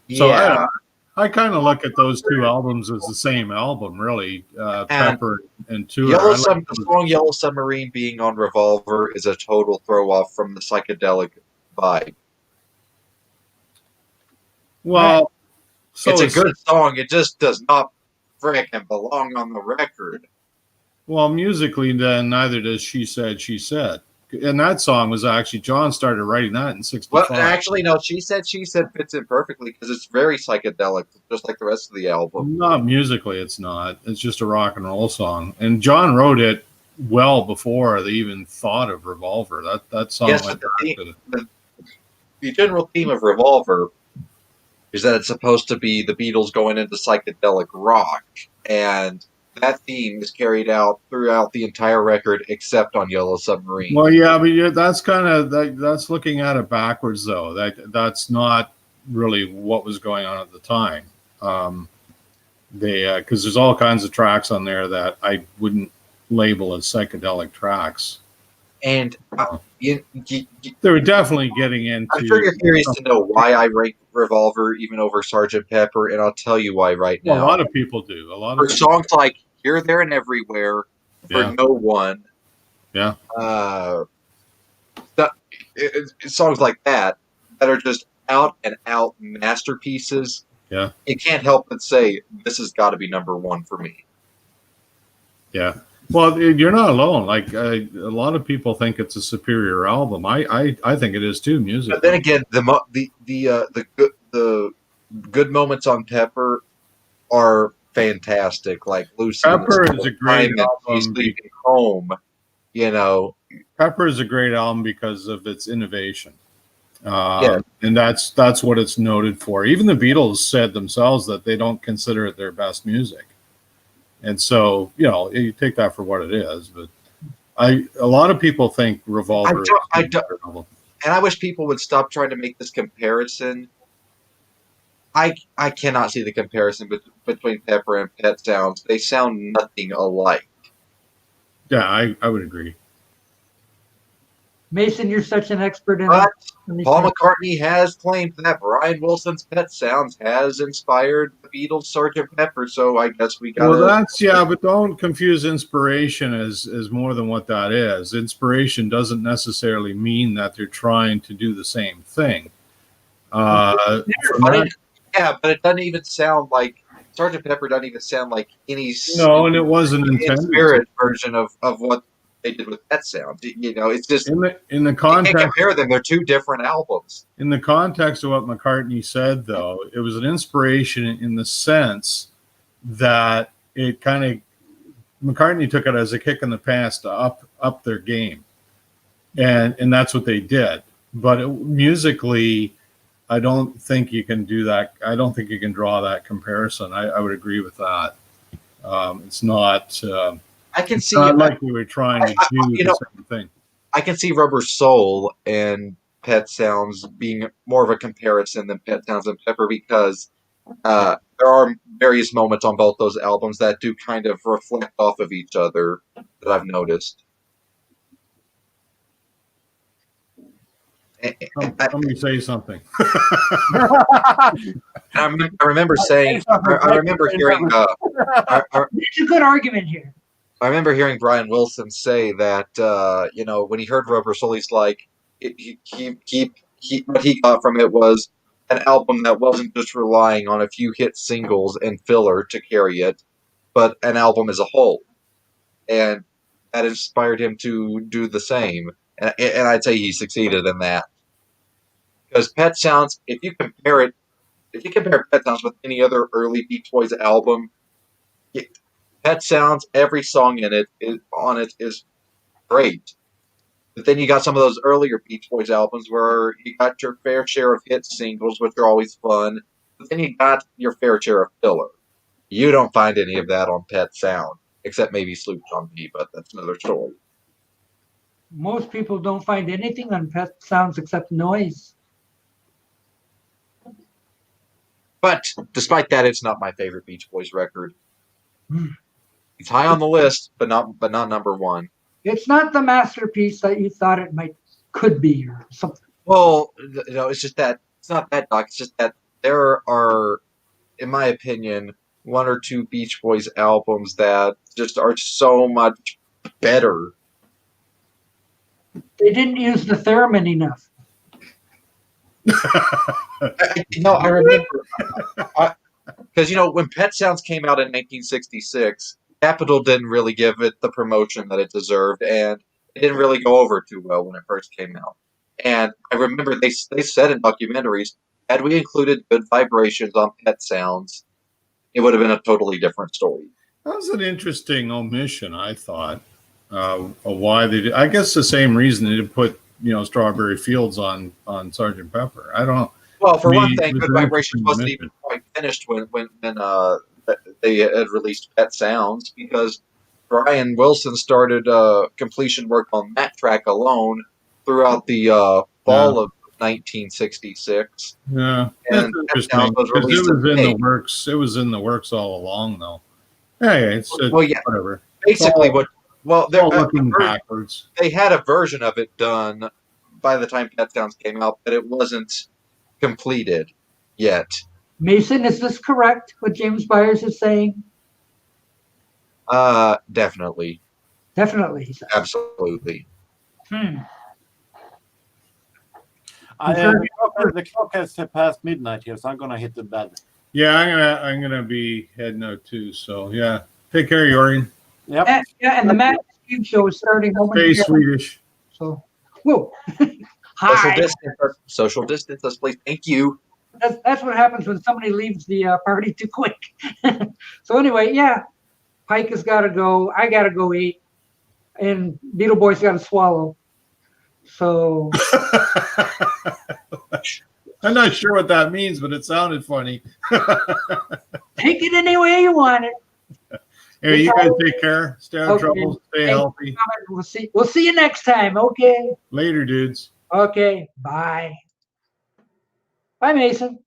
G: So
B: Yeah,
G: I kind of look at those two albums as the same album, really. Pepper and Tour.
B: The song Yellow Submarine being on Revolver is a total throw off from the psychedelic vibe.
G: Well, so
B: It's a good song. It just does not frickin' belong on the record.
G: Well, musically, then neither does She Said, She Said. And that song was actually, John started writing that in 65.
B: Well, actually, no. She said fits in perfectly because it's very psychedelic, just like the rest of the album.
G: Not musically, it's not. It's just a rock and roll song. And John wrote it well before they even thought of Revolver. That song
B: Yes,
G: went
B: the general theme of Revolver is that it's supposed to be the Beatles going into psychedelic rock, and that theme is carried out throughout the entire record except on Yellow Submarine.
G: Well, yeah, but that's kind of that's looking at it backwards, though. That's not really what was going on at the time. Because there's all kinds of tracks on there that I wouldn't label as psychedelic tracks.
B: And
G: They were definitely getting into.
B: I'm sure you're curious to know why I rank Revolver even over Sgt. Pepper, and I'll tell you why right now.
G: Well, a lot of people do.
B: For songs like Here, There, and Everywhere, For No One,
G: yeah,
B: songs like that are just out and out masterpieces.
G: Yeah,
B: you can't help but say this has got to be number one for me.
G: Yeah. Well, you're not alone. Like a lot of people think it's a superior album. I think it is too. Music.
B: But then again, the good moments on Pepper are fantastic. Like Lucy.
G: Pepper is a great album.
B: She's leaving home. You know,
G: Pepper is a great album because of its innovation. And that's what it's noted for. Even the Beatles said themselves that they don't consider it their best music. And so, you know, you take that for what it is. But a lot of people think Revolver.
B: And I wish people would stop trying to make this comparison I cannot see the comparison between Pepper and Pet Sounds. They sound nothing alike.
G: Yeah, I would agree.
A: Mason, you're such an expert in
B: But
A: these
B: Paul
A: things.
B: McCartney has claimed that Brian Wilson's Pet Sounds has inspired the Beatles' Sgt. Pepper, so I guess we gotta...
G: Well, that's, yeah, but don't confuse inspiration as more than what that is. Inspiration doesn't necessarily mean that they're trying to do the same thing. From that,
B: Yeah, but it doesn't even sound like Sgt. Pepper doesn't even sound like any
G: no, and it wasn't intended to.
B: spirit version of what they did with Pet Sound. You know, it's just
G: In the
B: you
G: context,
B: can't compare them. They're two different albums.
G: in the context of what McCartney said, though, it was an inspiration in the sense that it kind of McCartney took it as a kick in the pants to up their game, and that's what they did. But musically, I don't think you can do that. I don't think you can draw that comparison. I would agree with that. It's not.
B: I can
G: It's
B: see
G: not like we were trying to do the same thing.
B: I can see Rubber Soul and Pet Sounds being more of a comparison than Pet Sounds and Pepper because there are various moments on both those albums that do kind of reflect off of each other that I've noticed.
G: Somebody say something.
B: I remember saying, I remember hearing,
A: It's a good argument here.
B: I remember hearing Brian Wilson say that, when he heard Rubber Soul, he's like, what he got from it was an album that wasn't just relying on a few hit singles and filler to carry it, but an album as a whole. And that inspired him to do the same. And I'd say he succeeded in that. Because Pet Sounds, if you compare Pet Sounds with any other early Beach Boys album, Pet Sounds, every song in it is great. But then you got some of those earlier Beach Boys albums where you got your fair share of hit singles, which are always fun. But then you got your fair share of filler. You don't find any of that on Pet Sound, except maybe Sloops on Me, but that's another story.
A: Most people don't find anything on Pet Sounds except noise.
B: But despite that, it's not my favorite Beach Boys record. It's high on the list, but not number one.
A: It's not the masterpiece that you thought it could be or something.
B: Well, it's just that it's not that, Doc. It's just that there are, in my opinion, one or two Beach Boys albums that just are so much better.
A: They didn't use the theremin enough.
B: I remember because when Pet Sounds came out in 1966, Capitol didn't really give it the promotion that it deserved, and it didn't really go over too well when it first came out. And I remember they said in documentaries, had we included Good Vibrations on Pet Sounds, it would have been a totally different story.
G: That was an interesting omission, I thought, of why they did. I guess the same reason they didn't put Strawberry Fields on Sgt. Pepper. I don't know.
B: Well, for one thing, Good Vibrations wasn't even quite finished when they had released Pet Sounds because Brian Wilson started completion work on that track alone throughout the fall of 1966.
G: Yeah,
B: and
G: that's interesting.
B: Was released
G: it was in the works. It was in the works all along, though. Yeah, whatever.
B: Basically, they're
G: looking backwards.
B: They had a version of it done by the time Pet Sounds came out, but it wasn't completed yet.
A: Mason, is this correct? What James Byers is saying?
B: Definitely.
A: Definitely.
B: Absolutely.
D: The clock has passed midnight here, so I'm gonna hit the bed.
G: Yeah, I'm gonna be heading out too. So yeah, take care, Jorgen.
D: Yep.
A: And the Matt Steve show is starting.
G: Stay Swedish.
A: So, whoa. Hi.
B: Social distance, us please. Thank you.
A: That's what happens when somebody leaves the party too quick. So anyway, yeah, Pike has got to go. I got to go eat, and Beetle Boy's got to swallow. So
G: I'm not sure what that means, but it sounded funny.
A: Take it any way you want it.
G: Hey, you guys take care. Stay out of trouble. Stay healthy.
A: We'll see you next time. Okay.
G: Later, dudes.
A: Okay. Bye. Bye, Mason.